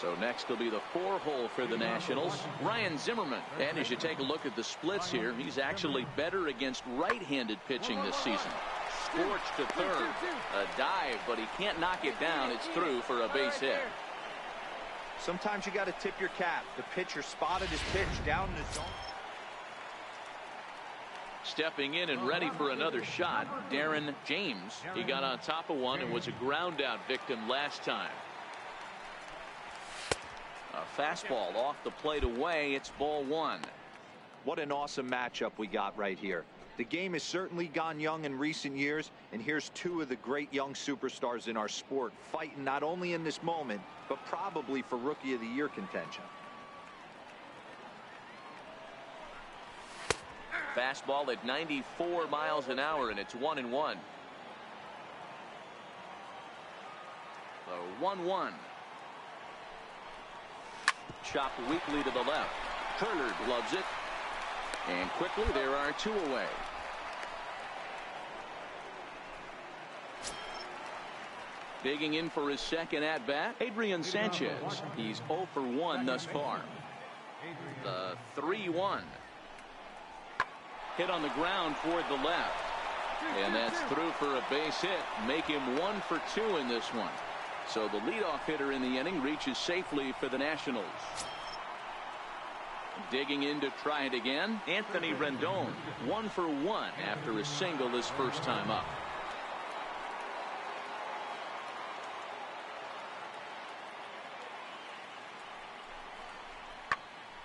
So next will be the 4-hole for the Nationals, Ryan Zimmerman. And as you take a look at the splits here, he's actually better against right-handed pitching this season. Scorched to third. A dive, but he can't knock it down. It's through for a base hit. Sometimes you got to tip your cap. The pitcher spotted his pitch down in the zone. Stepping in and ready for another shot, Darren James. He got on top of one and was a ground out victim last time. A fastball off the plate away. It's ball 1. What an awesome matchup we got right here. The game has certainly gone young in recent years, and here's two of the great young superstars in our sport fighting not only in this moment, but probably for Rookie of the Year contention. Fastball at 94 miles an hour, and it's 1-1. The 1-1. Chopped weakly to the left. Turner gloves it. And quickly there are two away. Digging in for his second at bat, Adrian Sanchez. He's 0 for 1 thus far. The 3-1. Hit on the ground toward the left. And that's through for a base hit. Make him 1 for 2 in this one. So the leadoff hitter in the inning reaches safely for the Nationals. Digging in to try it again, Anthony Rendon. 1 for 1 after a single his first time up.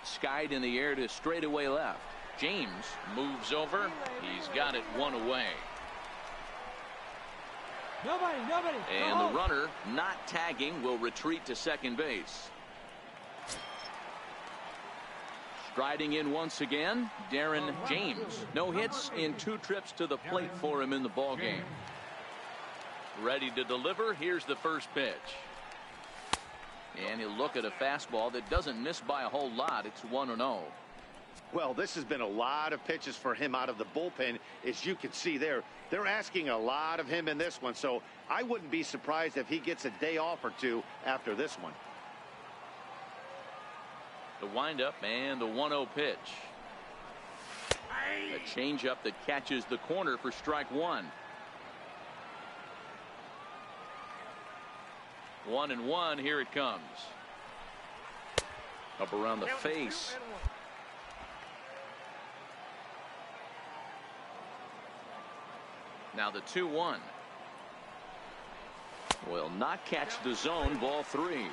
Skied in the air to straightaway left. James moves over. He's got it 1 away. Nobody. And the runner, not tagging, will retreat to second base. Striding in once again, Darren James. No hits in 2 trips to the plate for him in the ballgame. Ready to deliver. Here's the first pitch. And he'll look at a fastball that doesn't miss by a whole lot. It's 1-0. Well, this has been a lot of pitches for him out of the bullpen. As you can see there, they're asking a lot of him in this one. So I wouldn't be surprised if he gets a day off or two after this one. The windup and the 1-0 pitch. A changeup that catches the corner for strike 1. 1-1. Here it comes. Up around the face. Now the 2-1. Will not catch the zone. Ball 3.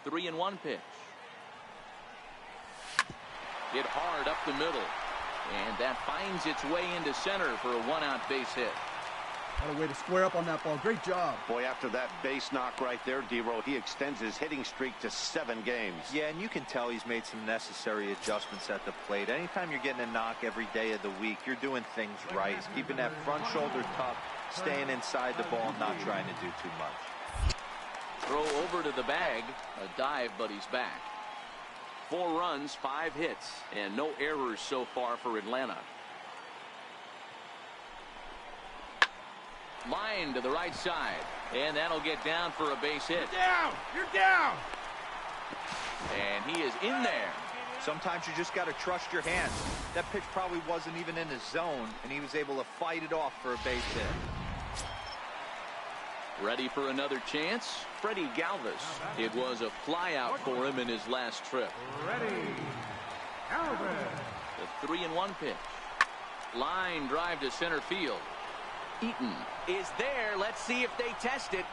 The 3-1 pitch. Hit hard up the middle. And that finds its way into center for a 1-out base hit. What a way to square up on that ball. Great job. Boy, after that base knock right there, D-Row, he extends his hitting streak to 7 games. Yeah, and you can tell he's made some necessary adjustments at the plate. Anytime you're getting a knock every day of the week, you're doing things right. He's keeping that front shoulder tucked, staying inside the ball, not trying to do too much. Throw over to the bag. A dive, but he's back. 4 runs, 5 hits, and no errors so far for Atlanta. Line to the right side, and that'll get down for a base hit. You're down. And he is in there. Sometimes you just got to trust your hands. That pitch probably wasn't even in his zone, and he was able to fight it off for a base hit. Ready for another chance? Freddie Galvis. It was a flyout for him in his last trip. Ready. Galvis. The 3-1 pitch. Line drive to center field. Eaton is there. Let's see if they test it.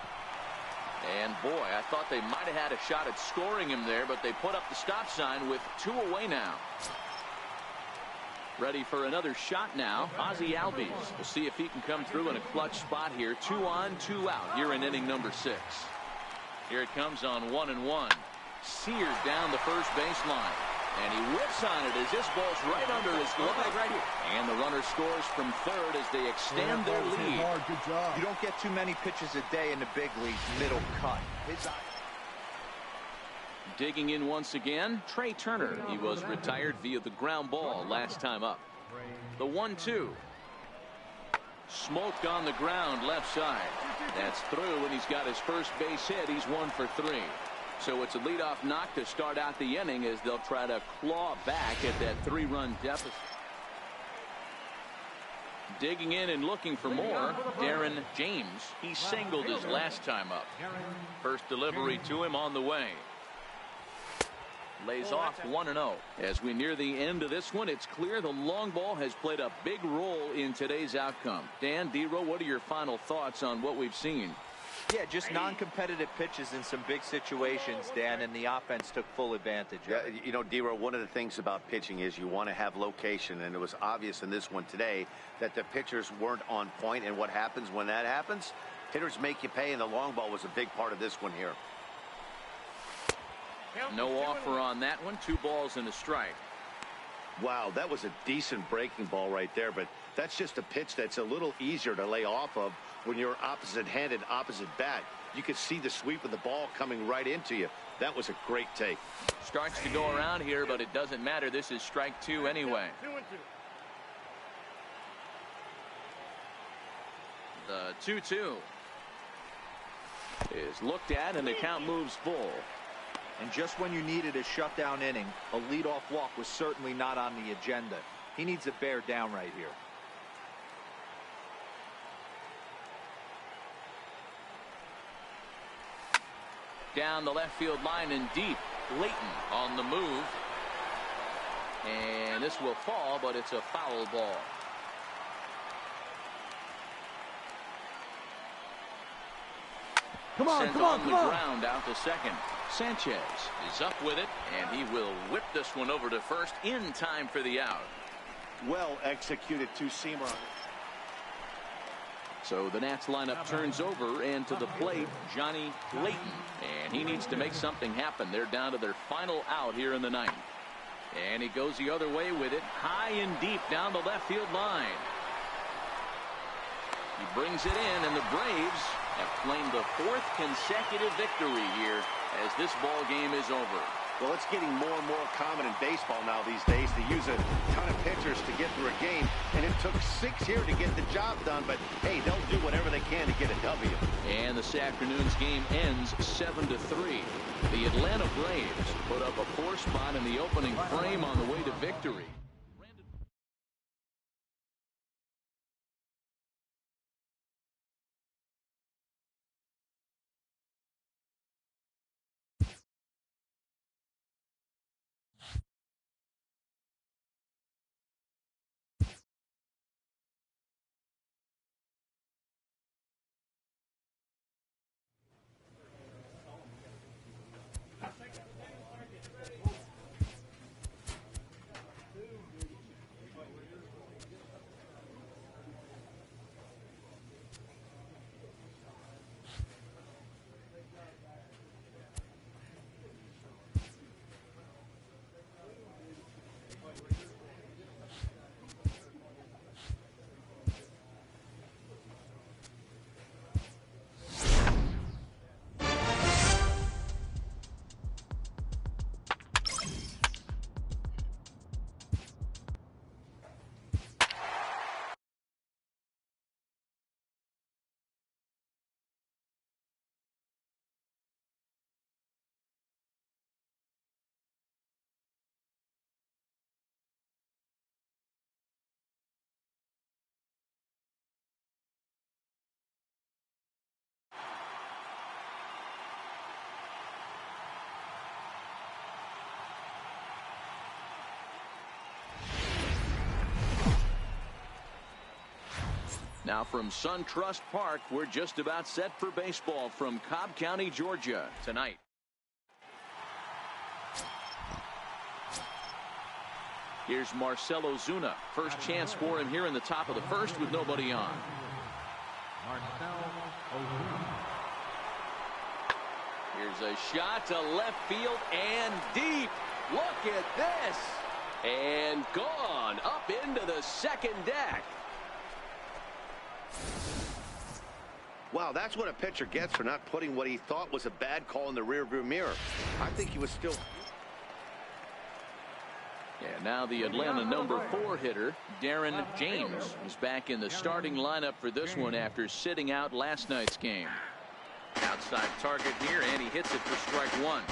And boy, I thought they might have had a shot at scoring him there, but they put up the stop sign with 2 away now. Ready for another shot now. Ozzie Albies. We'll see if he can come through in a clutch spot here. 2 on, 2 out here in inning number 6. Here it comes on 1-1. Sears down the first baseline. And he whips on it as this ball's right under his glove. Right here. And the runner scores from third as they extend their lead. Hard. Good job. You don't get too many pitches a day in the big leagues. Middle cut. Digging in once again, Trey Turner. He was retired via the ground ball last time up. The 1-2. Smoke on the ground left side. That's through, and he's got his first base hit. He's 1 for 3. So it's a leadoff knock to start out the inning as they'll try to claw back at that 3-run deficit. Digging in and looking for more, Darren James. He singled his last time up. First delivery to him on the way. Lays off 1-0. As we near the end of this one, it's clear the long ball has played a big role in today's outcome. Dan, D-Row, what are your final thoughts on what we've seen? Yeah, just non-competitive pitches in some big situations, Dan, and the offense took full advantage of it. You know, D-Row, one of the things about pitching is you want to have location, and it was obvious in this one today that the pitchers weren't on point, and what happens when that happens? Hitters make you pay, and the long ball was a big part of this one here. No offer on that one. 2 balls and a strike. Wow, that was a decent breaking ball right there, but that's just a pitch that's a little easier to lay off of when you're opposite-handed, opposite bat. You could see the sweep of the ball coming right into you. That was a great take. Starts to go around here, but it doesn't matter. This is strike 2 anyway. 2-2. The 2-2 is looked at, and the count moves full. And just when you needed a shutdown inning, a leadoff walk was certainly not on the agenda. He needs to bear down right here. Down the left field line and deep. Layton on the move. And this will fall, but it's a foul ball. Come on, Sent come on, on the come on. ground out to second. Sanchez is up with it, and he will whip this one over to first in time for the out. Well executed two-seamer. So the Nats lineup turns over, and to the plate, Johnny Layton. And he needs to make something happen. They're down to their final out here in the ninth. And he goes the other way with it, high and deep down the left field line. He brings it in, and the Braves have claimed the 4th consecutive victory here as this ball game is over. Well, it's getting more and more common in baseball now these days to use a ton of pitchers to get through a game, and it took 6 here to get the job done, but hey, they'll do whatever they can to get a W. And this afternoon's game ends 7-3. The Atlanta Braves put up a 4 spot in the opening frame on the way to victory. Now from SunTrust Park, we're just about set for baseball from Cobb County, Georgia, tonight. Here's Marcell Ozuna. First chance for him here in the top of the first with nobody on. Here's a shot to left field and deep. Look at this. And gone up into the second deck. Wow, that's what a pitcher gets for not putting what he thought was a bad call in the rearview mirror. I think he was still... And now the Atlanta number 4 hitter, Darren James, is back in the starting lineup for this one after sitting out last night's game. Outside target here, and he hits it for strike 1.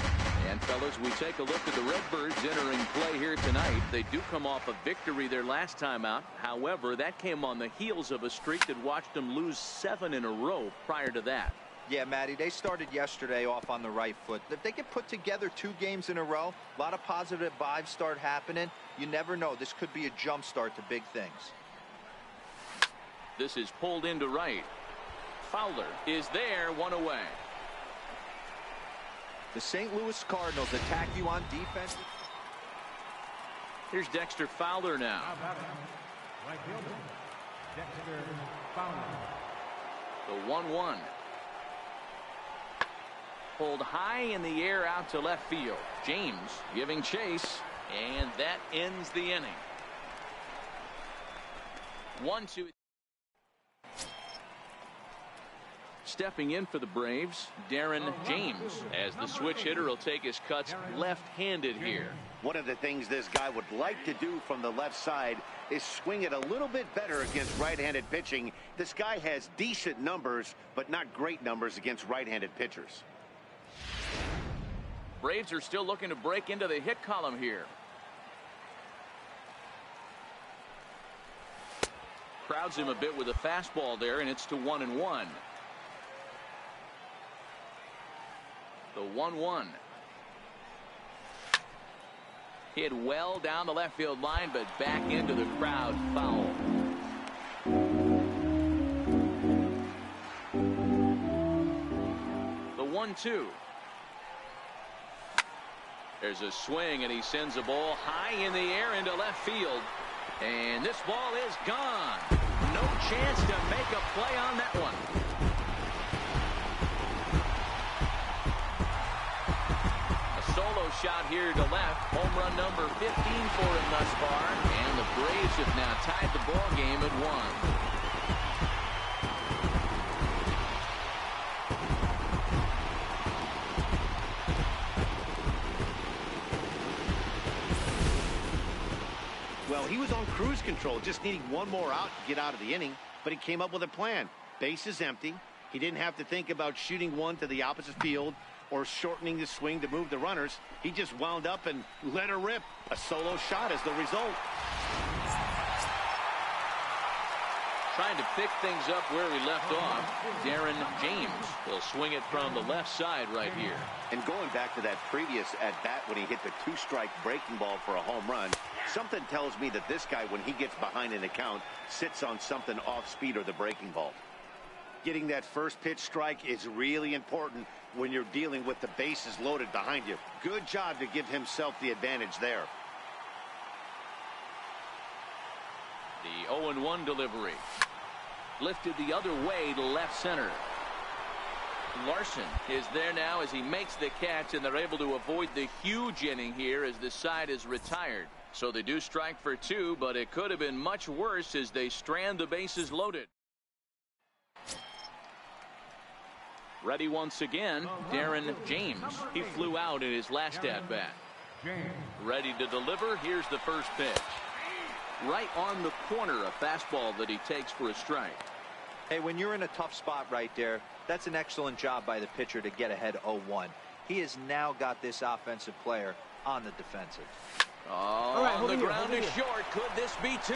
And fellas, we take a look at the Redbirds entering play here tonight. They do come off a victory their last time out. However, that came on the heels of a streak that watched them lose 7 in a row prior to that. Yeah, Matty, they started yesterday off on the right foot. If they get put together 2 games in a row, a lot of positive vibes start happening. You never know. This could be a jump start to big things. This is pulled into right. Fowler is there, 1 away. The St. Louis Cardinals attack you on defense. Here's Dexter Fowler now. Right fielder, Dexter Fowler. The 1-1. Pulled high in the air out to left field. James giving chase, and that ends the inning. 1-2. Stepping in for the Braves, Darren James, as the switch hitter will take his cuts left-handed here. One of the things this guy would like to do from the left side is swing it a little bit better against right-handed pitching. This guy has decent numbers, but not great numbers against right-handed pitchers. Braves are still looking to break into the hit column here. Crowds him a bit with a fastball there, and it's to 1-1. The 1-1. Hit well down the left field line, but back into the crowd, foul. The 1-2. There's a swing, and he sends a ball high in the air into left field. And this ball is gone. No chance to make a play on that one. A solo shot here to left. Home run number 15 for him thus far. And the Braves have now tied the ball game at 1. Well, he was on cruise control, just needing one more out to get out of the inning, but he came up with a plan. Base is empty. He didn't have to think about shooting one to the opposite field or shortening the swing to move the runners. He just wound up and let her rip. A solo shot is the result. Trying to pick things up where he left off, Darren James will swing it from the left side right here. And going back to that previous at-bat when he hit the 2-strike breaking ball for a home run, something tells me that this guy, when he gets behind an account, sits on something off speed or the breaking ball. Getting that first pitch strike is really important when you're dealing with the bases loaded behind you. Good job to give himself the advantage there. The 0-1 delivery. Lifted the other way to left center. Larson is there now as he makes the catch, and they're able to avoid the huge inning here as the side is retired. So they do strike for 2, but it could have been much worse as they strand the bases loaded. Ready once again, Darren James. He flew out in his last at-bat. Ready to deliver. Here's the first pitch. Right on the corner, a fastball that he takes for a strike. Hey, when you're in a tough spot right there, that's an excellent job by the pitcher to get ahead 0-1. He has now got this offensive player on the defensive. Oh, on the ground is short. Could this be 2?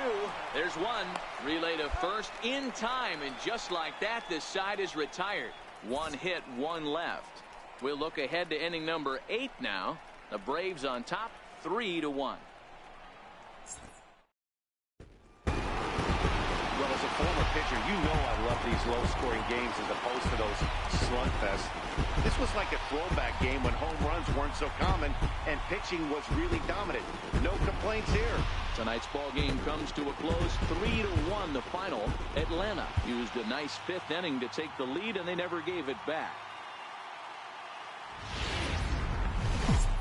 There's 1. Relay to first in time, and just like that, this side is retired. 1 hit, 1 left. We'll look ahead to inning number 8 now. The Braves on top, 3-1. Well, as a former pitcher, you know I love these low-scoring games as opposed to those slugfests. This was like a throwback game when home runs weren't so common and pitching was really dominant. No complaints here. Tonight's ball game comes to a close, 3-1 the final. Atlanta used a nice 5th inning to take the lead, and they never gave it back.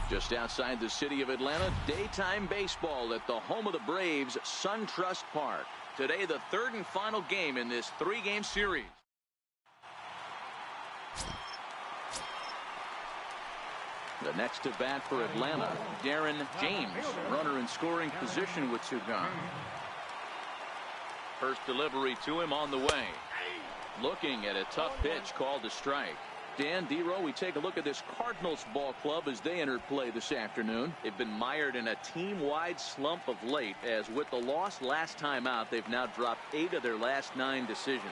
Just outside the city of Atlanta, daytime baseball at the home of the Braves, SunTrust Park. Today, the 3rd and final game in this 3-game series. The next to bat for Atlanta, Darren James, runner in scoring position with 2 gone. First delivery to him on the way. Looking at a tough pitch called a strike. Dan, D-Row, we take a look at this Cardinals ball club as they enter play this afternoon. They've been mired in a team-wide slump of late, as with the loss last time out, they've now dropped 8 of their last 9 decisions.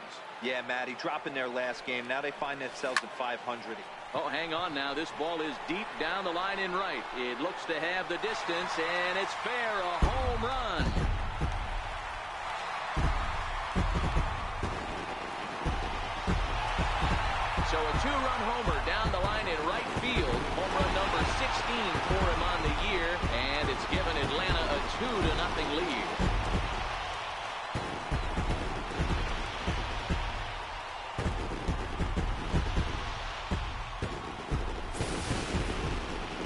Yeah, Matty, dropping their last game. Now they find themselves at 500. Oh, hang on now. This ball is deep down the line in right. It looks to have the distance, and it's fair, a home run. So a 2-run homer down the line in right field. Home run number 16 for him on the year, and it's given Atlanta a 2-0 lead.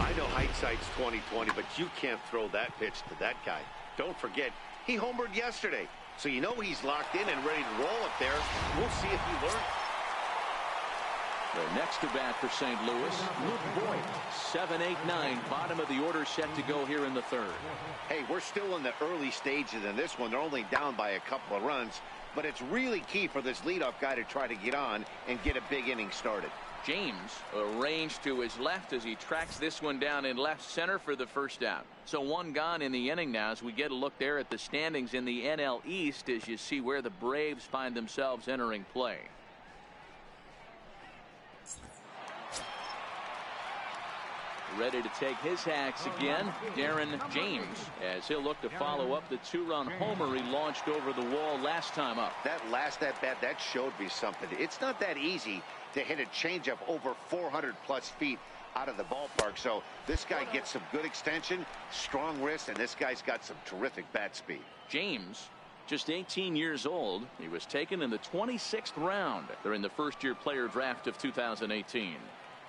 I know hindsight's 20/20, but you can't throw that pitch to that guy. Don't forget, he homered yesterday, so you know he's locked in and ready to roll up there. We'll see if he learns. The next to bat for St. Louis, Luke Voigt. 7-8-9, bottom of the order set to go here in the third. Hey, we're still in the early stages in this one. They're only down by a couple of runs, but it's really key for this leadoff guy to try to get on and get a big inning started. James arranged to his left as he tracks this one down in left center for the first out. So 1 gone in the inning now as we get a look there at the standings in the NL East as you see where the Braves find themselves entering play. Ready to take his hacks again, Darren James, as he'll look to follow up the 2-run homer he launched over the wall last time up. That last at-bat, that showed me something. It's not that easy to hit a changeup over 400-plus feet out of the ballpark. So this guy gets some good extension, strong wrist, and this guy's got some terrific bat speed. James, just 18 years old. He was taken in the 26th round during the first-year player draft of 2018.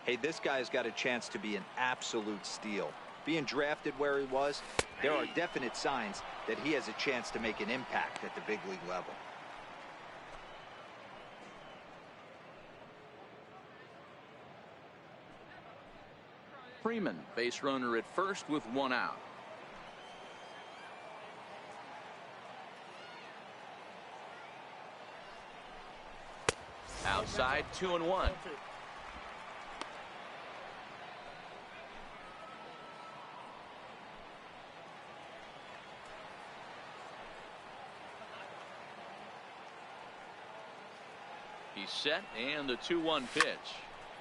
Hey, this guy's got a chance to be an absolute steal. Being drafted where he was, there are definite signs that he has a chance to make an impact at the big league level. Freeman, base runner at first with 1 out. Outside, 2-1. He's set, and the 2-1 pitch.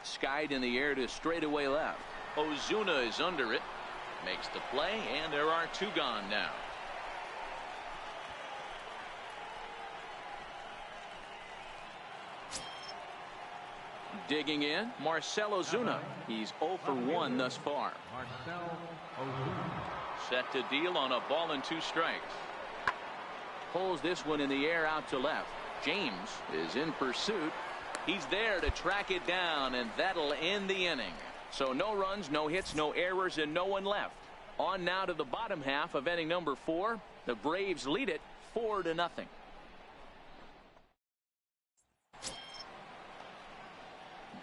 Skied in the air to straightaway left. Ozuna is under it. Makes the play, and there are 2 gone now. Digging in, Marcell Ozuna. He's 0 for 1 thus far. Set to deal on a ball and 2 strikes. Pulls this one in the air out to left. James is in pursuit. He's there to track it down, and that'll end the inning. So no runs, no hits, no errors, and no one left. On now to the bottom half of inning number 4. The Braves lead it 4-0.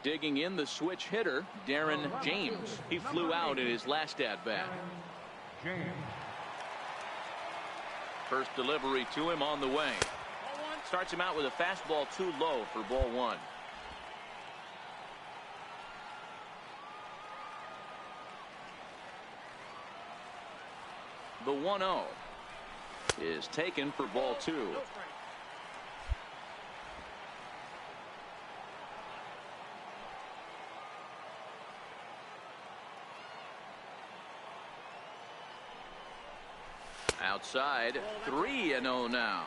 Digging in, the switch hitter, Darren James. He flew out in his last at-bat. First delivery to him on the way. Starts him out with a fastball too low for ball 1. The 1-0 is taken for ball 2. Outside, 3-0 now.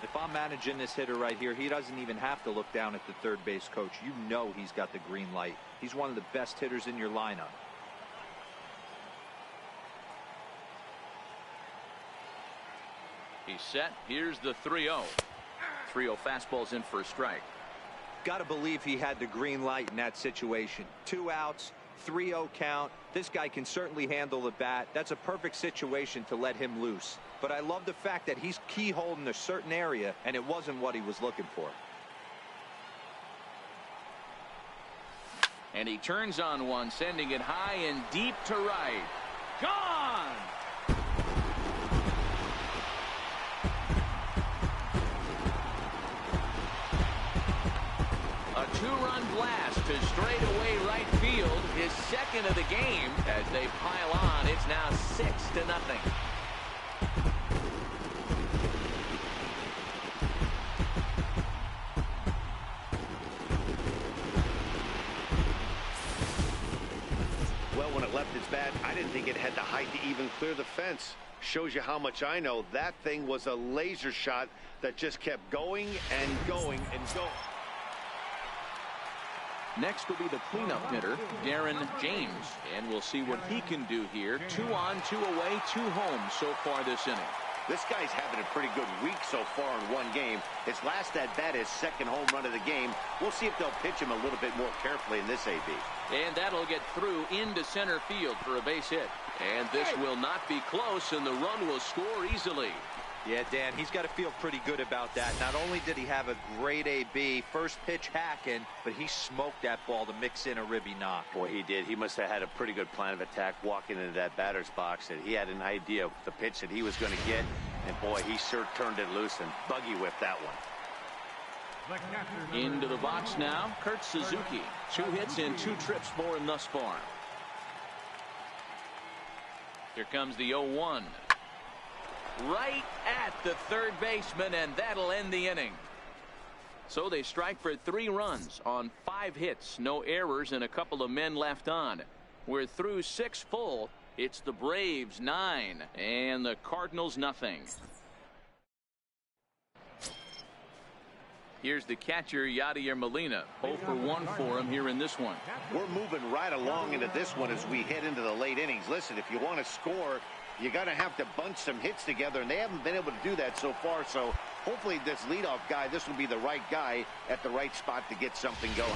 If I'm managing this hitter right here, he doesn't even have to look down at the third base coach. You know he's got the green light. He's one of the best hitters in your lineup. He's set. Here's the 3-0. 3-0 fastball's in for a strike. Got to believe he had the green light in that situation. 2 outs, 3-0 count. This guy can certainly handle the bat. That's a perfect situation to let him loose. But I love the fact that he's keyholing a certain area, and it wasn't what he was looking for. And he turns on one, sending it high and deep to right. Gone! A two-run blast to straightaway right field, his second of the game. As they pile on, it's now 6-0. Well, when it left its bat, I didn't think it had the height to even clear the fence. Shows you how much I know. That thing was a laser shot that just kept going and going and going. Next will be the cleanup hitter, Darren James, and we'll see what he can do here. 2 on, 2 away, 2 home so far this inning. This guy's having a pretty good week so far in one game. His last at-bat is second home run of the game. We'll see if they'll pitch him a little bit more carefully in this AB. And that'll get through into center field for a base hit. And this will not be close, and the run will score easily. Yeah, Dan, he's got to feel pretty good about that. Not only did he have a great AB, first pitch hacking, but he smoked that ball to mix in a ribby knock. Boy, he did. He must have had a pretty good plan of attack walking into that batter's box. And he had an idea of the pitch that he was going to get. And, boy, he sure turned it loose and buggy whipped that one. Into the box now, Kurt Suzuki. 2 hits and 2 trips for him thus far. Here comes the 0-1. Right at the third baseman, and that'll end the inning. So they strike for 3 runs on 5 hits, no errors, and a couple of men left on. We're through 6 full. It's the Braves 9 and the Cardinals nothing. Here's the catcher, Yadier Molina. 0 for 1 for him here in this one. We're moving right along into this one as we head into the late innings. Listen, if you want to score, you got to have to bunch some hits together, and they haven't been able to do that so far. So hopefully this leadoff guy, this will be the right guy at the right spot to get something going.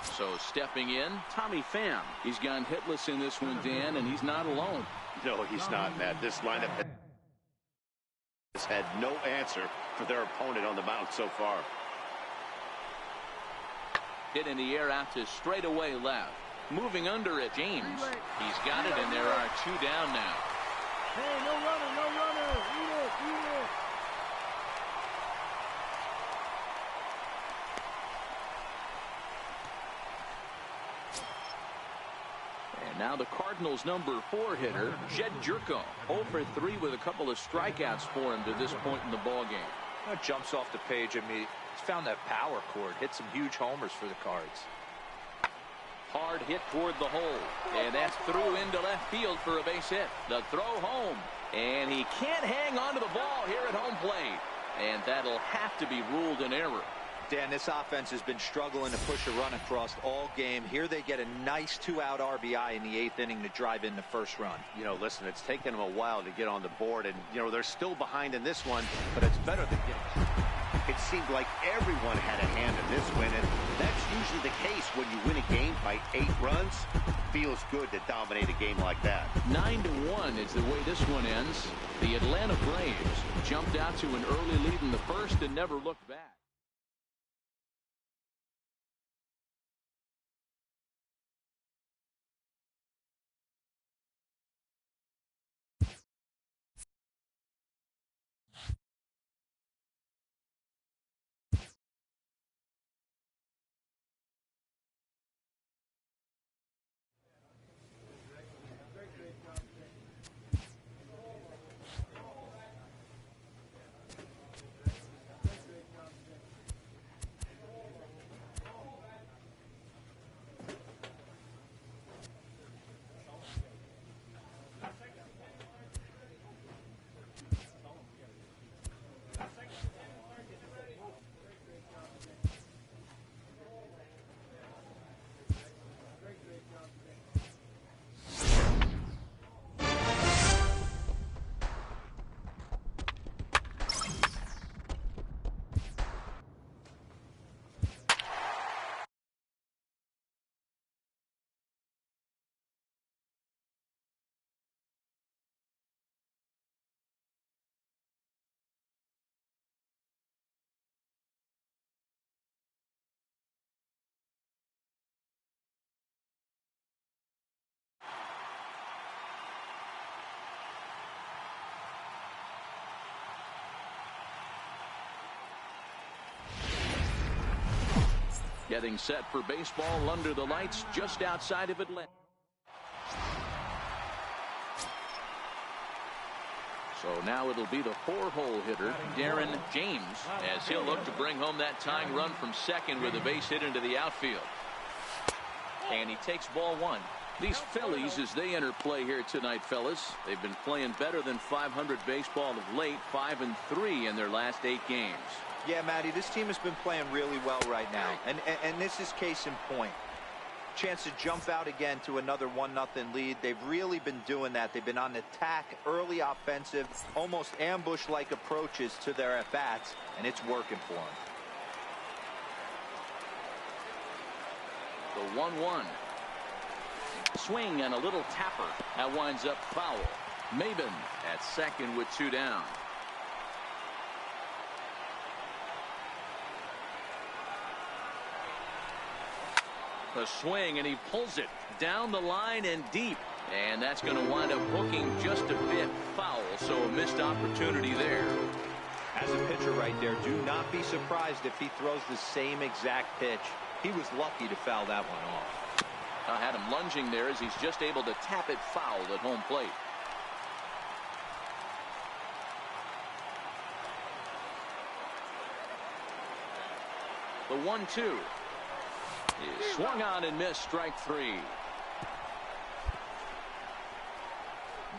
So stepping in, Tommy Pham. He's gone hitless in this one, Dan, and he's not alone. No, he's not, Matt. This lineup has had no answer for their opponent on the mound so far. Hit in the air out to straightaway left. Moving under it, James. He's got it, and there are 2 down now. Hey, no runner, no runner. Eat it, eat it. And now the Cardinals' number 4 hitter, Jed Jerko. 0 for 3 with a couple of strikeouts for him to this point in the ballgame. That jumps off the page at me. He's found that power chord, hit some huge homers for the Cards. Hard hit toward the hole, and that's through into left field for a base hit. The throw home, and he can't hang on to the ball here at home plate, and that'll have to be ruled an error. Dan, this offense has been struggling to push a run across all game. Here they get a nice 2-out RBI in the 8th inning to drive in the first run. You know, listen, it's taken them a while to get on the board, and, you know, they're still behind in this one, but it's better than getting. It seemed like everyone had a hand in this win, and that's usually the case when you win a game by 8 runs. Feels good to dominate a game like that. 9-1 is the way this one ends. The Atlanta Braves jumped out to an early lead in the first and never looked back. Getting set for baseball under the lights just outside of Atlanta. So now it'll be the 4-hole hitter, Darren James, as he'll look to bring home that tying run from second with a base hit into the outfield. And he takes ball one. These Phillies, as they enter play here tonight, fellas, they've been playing better than 500 baseball of late, 5-3 in their last 8 games. Yeah, Matty, this team has been playing really well right now. And this is case in point. Chance to jump out again to another 1-0 lead. They've really been doing that. They've been on attack, early offensive, almost ambush-like approaches to their at-bats, and it's working for them. The 1-1. Swing and a little tapper. That winds up foul. Maben at second with 2 down. A swing, and he pulls it down the line and deep. And that's going to wind up hooking just a bit foul, so a missed opportunity there. As a pitcher right there, do not be surprised if he throws the same exact pitch. He was lucky to foul that one off. I had him lunging there as he's just able to tap it foul at home plate. The 1-2 is swung on and missed, strike 3.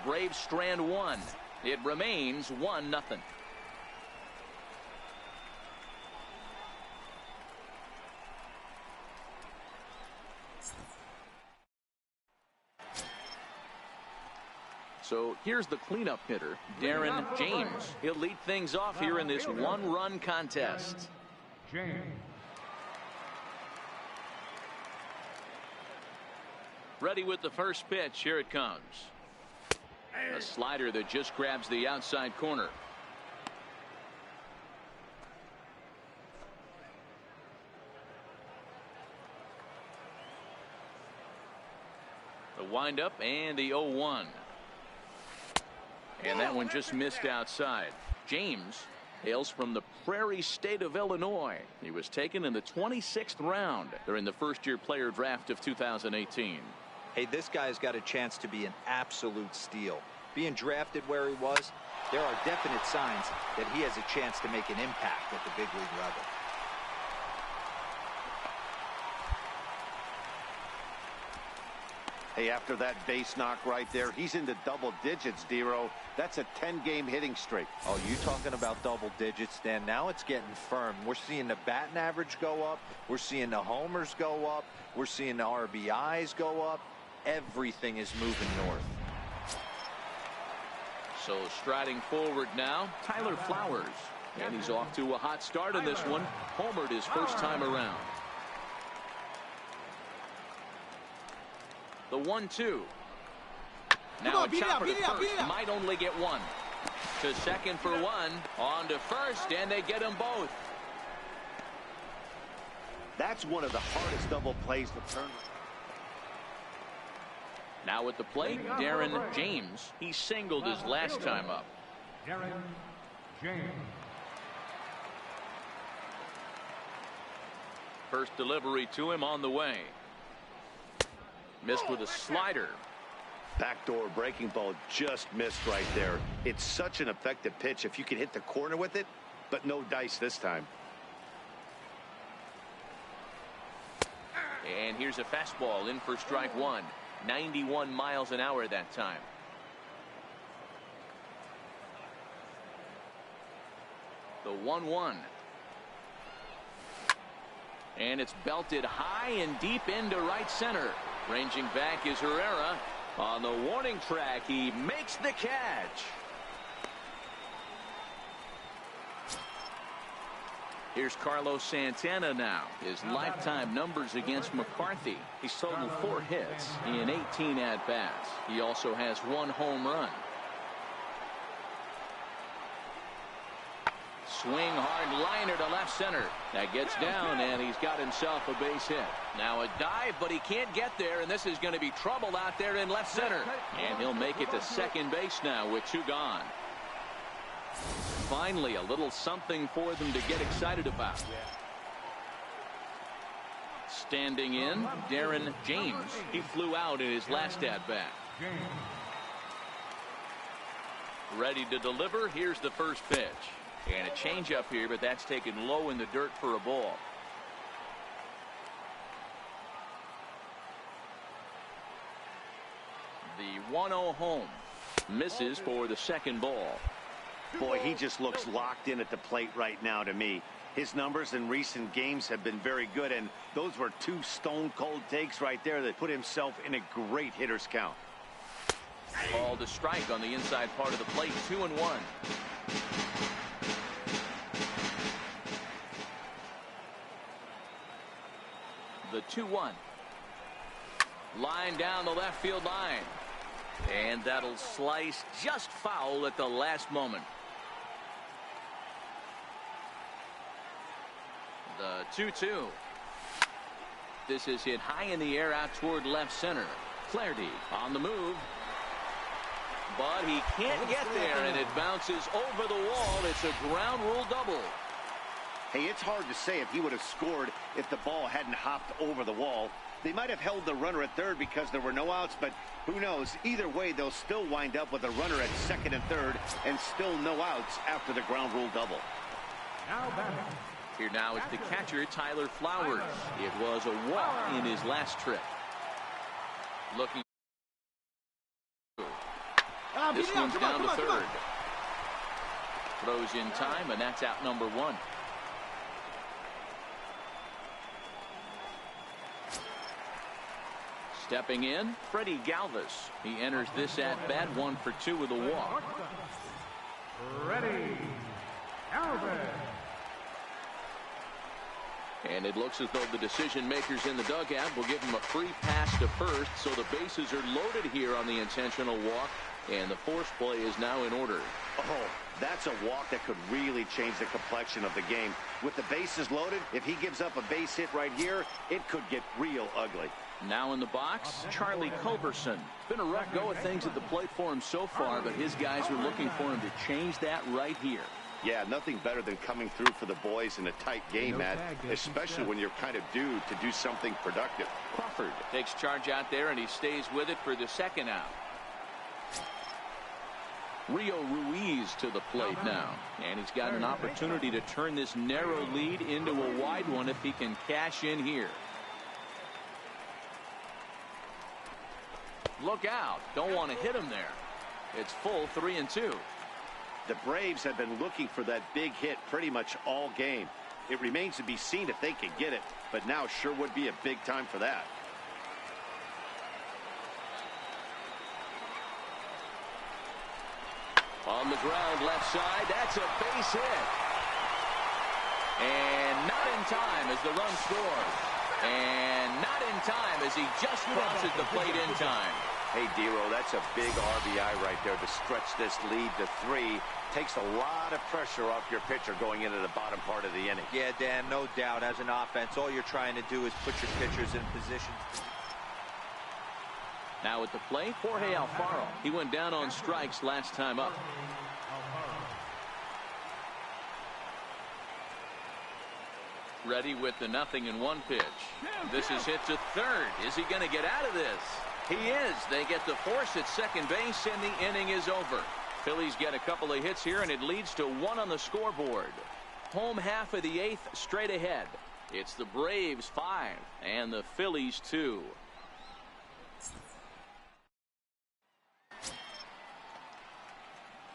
Braves strand 1. It remains 1-0. So here's the cleanup hitter, Darren James. He'll lead things off here in this 1-run contest. James. Ready with the first pitch. Here it comes. A slider that just grabs the outside corner. The windup and the 0-1. And that one just missed outside. James hails from the Prairie State of Illinois. He was taken in the 26th round during the first-year player draft of 2018. Hey, this guy's got a chance to be an absolute steal. Being drafted where he was, there are definite signs that he has a chance to make an impact at the big league level. Hey, after that base knock right there, he's into double digits, Dero. That's a 10-game hitting streak. Oh, you talking about double digits, Dan? Now it's getting firm. We're seeing the batting average go up. We're seeing the homers go up. We're seeing the RBIs go up. Everything is moving north. So striding forward now, Tyler Flowers. And he's off to a hot start in this one. Homered his first time around. The 1-2. Now a chopper to first. Might only get one. To second for one. On to first, and they get them both. That's one of the hardest double plays to turn. Now at the plate, Darren James. He singled his last time up. Darren James. First delivery to him on the way. Missed with a slider. Backdoor breaking ball just missed right there. It's such an effective pitch if you can hit the corner with it, but no dice this time. And here's a fastball in for strike one. 91 miles an hour that time. The 1-1. And it's belted high and deep into right center. Ranging back is Herrera. On the warning track, he makes the catch. Here's Carlos Santana now. His lifetime numbers against McCarthy. He's totaled 4 hits in 18 at-bats. He also has 1 home run. Swing hard liner to left center. That gets down, and he's got himself a base hit. Now a dive, but he can't get there, and this is going to be trouble out there in left center. And he'll make it to second base now with 2 gone. Finally, a little something for them to get excited about. Standing in, Darren James. He flew out in his last at-bat. Ready to deliver. Here's the first pitch. And a changeup here, but that's taken low in the dirt for a ball. The 1-0 home. Misses for the second ball. Boy, he just looks locked in at the plate right now to me. His numbers in recent games have been very good, and those were two stone-cold takes right there that put himself in a great hitter's count. Called a strike on the inside part of the plate. 2-1. The 2-1. Line down the left field line. And that'll slice just foul at the last moment. The 2-2. This is hit high in the air out toward left center. Flaherty on the move. But he can't get there, and it bounces over the wall. It's a ground rule double. Hey, it's hard to say if he would have scored if the ball hadn't hopped over the wall. They might have held the runner at third because there were no outs, but who knows? Either way, they'll still wind up with a runner at second and third and still no outs after the ground rule double. Here now is the catcher, Tyler Flowers. It was a walk in his last trip. Looking. This one's down to third. Throws in time, and that's out number one. Stepping in, Freddie Galvis. He enters this at-bat 1 for 2 with a walk. Ready. Galvis. And it looks as though the decision makers in the dugout will give him a free pass to first, so the bases are loaded here on the intentional walk, and the force play is now in order. Oh, that's a walk that could really change the complexion of the game. With the bases loaded, if he gives up a base hit right here, it could get real ugly. Now in the box, Charlie Culberson. It's been a rough go of things at the plate for him so far, but his guys are looking for him to change that right here. Yeah, nothing better than coming through for the boys in a tight game, Matt, especially when you're kind of due to do something productive. Crawford takes charge out there, and he stays with it for the second out. Rio Ruiz to the plate now, and he's got an opportunity to turn this narrow lead into a wide one if he can cash in here. Look out. Don't want to hit him there. It's full 3-2. The Braves have been looking for that big hit pretty much all game. It remains to be seen if they can get it, but now sure would be a big time for that. On the ground left side, that's a base hit. And not in time as the run scores. And not in time as he just crosses the plate in time. Hey, Dero, that's a big RBI right there to stretch this lead to 3. Takes a lot of pressure off your pitcher going into the bottom part of the inning. Yeah, Dan, no doubt. As an offense, all you're trying to do is put your pitchers in position. Now at the plate, Jorge Alfaro. He went down on strikes last time up. Ready with the 0-1 pitch. This is hit to third. Is he going to get out of this? He is. They get the force at second base, and the inning is over. Phillies get a couple of hits here, and it leads to 1 on the scoreboard. Home half of the 8th straight ahead. It's the Braves 5 and the Phillies 2.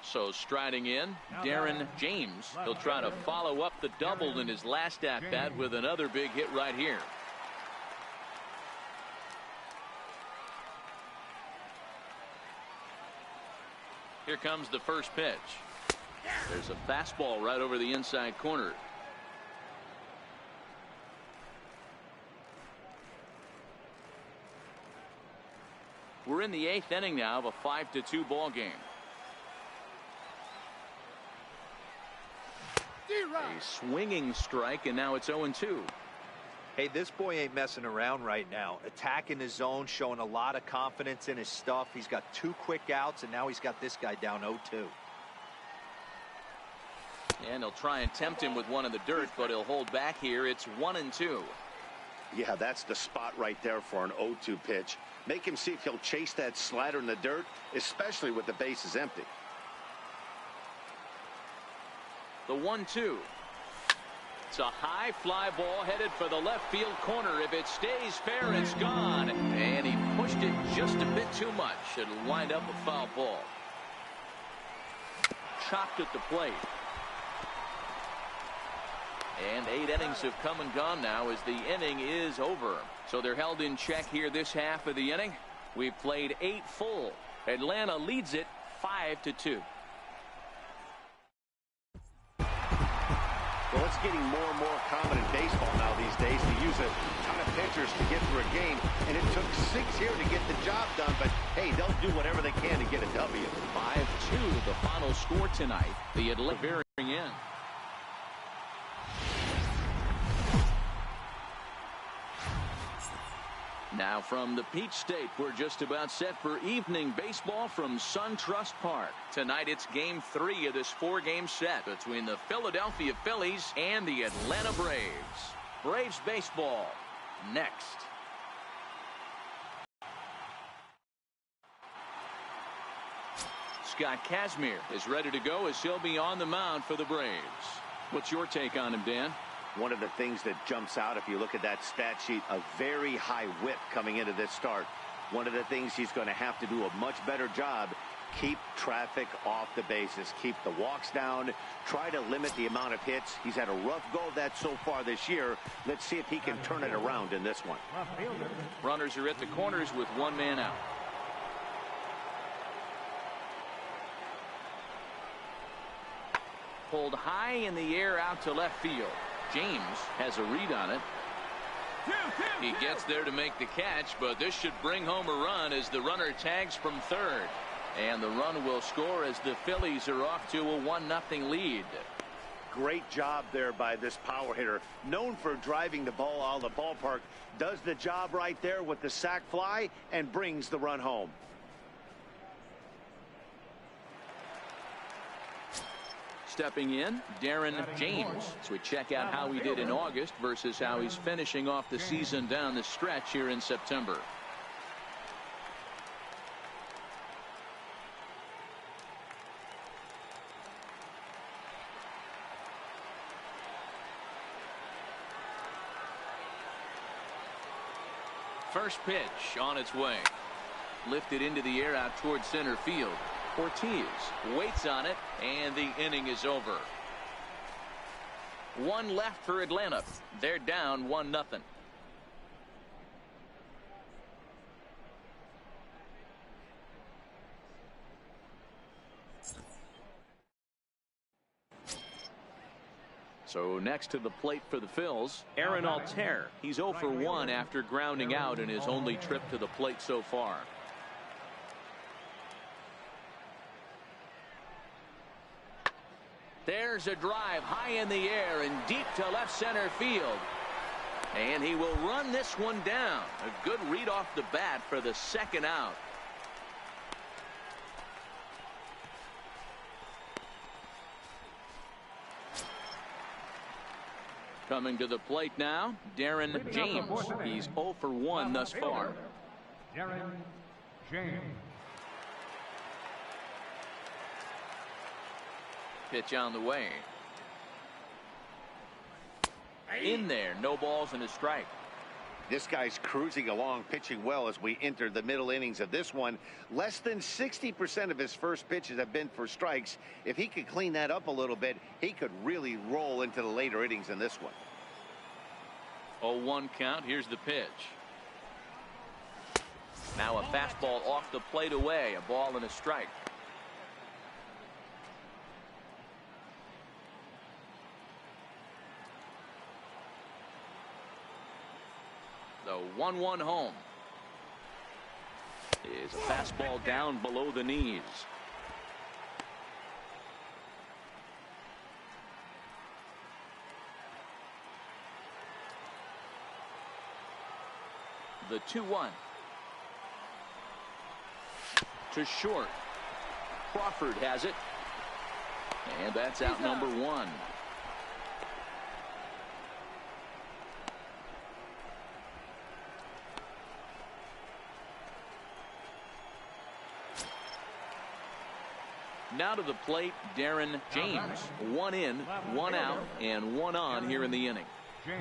So striding in, Darren James. He'll try to follow up the double in his last at-bat with another big hit right here. Here comes the first pitch. There's a fastball right over the inside corner. We're in the 8th inning now of a 5-2 ball game. A swinging strike, and now it's 0-2. Hey, this boy ain't messing around right now. Attacking his zone, showing a lot of confidence in his stuff. He's got 2 quick outs, and now he's got this guy down 0-2. And he'll try and tempt him with one in the dirt, but he'll hold back here. It's 1-2. Yeah, that's the spot right there for an 0-2 pitch. Make him see if he'll chase that slider in the dirt, especially with the bases empty. The 1-2. It's a high fly ball headed for the left field corner. If it stays fair, it's gone. And he pushed it just a bit too much. It'll wind up a foul ball. Chopped at the plate. And 8 innings have come and gone now as the inning is over. So they're held in check here this half of the inning. We've played 8 full. Atlanta leads it 5-2. Well, it's getting more and more common in baseball now these days to use a ton of pitchers to get through a game. And it took 6 here to get the job done. But, hey, they'll do whatever they can to get a W. 5-2 the final score tonight. The Atlanta veering in. Now from the Peach State, we're just about set for evening baseball from SunTrust Park. Tonight it's Game 3 of this 4-game set between the Philadelphia Phillies and the Atlanta Braves. Braves baseball next. Scott Kazmir is ready to go as he'll be on the mound for the Braves. What's your take on him, Dan? One of the things that jumps out if you look at that stat sheet, a very high whip coming into this start. One of the things he's going to have to do a much better job, keep traffic off the bases, keep the walks down, try to limit the amount of hits. He's had a rough go of that so far this year. Let's see if he can turn it around in this one. Runners are at the corners with 1 man out. Pulled high in the air out to left field. James has a read on it. He gets there to make the catch, but this should bring home a run as the runner tags from third. And the run will score as the Phillies are off to a 1-0 lead. Great job there by this power hitter. Known for driving the ball out of the ballpark. Does the job right there with the sac fly and brings the run home. Stepping in, Darren James. So we check out how he did in August versus how he's finishing off the season down the stretch here in September. First pitch on its way. Lifted into the air out towards center field. Ortiz waits on it, and the inning is over. 1 left for Atlanta. They're down 1-0. So next to the plate for the Phils, Aaron Altair. He's 0 for 1 after grounding out in his only trip to the plate so far. There's a drive high in the air and deep to left center field. And he will run this one down. A good read off the bat for the second out. Coming to the plate now, Darren James. He's 0 for 1 thus far. Darren James. Pitch on the way. In there, no balls and a strike. This guy's cruising along, pitching well as we enter the middle innings of this one. Less than 60% of his first pitches have been for strikes. If he could clean that up a little bit, he could really roll into the later innings in this one. 0-1 count. Here's the pitch. Now a fastball off the plate away. A ball and a strike. The 1-1 home is a fastball down below the knees. The 2-1 to short. Crawford has it, and that's out number 1. Now to the plate, Darren James. 1 in, 1 out, and 1 on here in the inning. James.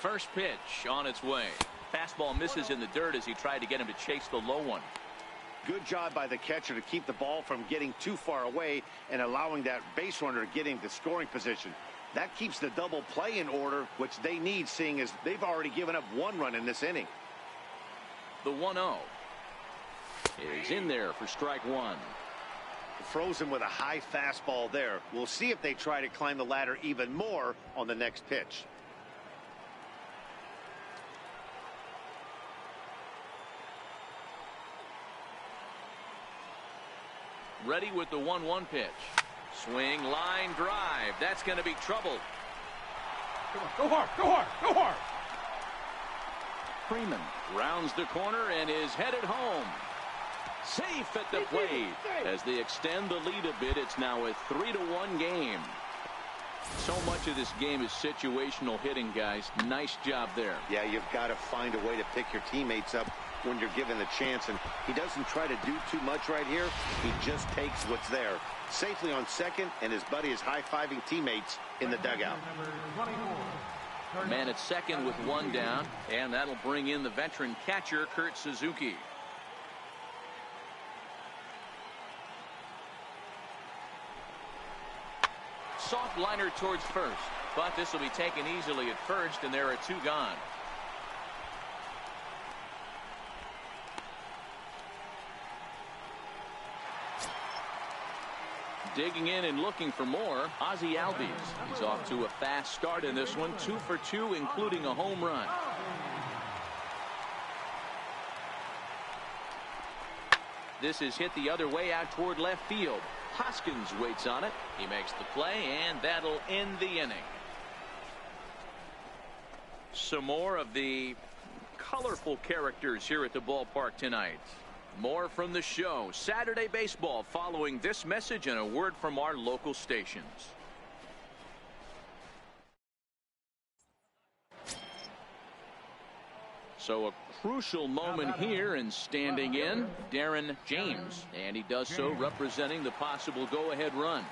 First pitch on its way. Fastball misses in the dirt as he tried to get him to chase the low one. Good job by the catcher to keep the ball from getting too far away and allowing that base runner to get into scoring position. That keeps the double play in order, which they need, seeing as they've already given up 1 run in this inning. The 1-0 is in there for strike 1. Frozen with a high fastball there. We'll see if they try to climb the ladder even more on the next pitch. Ready with the 1-1 pitch. Swing, line drive. That's going to be trouble. Go hard, go hard, go hard. Freeman rounds the corner and is headed home. Safe at the plate. As they extend the lead a bit, it's now a 3-1 game. So much of this game is situational hitting, guys. Nice job there. Yeah, you've got to find a way to pick your teammates up when you're given the chance, and he doesn't try to do too much right here. He just takes what's there. Safely on second, and his buddy is high-fiving teammates in the dugout. Man at second with 1 down, and that'll bring in the veteran catcher, Kurt Suzuki. Soft liner towards first, but this will be taken easily at first, and there are 2 gone. Digging in and looking for more, Ozzie Albies. He's off to a fast start in this one, 2 for 2, including a home run. This is hit the other way out toward left field. Hoskins waits on it. He makes the play, and that'll end the inning. Some more of the colorful characters here at the ballpark tonight. More from the show. Saturday Baseball following this message and a word from our local stations. So a crucial moment here, and standing in, Darren James. And he does so representing the possible go-ahead run.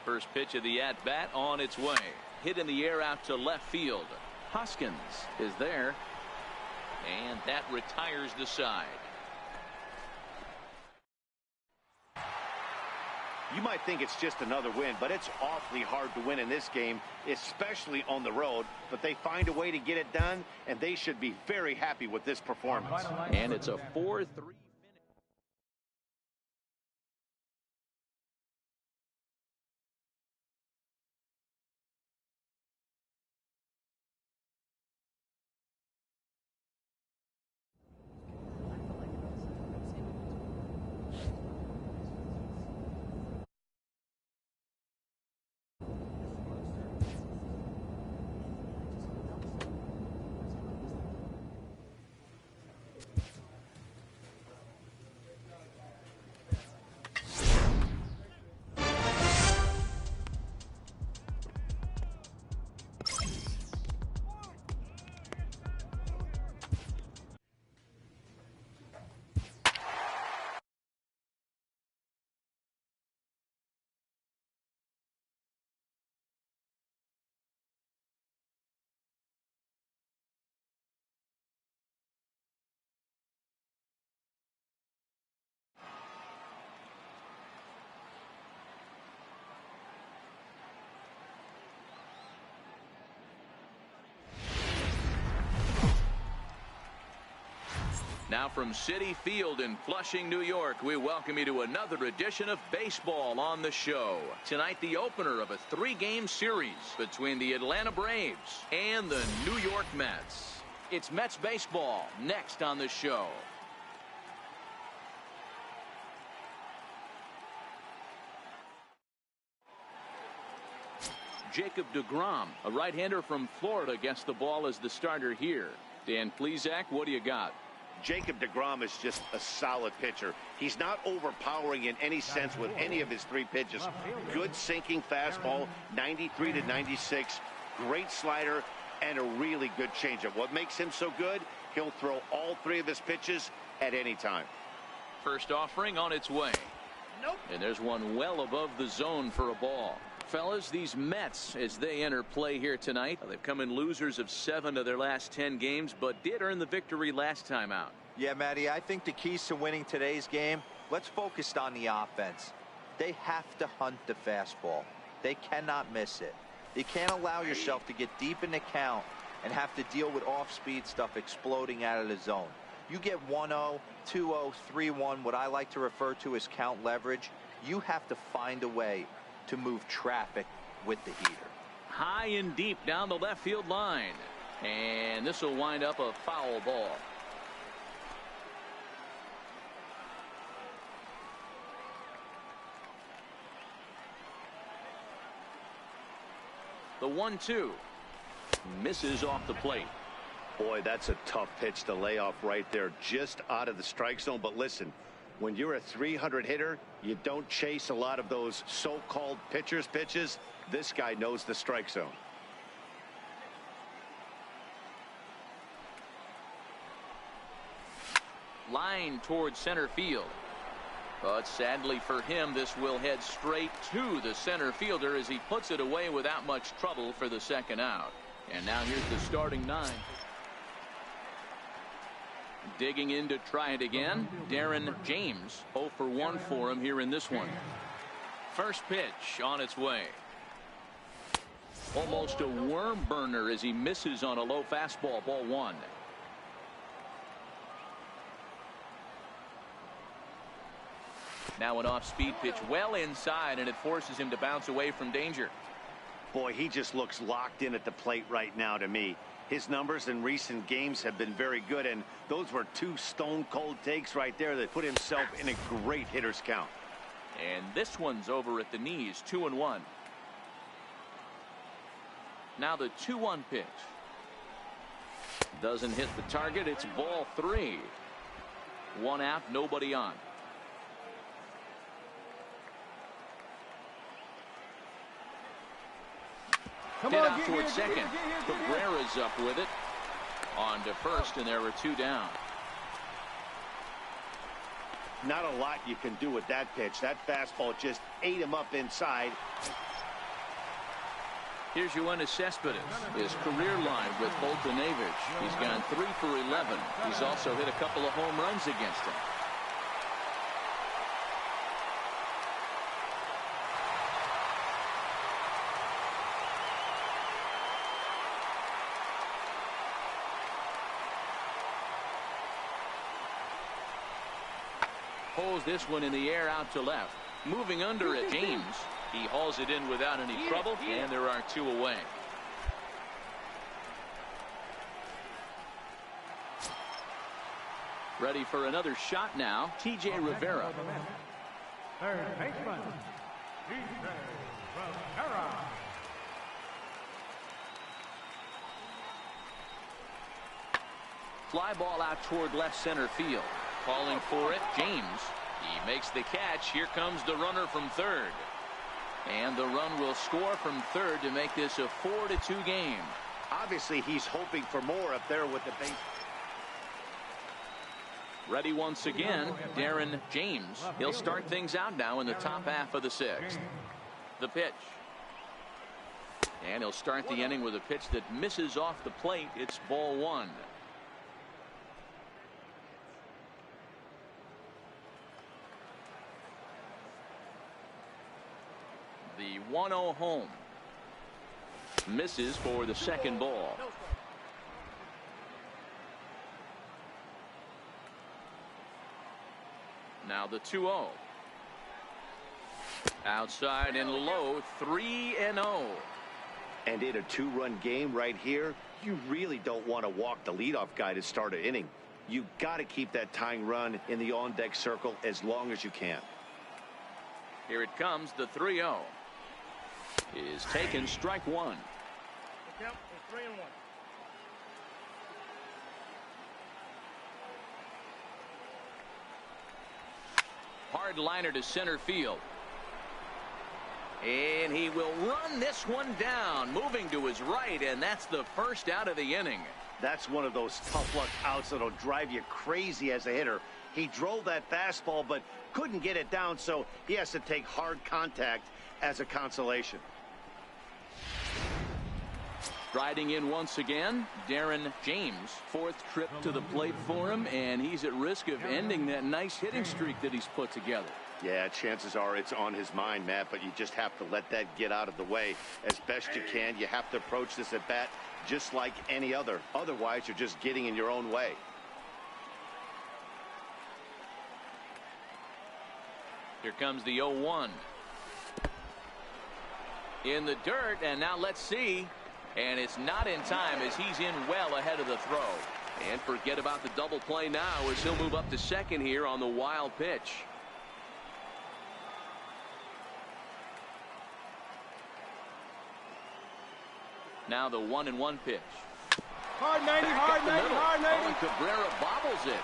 First pitch of the at-bat on its way. Hit in the air out to left field. Hoskins is there, and that retires the side. You might think it's just another win, but it's awfully hard to win in this game, especially on the road. But they find a way to get it done, and they should be very happy with this performance. And it's a 4-3. Now from Citi Field in Flushing, New York, we welcome you to another edition of Baseball on the Show. Tonight, the opener of a 3-game series between the Atlanta Braves and the New York Mets. It's Mets baseball next on the show. Jacob deGrom, a right-hander from Florida, gets the ball as the starter here. Dan Plesac, what do you got? Jacob deGrom is just a solid pitcher. He's not overpowering in any sense with any of his 3 pitches. Good sinking fastball, 93 to 96, great slider, and a really good changeup. What makes him so good? He'll throw all 3 of his pitches at any time. First offering on its way. Nope. And there's one well above the zone for a ball. Fellas, these Mets, as they enter play here tonight, they've come in losers of 7 of their last 10 games, but did earn the victory last time out. Yeah, Matty, I think the keys to winning today's game, let's focus on the offense. They have to hunt the fastball. They cannot miss it. You can't allow yourself to get deep in the count and have to deal with off-speed stuff exploding out of the zone. You get 1-0, 2-0, 3-1, what I like to refer to as count leverage. You have to find a way to move traffic with the heater. High and deep down the left field line. And this will wind up a foul ball. The 1-2 misses off the plate. Boy, that's a tough pitch to lay off right there, just out of the strike zone. But listen, when you're a 300 hitter, you don't chase a lot of those so-called pitcher's pitches. This guy knows the strike zone. Line towards center field. But sadly for him, this will head straight to the center fielder as he puts it away without much trouble for the second out. And now here's the starting 9. Digging in to try it again, Darren James. 0 for 1 for him here in this one. First pitch on its way. Almost a worm burner as he misses on a low fastball. Ball 1. Now an off-speed pitch well inside, and it forces him to bounce away from danger. Boy, he just looks locked in at the plate right now to me. His numbers in recent games have been very good, and those were 2 stone-cold takes right there that put himself in a great hitter's count. And this one's over at the knees, 2-1. Now the 2-1 pitch. Doesn't hit the target. It's ball 3. 1 out, nobody on. Hit out towards second. Cabrera's up with it. On to first, and there are 2 down. Not a lot you can do with that pitch. That fastball just ate him up inside. Here's Yoenis Cespedes, his career line with Boltonevich. He's gone 3 for 11. He's also hit a couple of home runs against him. Pulls this one in the air out to left. Moving under it, James. He hauls it in without any trouble, and there are 2 away. Ready for another shot now, T.J. Rivera. Third baseman, T.J. Rivera. Fly ball out toward left center field. Calling for it, James. He makes the catch. Here comes the runner from third. And the run will score from third to make this a 4-2 game. Obviously, he's hoping for more up there with the base. Ready once again, Darren James. He'll start things out now in the top half of the 6th. The pitch. And he'll start the inning with a pitch that misses off the plate. It's ball 1. The 1-0 home. Misses for the second ball. Now the 2-0. Outside and low, 3-0. And in a 2-run game right here, you really don't want to walk the leadoff guy to start an inning. You got to keep that tying run in the on-deck circle as long as you can. Here it comes, the 3-0. Is taken, strike 1. hard liner to center field. And he will run this one down, moving to his right, and that's the first out of the inning. That's one of those tough luck outs that'll drive you crazy as a hitter. He drove that fastball, but couldn't get it down, so he has to take hard contact as a consolation. Riding in once again, Darren James. Fourth trip to the plate for him, and he's at risk of ending that nice hitting streak that he's put together. Yeah, chances are it's on his mind, Matt, but you just have to let that get out of the way as best you can. You have to approach this at bat just like any other. Otherwise, you're just getting in your own way. Here comes the 0-1. In the dirt, and now let's see. And it's not in time as he's in well ahead of the throw. And forget about the double play now as he'll move up to second here on the wild pitch. Now the 1-1 pitch. Hard 90, hard 90, hard 90. Oh, and Cabrera bobbles it.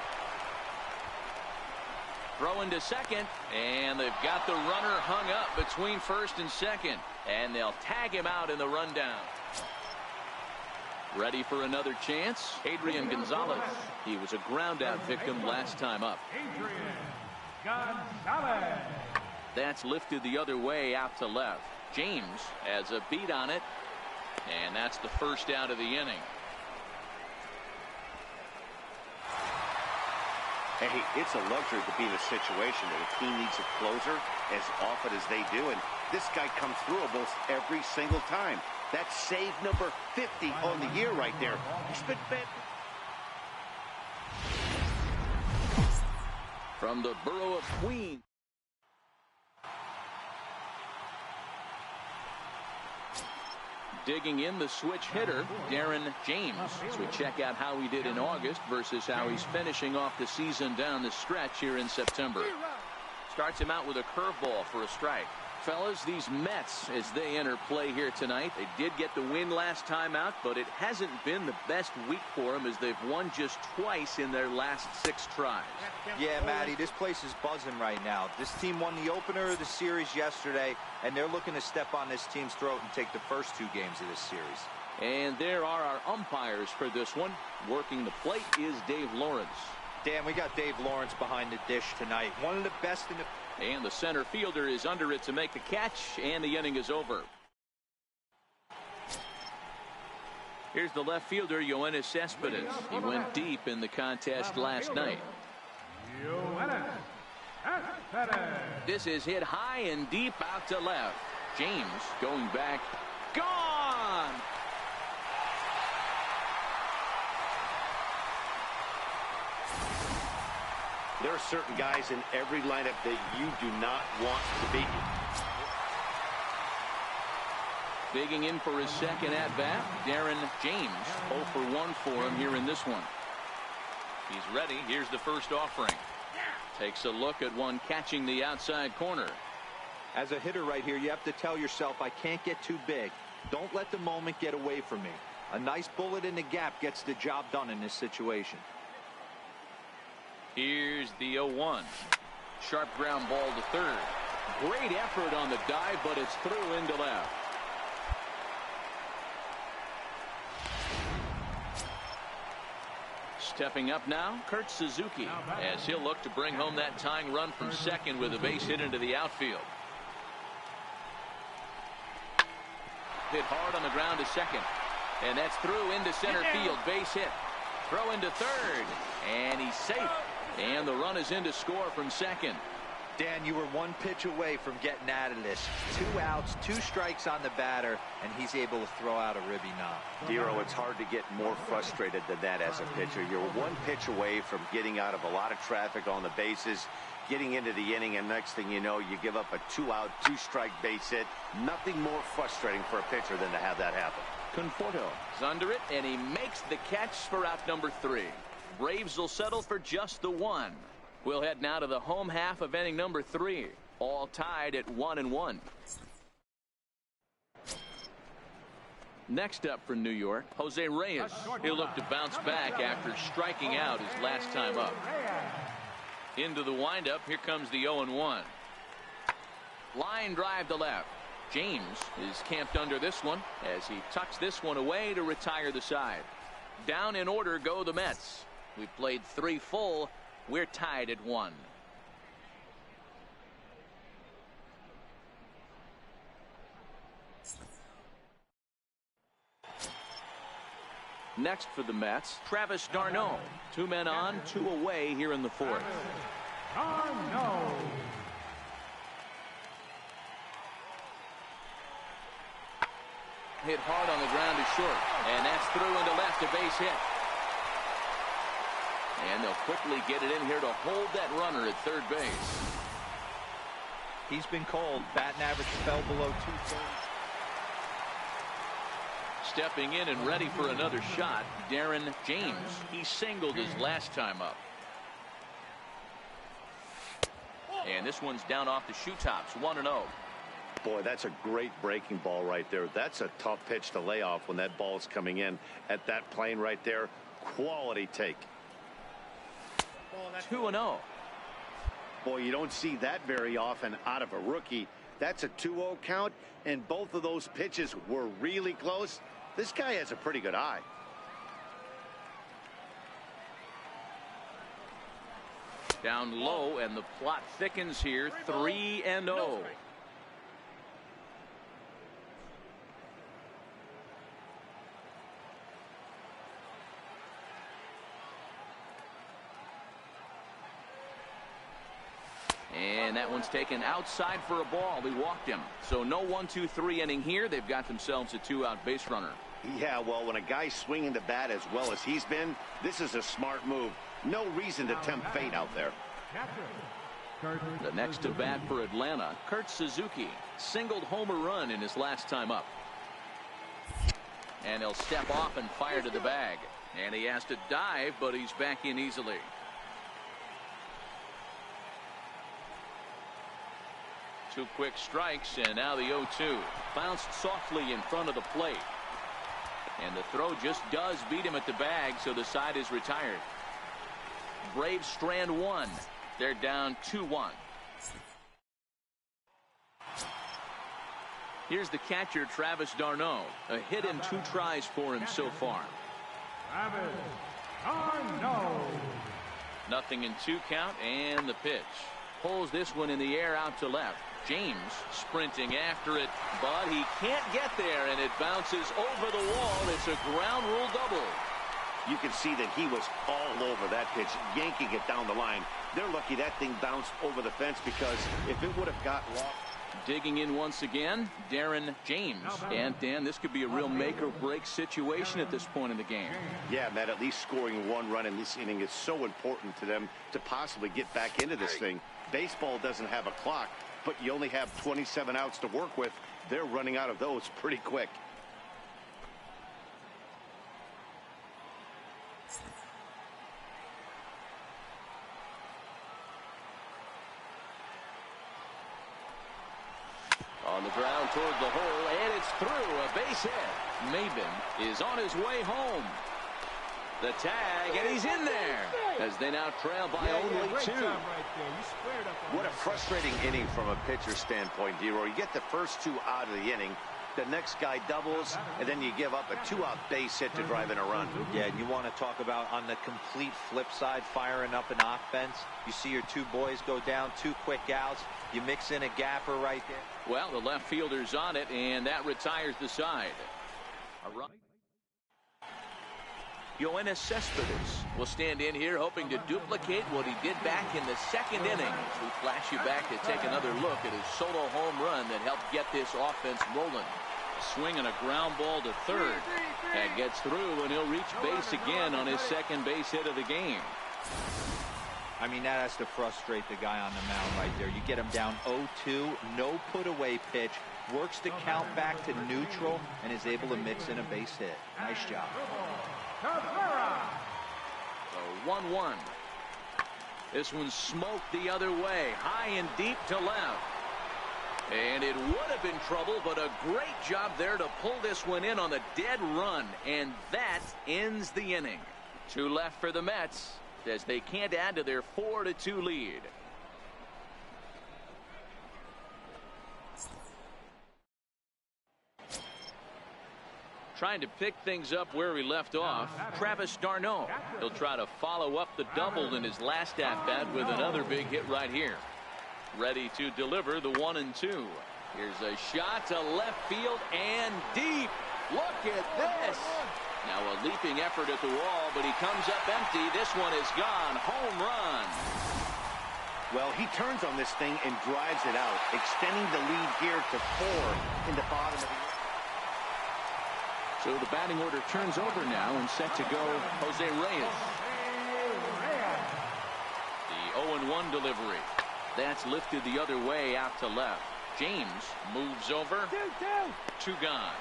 Throw into second, and they've got the runner hung up between first and second. And they'll tag him out in the rundown. Ready for another chance? Adrian Gonzalez. He was a ground out victim last time up. Adrian Gonzalez. That's lifted the other way out to left. James has a beat on it, and that's the first out of the inning. Hey, it's a luxury to be in a situation where the team needs a closer as often as they do, and this guy comes through almost every single time. That's save number 50 on the year right there. He's been bent. From the borough of Queens. Digging in the switch hitter, Darren James. As we check out how he did in August versus how he's finishing off the season down the stretch here in September. Starts him out with a curveball for a strike. Fellas, these Mets, as they enter play here tonight, they did get the win last time out, but it hasn't been the best week for them as they've won just twice in their last 6 tries. Yeah, Matty, this place is buzzing right now. This team won the opener of the series yesterday, and they're looking to step on this team's throat and take the first 2 games of this series. And there are our umpires for this one. Working the plate is Dave Lawrence. Dan, we got Dave Lawrence behind the dish tonight. One of the best in the... And the center fielder is under it to make the catch, and the inning is over. Here's the left fielder, Yoenis Cespedes. He went deep in the contest last night. Yoenis Cespedes. This is hit high and deep out to left. James going back. Gone! There are certain guys in every lineup that you do not want to beat you. Digging in for his second at-bat, Darren James. 0 for 1 for him here in this one. He's ready. Here's the first offering. Takes a look at one catching the outside corner. As a hitter right here, you have to tell yourself, I can't get too big. Don't let the moment get away from me. A nice bullet in the gap gets the job done in this situation. Here's the 0-1. Sharp ground ball to third. Great effort on the dive, but it's through into left. Stepping up now, Kurt Suzuki, as he'll look to bring home that tying run from second with a base hit into the outfield. Hit hard on the ground to second. And that's through into center field. Base hit. Throw into third. And he's safe. And the run is in to score from second. Dan, you were 1 pitch away from getting out of this. 2 outs, 2 strikes on the batter, and he's able to throw out a ribby knob. Dero, it's hard to get more frustrated than that as a pitcher. You're 1 pitch away from getting out of a lot of traffic on the bases, getting into the inning, and next thing you know, you give up a 2-out, 2-strike base hit. Nothing more frustrating for a pitcher than to have that happen. Conforto is under it, and he makes the catch for out number 3. Braves will settle for just the 1. We'll head now to the home half of inning number 3. All tied at 1-1. Next up for New York, Jose Reyes. He'll look to bounce back after striking out his last time up. Into the windup. Here comes the 0-1. Line drive to left. James is camped under this one as he tucks this one away to retire the side. Down in order go the Mets. We've played 3 full. We're tied at 1. Next for the Mets, Travis d'Arnaud. 2 men on, 2 away here in the 4th. d'Arnaud. Hit hard on the ground to short, and that's through into left, a base hit. And they'll quickly get it in here to hold that runner at third base. He's been cold. Batting average fell below 230. Stepping in and ready for another shot, Darren James. He singled his last time up. And this one's down off the shoe tops, 1-0. Boy, that's a great breaking ball right there. That's a tough pitch to lay off when that ball's coming in at that plane right there. Quality take. 2-0. Boy, you don't see that very often out of a rookie. That's a 2-0 count, and both of those pitches were really close. This guy has a pretty good eye. Down low, and the plot thickens here, 3-0. And that one's taken outside for a ball. He walked him. So no 1-2-3 inning here. They've got themselves a 2-out base runner. Yeah, well, when a guy's swinging the bat as well as he's been, this is a smart move. No reason to tempt fate out there. The next to bat for Atlanta, Kurt Suzuki. Singled homer run in his last time up. And he'll step off and fire to the bag. And he has to dive, but he's back in easily. Two quick strikes, and now the 0-2. Bounced softly in front of the plate. And the throw just does beat him at the bag, so the side is retired. Braves strand 1. They're down 2-1. Here's the catcher, Travis d'Arnaud. A hit in 2 tries for him so far. Travis d'Arnaud. Nothing in 2 count, and the pitch. Pulls this one in the air out to left. James sprinting after it, but he can't get there, and it bounces over the wall. It's a ground rule double. You can see that he was all over that pitch, yanking it down the line. They're lucky that thing bounced over the fence, because if it would have got lost. Digging in once again, Darren James. And Dan, this could be a real make or break situation at this point in the game. Yeah, Matt, at least scoring 1 run in this inning is so important to them to possibly get back into this thing. Baseball doesn't have a clock, but you only have 27 outs to work with. They're running out of those pretty quick. On the ground toward the hole, and it's through. A base hit. Maben is on his way home. The tag, and he's in there as they now trail by only 2. What a frustrating inning from a pitcher standpoint, D-Roy. You get the first 2 out of the inning. The next guy doubles, and then you give up a 2-out base hit to drive in a run. Yeah, and you want to talk about on the complete flip side, firing up an offense. You see your 2 boys go down, 2 quick outs. You mix in a gapper right there. Well, the left fielder's on it, and that retires the side. A run. Yoenis Cespedes will stand in here hoping to duplicate what he did back in the 2nd inning. We flash you back to take another look at his solo home run that helped get this offense rolling. A swing and a ground ball to third. That gets through, and he'll reach base again on his 2nd base hit of the game. I mean, that has to frustrate the guy on the mound right there. You get him down 0-2, no put away pitch, works the count back to neutral, and is able to mix in a base hit. Nice job. So 1-1. This one smoked the other way, high and deep to left. And it would have been trouble, but a great job there to pull this one in on the dead run. And that ends the inning. 2 left for the Mets. as they can't add to their 4-2 lead. Trying to pick things up where he left off, Travis d'Arnaud. He'll try to follow up the double in his last at-bat with another big hit right here. Ready to deliver the 1-2. Here's a shot to left field and deep. Look at this. Now a leaping effort at the wall, but he comes up empty. This one is gone. Home run. Well, he turns on this thing and drives it out, extending the lead here to 4 in the bottom of the... So the batting order turns over now and set to go Jose Reyes. The 0-1 delivery. That's lifted the other way out to left. James moves over. 2 gone.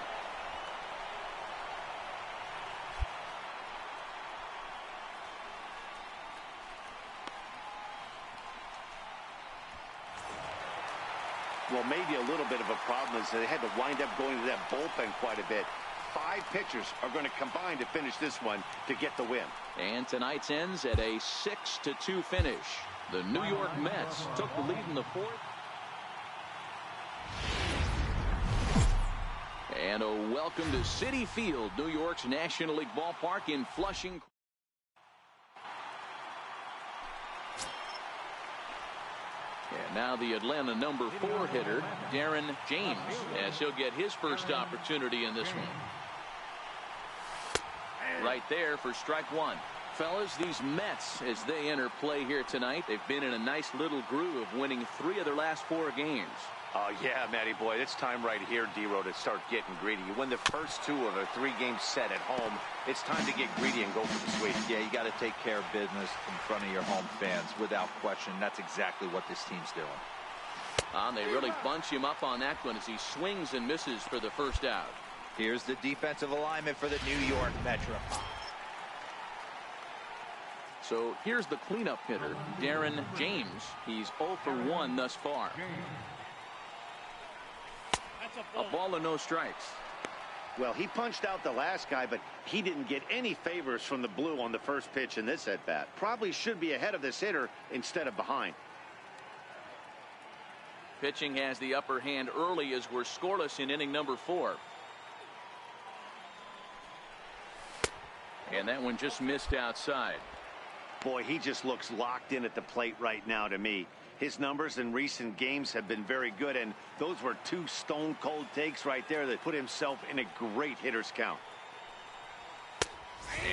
Well, maybe a little bit of a problem is they had to wind up going to that bullpen quite a bit. 5 pitchers are going to combine to finish this one to get the win. And tonight's ends at a 6-2 finish. The New York Mets took the lead in the 4th. And a welcome to Citi Field, New York's National League ballpark in Flushing. And now the Atlanta number 4 hitter, Darren James, as he'll get his first opportunity in this one. Right there for strike 1. Fellas, these Mets, as they enter play here tonight, they've been in a nice little groove, winning 3 of their last 4 games. Oh, yeah, Matty boy, it's time right here, D-Row, to start getting greedy. You win the first 2 of a 3-game set at home. It's time to get greedy and go for the sweep. Yeah, you got to take care of business in front of your home fans, without question. That's exactly what this team's doing. They really bunch him up on that one as he swings and misses for the first out. Here's the defensive alignment for the New York Metropolitans. So here's the cleanup hitter, Darren James. He's 0 for 1 thus far. A ball and no strikes. Well, he punched out the last guy, but he didn't get any favors from the blue on the first pitch in this at-bat. Probably should be ahead of this hitter instead of behind. Pitching has the upper hand early as we're scoreless in inning number 4. And that one just missed outside. Boy, he just looks locked in at the plate right now to me. His numbers in recent games have been very good, and those were 2 stone-cold takes right there that put himself in a great hitter's count.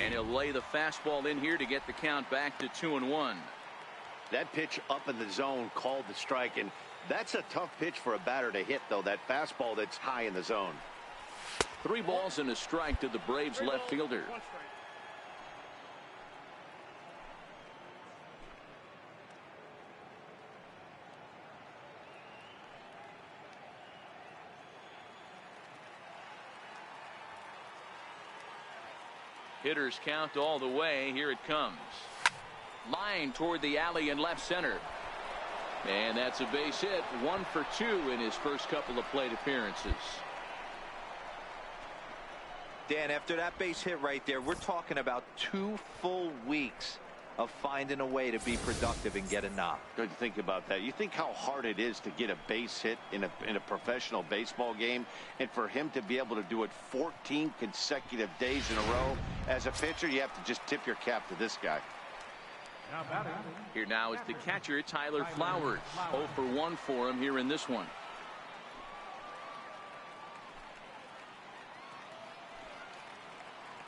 And he'll lay the fastball in here to get the count back to 2-1. That pitch up in the zone called the strike, and that's a tough pitch for a batter to hit, though, that fastball that's high in the zone. 3 balls and a strike to the Braves left fielder. Hitters count all the way. Here it comes. Line toward the alley in left center. And that's a base hit. 1 for 2 in his first couple of plate appearances. Dan, after that base hit right there, we're talking about 2 full weeks of finding a way to be productive and get a knock. Good to think about that. You think how hard it is to get a base hit in a professional baseball game, and for him to be able to do it 14 consecutive days in a row. As a pitcher, you have to just tip your cap to this guy. Here now is the catcher, Tyler Flowers. 0 for 1 for him here in this one.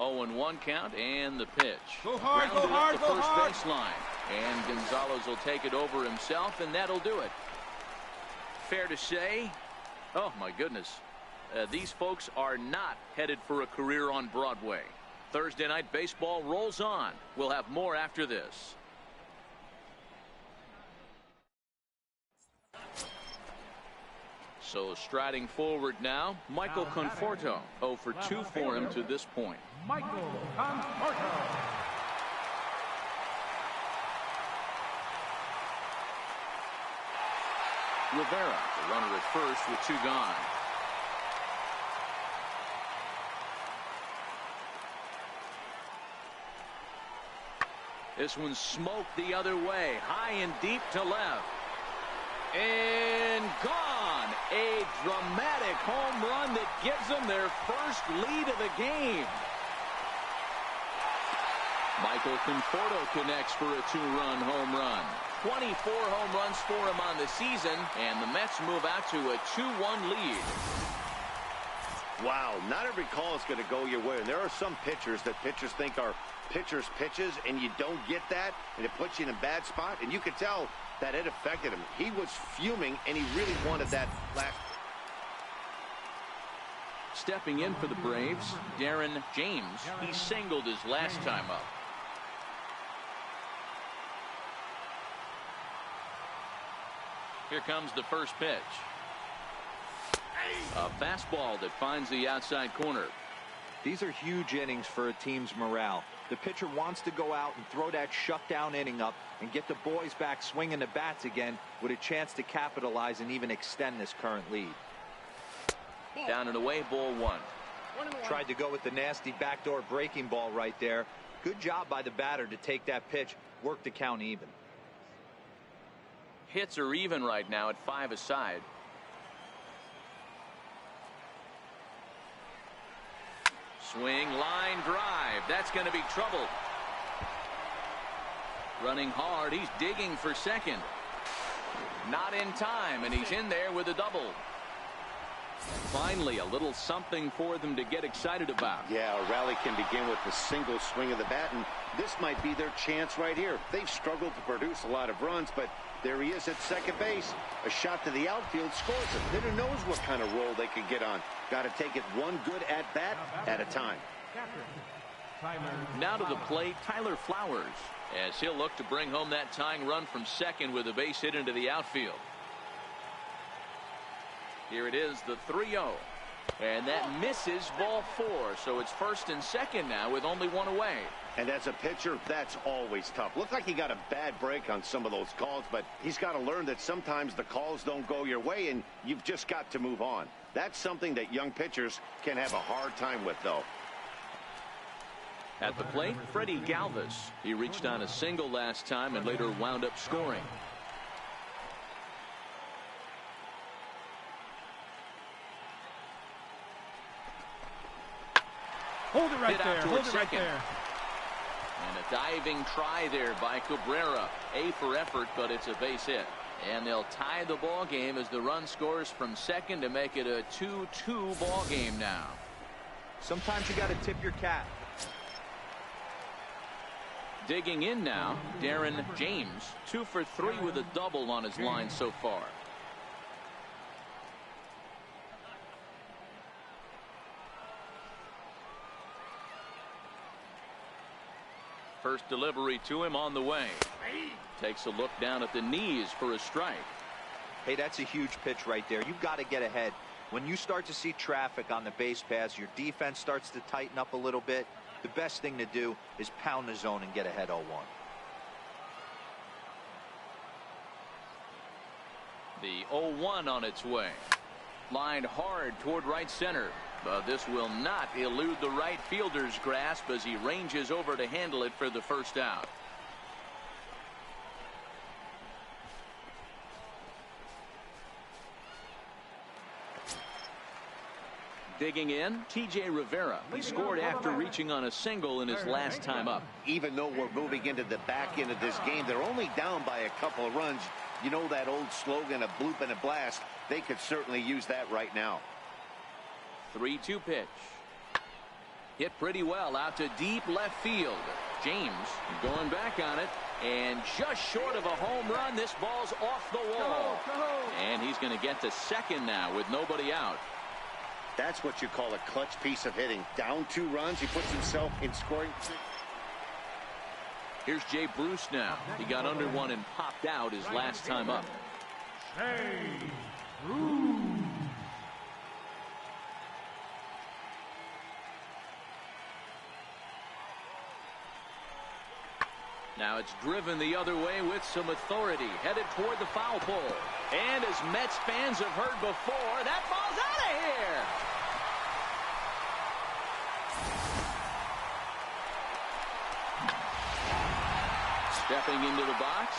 Oh, and 1 count, and the pitch. Go hard, go hard, go hard. First baseline, and Gonzalez will take it over himself, and that'll do it. Fair to say, oh my goodness, these folks are not headed for a career on Broadway. Thursday night baseball rolls on. We'll have more after this. So striding forward now, Michael Conforto. 0 for 2 for him to this point. Michael Conforto. Rivera, the runner at first with 2 gone. This one's smoked the other way, high and deep to left. And gone. A dramatic home run that gives them their first lead of the game. Michael Conforto connects for a 2-run home run. 24 home runs for him on the season, and the Mets move out to a 2-1 lead. Wow, not every call is going to go your way. And there are some pitchers that pitchers think are pitchers' pitches, and you don't get that, and it puts you in a bad spot. And you could tell that it affected him. He was fuming, and he really wanted that last. Stepping in for the Braves, Darren James. He singled his last time up. Here comes the first pitch. A fastball that finds the outside corner. These are huge innings for a team's morale. The pitcher wants to go out and throw that shutdown inning up and get the boys back swinging the bats again with a chance to capitalize and even extend this current lead. Down and away, ball 1. Tried to go with the nasty backdoor breaking ball right there. Good job by the batter to take that pitch, work the count even. Hits are even right now at 5 aside. Swing, line drive. That's going to be trouble. Running hard. He's digging for second. Not in time, and he's in there with a double. Finally, a little something for them to get excited about. Yeah, a rally can begin with a single swing of the bat, and this might be their chance right here. They've struggled to produce a lot of runs, but there he is at second base. A shot to the outfield scores him. Hitter knows what kind of role they could get on. Got to take it one good at-bat at a time. Now to the plate, Tyler Flowers, as he'll look to bring home that tying run from second with a base hit into the outfield. Here it is, the 3-0. And that misses, ball 4. So it's first and second now with only one away. And as a pitcher, that's always tough. Looked like he got a bad break on some of those calls, but he's got to learn that sometimes the calls don't go your way, and you've just got to move on. That's something that young pitchers can have a hard time with, though. At the plate, Freddie Galvis. He reached on a single last time and later wound up scoring. Hold it right there. Hold it right there. And a diving try there by Cabrera. A for effort, but it's a base hit. And they'll tie the ball game as the run scores from second to make it a 2-2 ball game now. Sometimes you got to tip your cap. Digging in now, Darren James. 2 for 3 with a double on his line so far. First delivery to him on the way. Takes a look down at the knees for a strike. Hey, that's a huge pitch right there. You've got to get ahead. When you start to see traffic on the base pass, your defense starts to tighten up a little bit. The best thing to do is pound the zone and get ahead 0-1. The 0-1 on its way. Lined hard toward right center. But this will not elude the right fielder's grasp as he ranges over to handle it for the first out. Digging in, T.J. Rivera. He scored after reaching on a single in his last time up. Even though we're moving into the back end of this game, they're only down by a couple of runs. You know that old slogan, a bloop and a blast. They could certainly use that right now. 3-2 pitch. Hit pretty well out to deep left field. James going back on it, and just short of a home run. This ball's off the wall. And he's going to get to second now with nobody out. That's what you call a clutch piece of hitting. Down 2 runs, he puts himself in scoring. Here's Jay Bruce now. He got under one and popped out his last time up. Jay Bruce. Now it's driven the other way with some authority, headed toward the foul pole. And as Mets fans have heard before, that ball's out of here. Stepping into the box,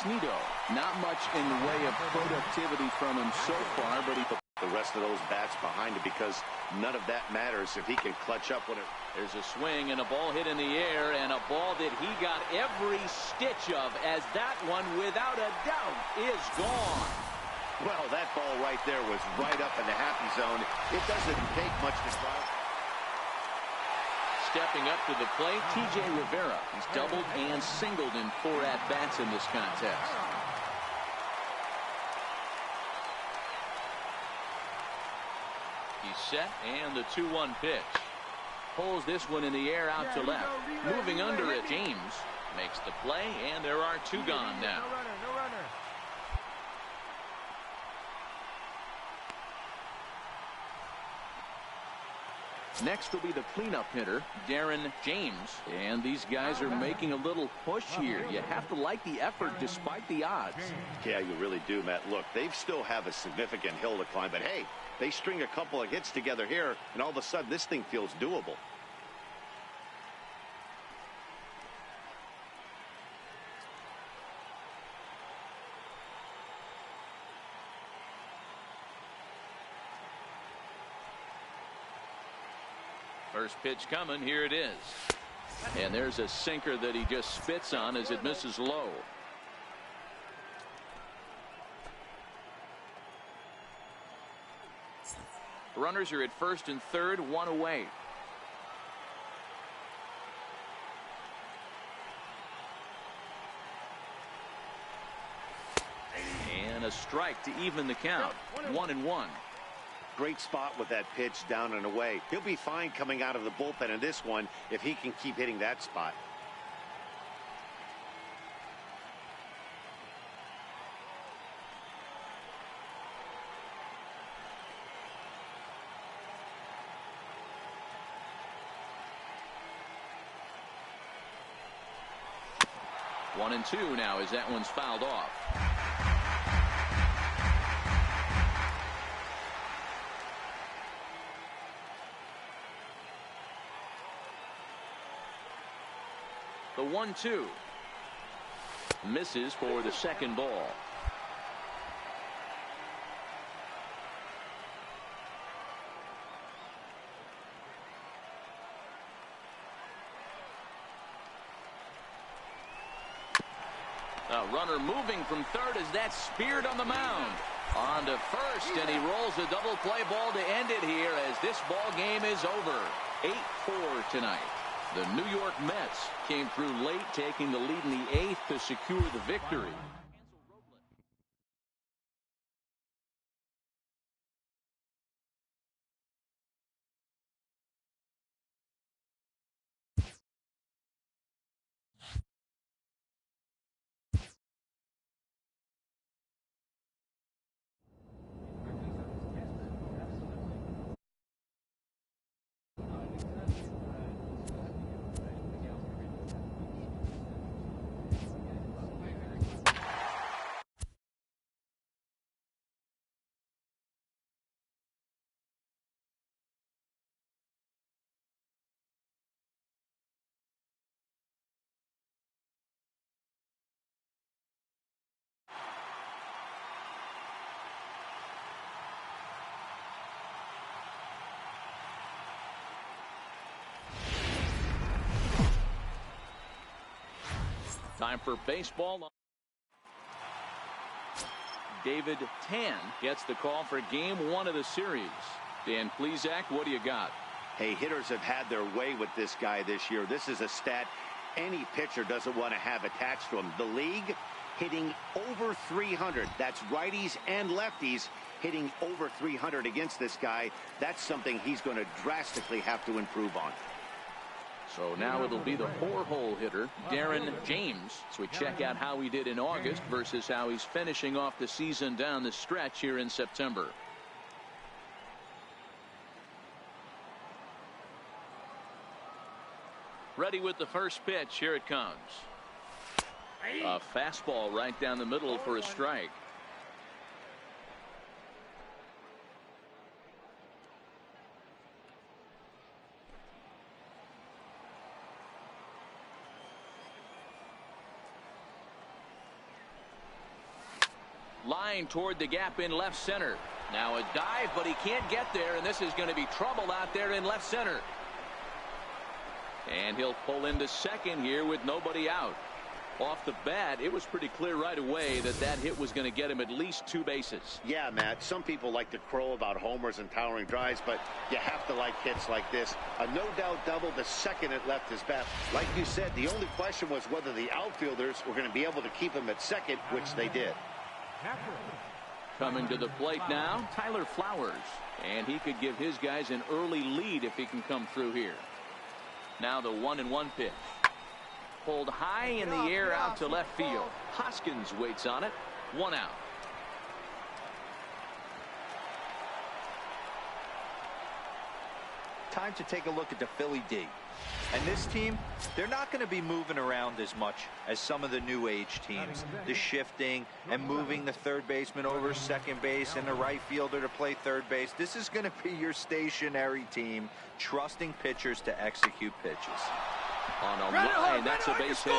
Nido. Not much in the way of productivity from him so far, but he put the rest of those bats behind it because none of that matters if he can clutch up when it. There's a swing and a ball hit in the air, and a ball that he got every stitch of, as that one, without a doubt, is gone. Well, that ball right there was right up in the happy zone. It doesn't take much to start. Stepping up to the plate, T.J. Rivera. He's doubled and singled in 4 at-bats in this contest. He's set, and the 2-1 pitch. Pulls this one in the air out to left. Moving under it, James makes the play, and there are 2 gone now. No runner. Next will be the cleanup hitter, Darren James. And these guys are making a little push here. You have to like the effort despite the odds. Yeah, you really do, Matt. Look, they still have a significant hill to climb, but hey, they string a couple of hits together here, and all of a sudden this thing feels doable. First pitch coming. Here it is. And there's a sinker that he just spits on as it misses low. Runners are at first and third, 1 away. And a strike to even the count. 1-1. Great spot with that pitch down and away. He'll be fine coming out of the bullpen in this one if he can keep hitting that spot. One and 2 now as that one's fouled off. The 1-2 misses for the second ball. A runner moving from third as that's speared on the mound. On to first, and he rolls a double play ball to end it here as this ball game is over. 8-4 tonight. The New York Mets came through late, taking the lead in the 8th to secure the victory. Time for baseball. David Tan gets the call for game 1 of the series. Dan Plesac, what do you got? Hey, hitters have had their way with this guy this year. This is a stat any pitcher doesn't want to have attached to him. The league hitting over 300. That's righties and lefties hitting over 300 against this guy. That's something he's going to drastically have to improve on. So now it'll be the 4-hole hitter, Darren James. So we check out how he did in August versus how he's finishing off the season down the stretch here in September. Ready with the first pitch. Here it comes. A fastball right down the middle for a strike. Line toward the gap in left center. Now a dive, but he can't get there, and this is going to be trouble out there in left center. And he'll pull into second here with nobody out. Off the bat, it was pretty clear right away that that hit was going to get him at least 2 bases. Yeah, Matt, some people like to crow about homers and towering drives, but you have to like hits like this. A no-doubt double the second it left his bat. Like you said, the only question was whether the outfielders were going to be able to keep him at second, which they did. Coming to the plate now, Tyler Flowers. And he could give his guys an early lead if he can come through here. Now the 1-1 pitch. Pulled high in the air out to left field. Hoskins waits on it. 1 out. Time to take a look at the Philly D. And this team, they're not going to be moving around as much as some of the new age teams. The shifting and moving the third baseman over second base and the right fielder to play third base. This is going to be your stationary team, trusting pitchers to execute pitches. On a line, that's a base hit.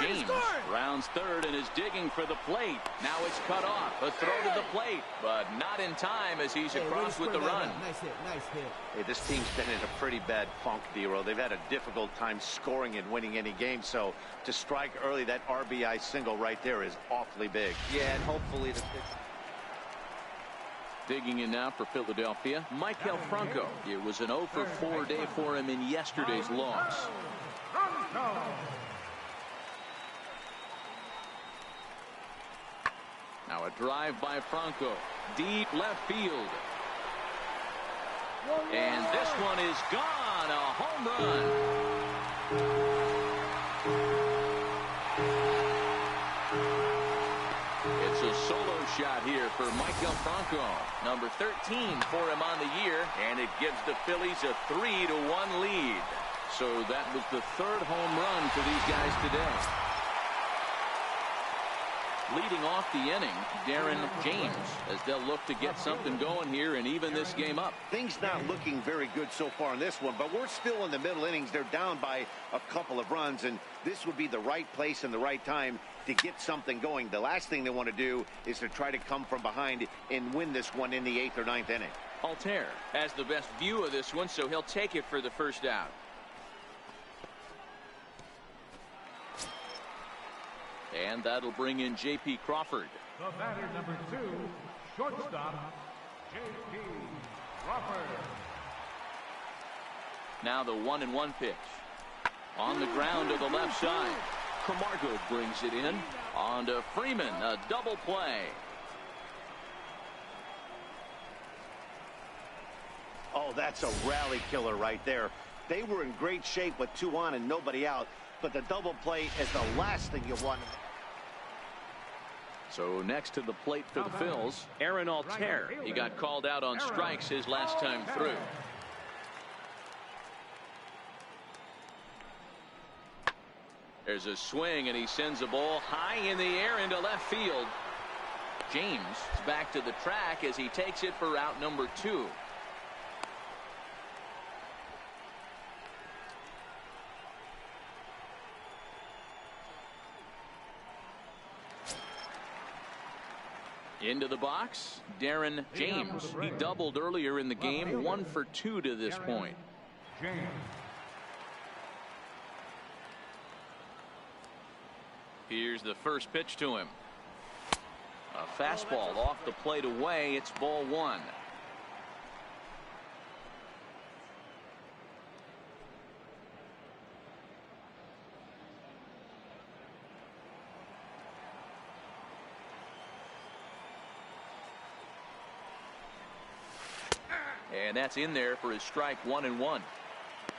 James rounds third and is digging for the plate. Now it's cut off. A throw to the plate, but not in time as he's across with the run. Nice hit, nice hit. Hey, this team's been in a pretty bad funk, D-Row. They've had a difficult time scoring and winning any game, so to strike early, that RBI single right there is awfully big. Yeah, and hopefully the pitch. Digging in now for Philadelphia, Maikel Franco. It was an 0 for 4 day for him in yesterday's loss. Now a drive by Franco. Deep left field. And this one is gone. A home run. It's a solo shot here for Maikel Franco. Number 13 for him on the year. And it gives the Phillies a 3-1 lead. So that was the third home run for these guys today. Leading off the inning, Darren James, as they'll look to get something going here and even this game up. Things not looking very good so far in this one, but we're still in the middle innings. They're down by a couple of runs, and this would be the right place and the right time to get something going. The last thing they want to do is to try to come from behind and win this one in the 8th or 9th inning. Altair has the best view of this one, so he'll take it for the first out. And that'll bring in J.P. Crawford. The batter, number 2, shortstop, J.P. Crawford. Now the 1-1 pitch. On the ground to the left side. Camargo brings it in. On to Freeman. A double play. Oh, that's a rally killer right there. They were in great shape with 2 on and nobody out, but the double play is the last thing you want. So next to the plate for the Phils, Aaron Altair. He got called out on strikes his last time through. There's a swing, and he sends a ball high in the air into left field. James is back to the track as he takes it for out number 2. Into the box, Darren James. He doubled earlier in the game, 1 for 2 to this point. Here's the first pitch to him. A fastball off the plate away. It's ball 1. And that's in there for his strike 1-1.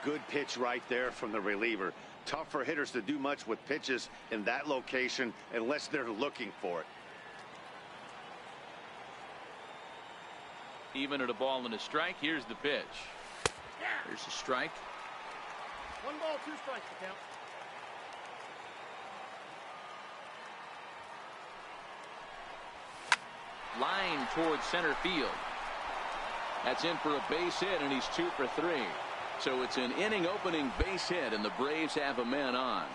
Good pitch right there from the reliever. Tough for hitters to do much with pitches in that location unless they're looking for it. Even at a ball and a strike, here's the pitch. Here's a strike. 1 ball, 2 strikes to count. Line towards center field. That's in for a base hit, and he's 2 for 3. So it's an inning opening base hit, and the Braves have a man on.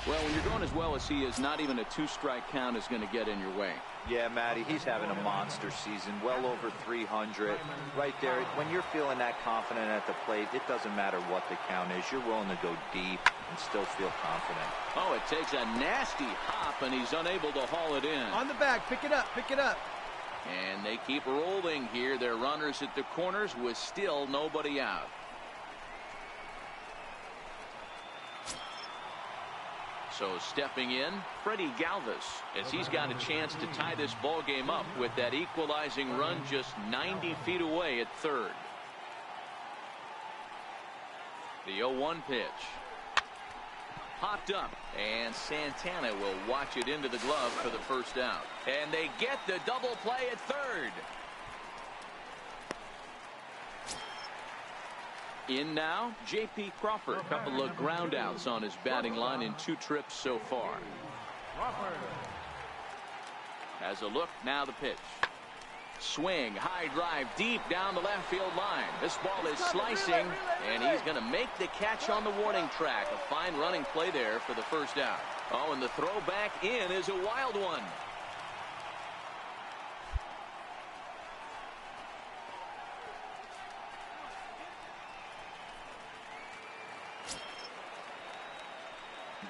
Well, when you're going as well as he is, not even a 2-strike count is going to get in your way. Yeah, Matty, he's having a monster season, well over 300. Right there, when you're feeling that confident at the plate, it doesn't matter what the count is. You're willing to go deep and still feel confident. Oh, it takes a nasty hop, and he's unable to haul it in. On the back, pick it up, pick it up. And they keep rolling here. They're runners at the corners with still nobody out. So stepping in, Freddie Galvis, as he's got a chance to tie this ball game up with that equalizing run just 90 feet away at third. The 0-1 pitch. Popped up, and Santana will watch it into the glove for the first out. And they get the double play at third. In now, J.P. Crawford. A couple of ground outs on his batting line in 2 trips so far. Has a look, now the pitch. Swing, high drive, deep down the left field line. This ball is slicing, and he's going to make the catch on the warning track. A fine running play there for the first out. Oh, and the throw back in is a wild one.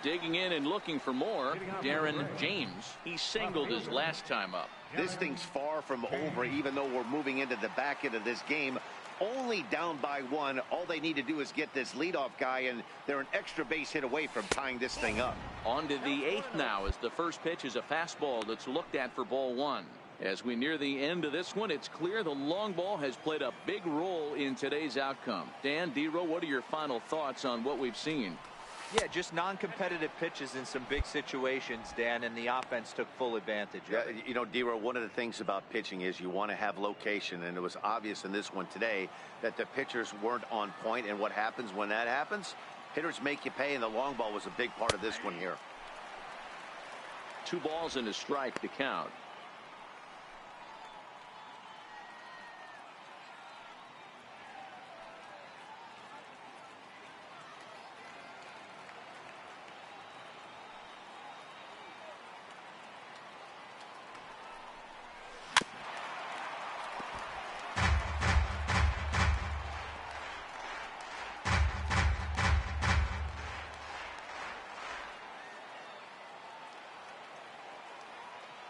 Digging in and looking for more, Darren James. He singled his last time up. This thing's far from over, even though we're moving into the back end of this game. Only down by 1. All they need to do is get this leadoff guy, and they're an extra base hit away from tying this thing up. On to the 8th now, as the first pitch is a fastball that's looked at for ball 1. As we near the end of this one, it's clear the long ball has played a big role in today's outcome. Dan, D-Row, what are your final thoughts on what we've seen? Yeah, just non-competitive pitches in some big situations, Dan, and the offense took full advantage of it. You know, D-Row, one of the things about pitching is you want to have location, and it was obvious in this one today that the pitchers weren't on point, and what happens when that happens? Hitters make you pay, and the long ball was a big part of this one here. 2 balls and a strike to count.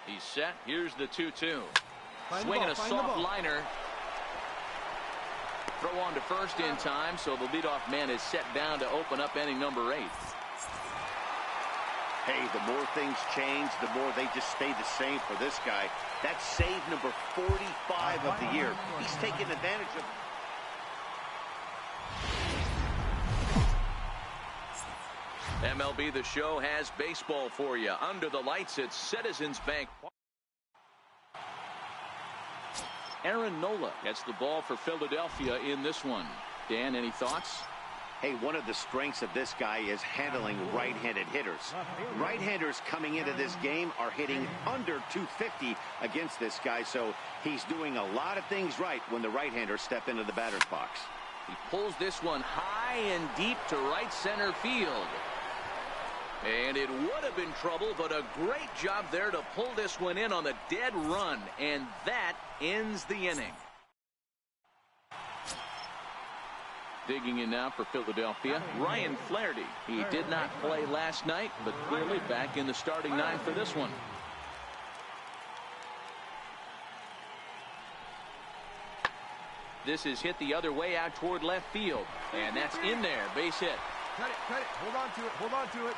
He's set. Here's the 2-2. Swinging a soft liner. Throw on to first in time, so the leadoff man is set down to open up inning number 8. Hey, the more things change, the more they just stay the same for this guy. That's save number 45 of the year. He's taking advantage of. MLB The Show has baseball for you. Under the lights at Citizens Bank. Aaron Nola gets the ball for Philadelphia in this one. Dan, any thoughts? Hey, one of the strengths of this guy is handling right-handed hitters. Right-handers coming into this game are hitting under 250 against this guy, so he's doing a lot of things right when the right-handers step into the batter's box. He pulls this one high and deep to right center field. And it would have been trouble, but a great job there to pull this one in on the dead run, and that ends the inning. Digging in now for Philadelphia, Ryan Flaherty. He did not play last night, but clearly back in the starting 9 for this one. This is hit the other way out toward left field, and that's in there, base hit. Cut it, hold on to it, hold on to it.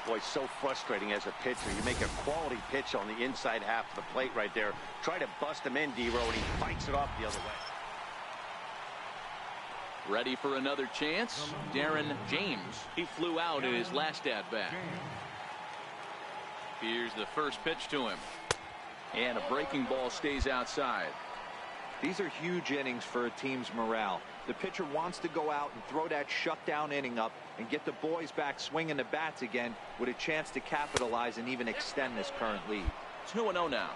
Boy, so frustrating as a pitcher. You make a quality pitch on the inside half of the plate right there. Try to bust him in, D-Row, and he fights it off the other way. Ready for another chance? Darren James. He flew out in his last at-bat. Here's the first pitch to him. And a breaking ball stays outside. These are huge innings for a team's morale. The pitcher wants to go out and throw that shutdown inning up and get the boys back swinging the bats again with a chance to capitalize and even extend this current lead. 2-0 now.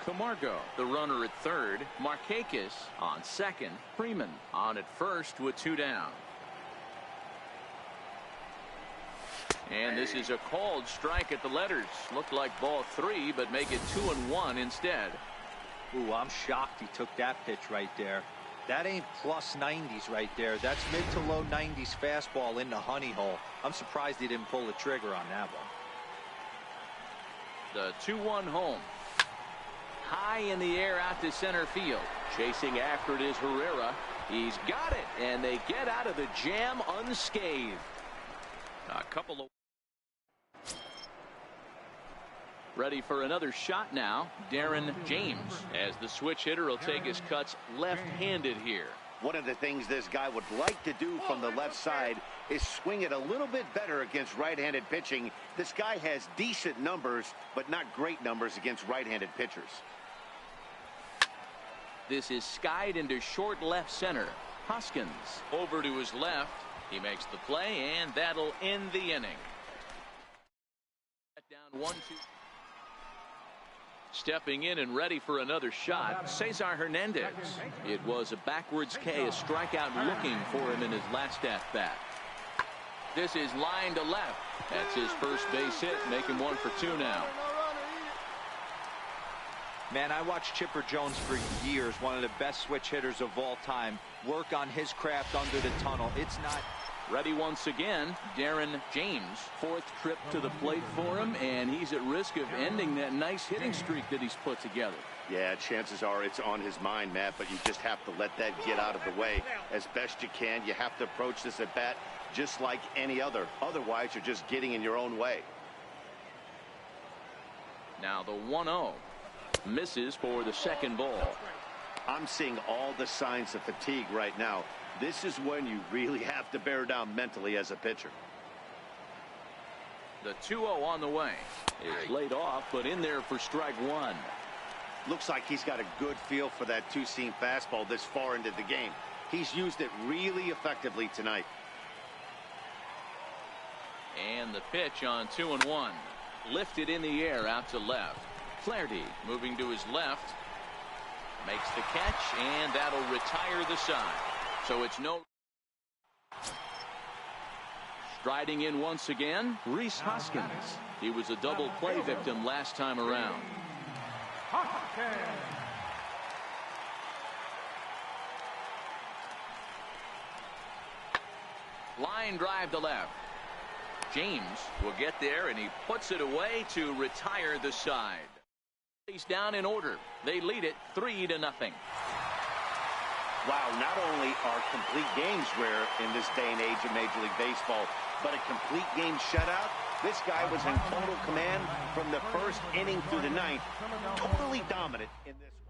Camargo, the runner at third. Markakis on second. Freeman on at first with 2 down. And this is a called strike at the letters. Looked like ball 3, but make it 2-1 instead. Ooh, I'm shocked he took that pitch right there. That ain't plus 90s right there. That's mid to low 90s fastball in the honey hole. I'm surprised he didn't pull the trigger on that one. The 2-1 home. High in the air out to center field. Chasing after it is Herrera. He's got it, and they get out of the jam unscathed. A couple of... Ready for another shot now, Darren James, as the switch hitter will take his cuts left-handed here. One of the things this guy would like to do from the left side is swing it a little bit better against right-handed pitching. This guy has decent numbers, but not great numbers against right-handed pitchers. This is skied into short left center. Hoskins over to his left. He makes the play, and that'll end the inning. Down 1-2. Stepping in and ready for another shot, Cesar Hernandez. It was a backwards K, a strikeout looking for him in his last at-bat. This is line to left. That's his first base hit, making 1 for 2 now. Man, I watched Chipper Jones for years, one of the best switch hitters of all time. Work on his craft under the tunnel. It's not... Ready once again, Darren James. 4th trip to the plate for him, and he's at risk of ending that nice hitting streak that he's put together. Yeah, chances are it's on his mind, Matt, but you just have to let that get out of the way as best you can. You have to approach this at bat just like any other. Otherwise, you're just getting in your own way. Now the 1-0. Misses for the second ball. I'm seeing all the signs of fatigue right now. This is when you really have to bear down mentally as a pitcher. The 2-0 on the way. It's laid off, but in there for strike 1. Looks like he's got a good feel for that two-seam fastball this far into the game. He's used it really effectively tonight. And the pitch on 2-1. Lifted in the air out to left. Flaherty moving to his left. Makes the catch, and that'll retire the side. So it's no... Striding in once again, Rhys Hoskins. He was a double play victim last time around. Line drive to left. James will get there, and he puts it away to retire the side. He's down in order. They lead it 3-0. Wow, not only are complete games rare in this day and age of Major League Baseball, but a complete game shutout. This guy was in total command from the first inning through the ninth. Totally dominant in this.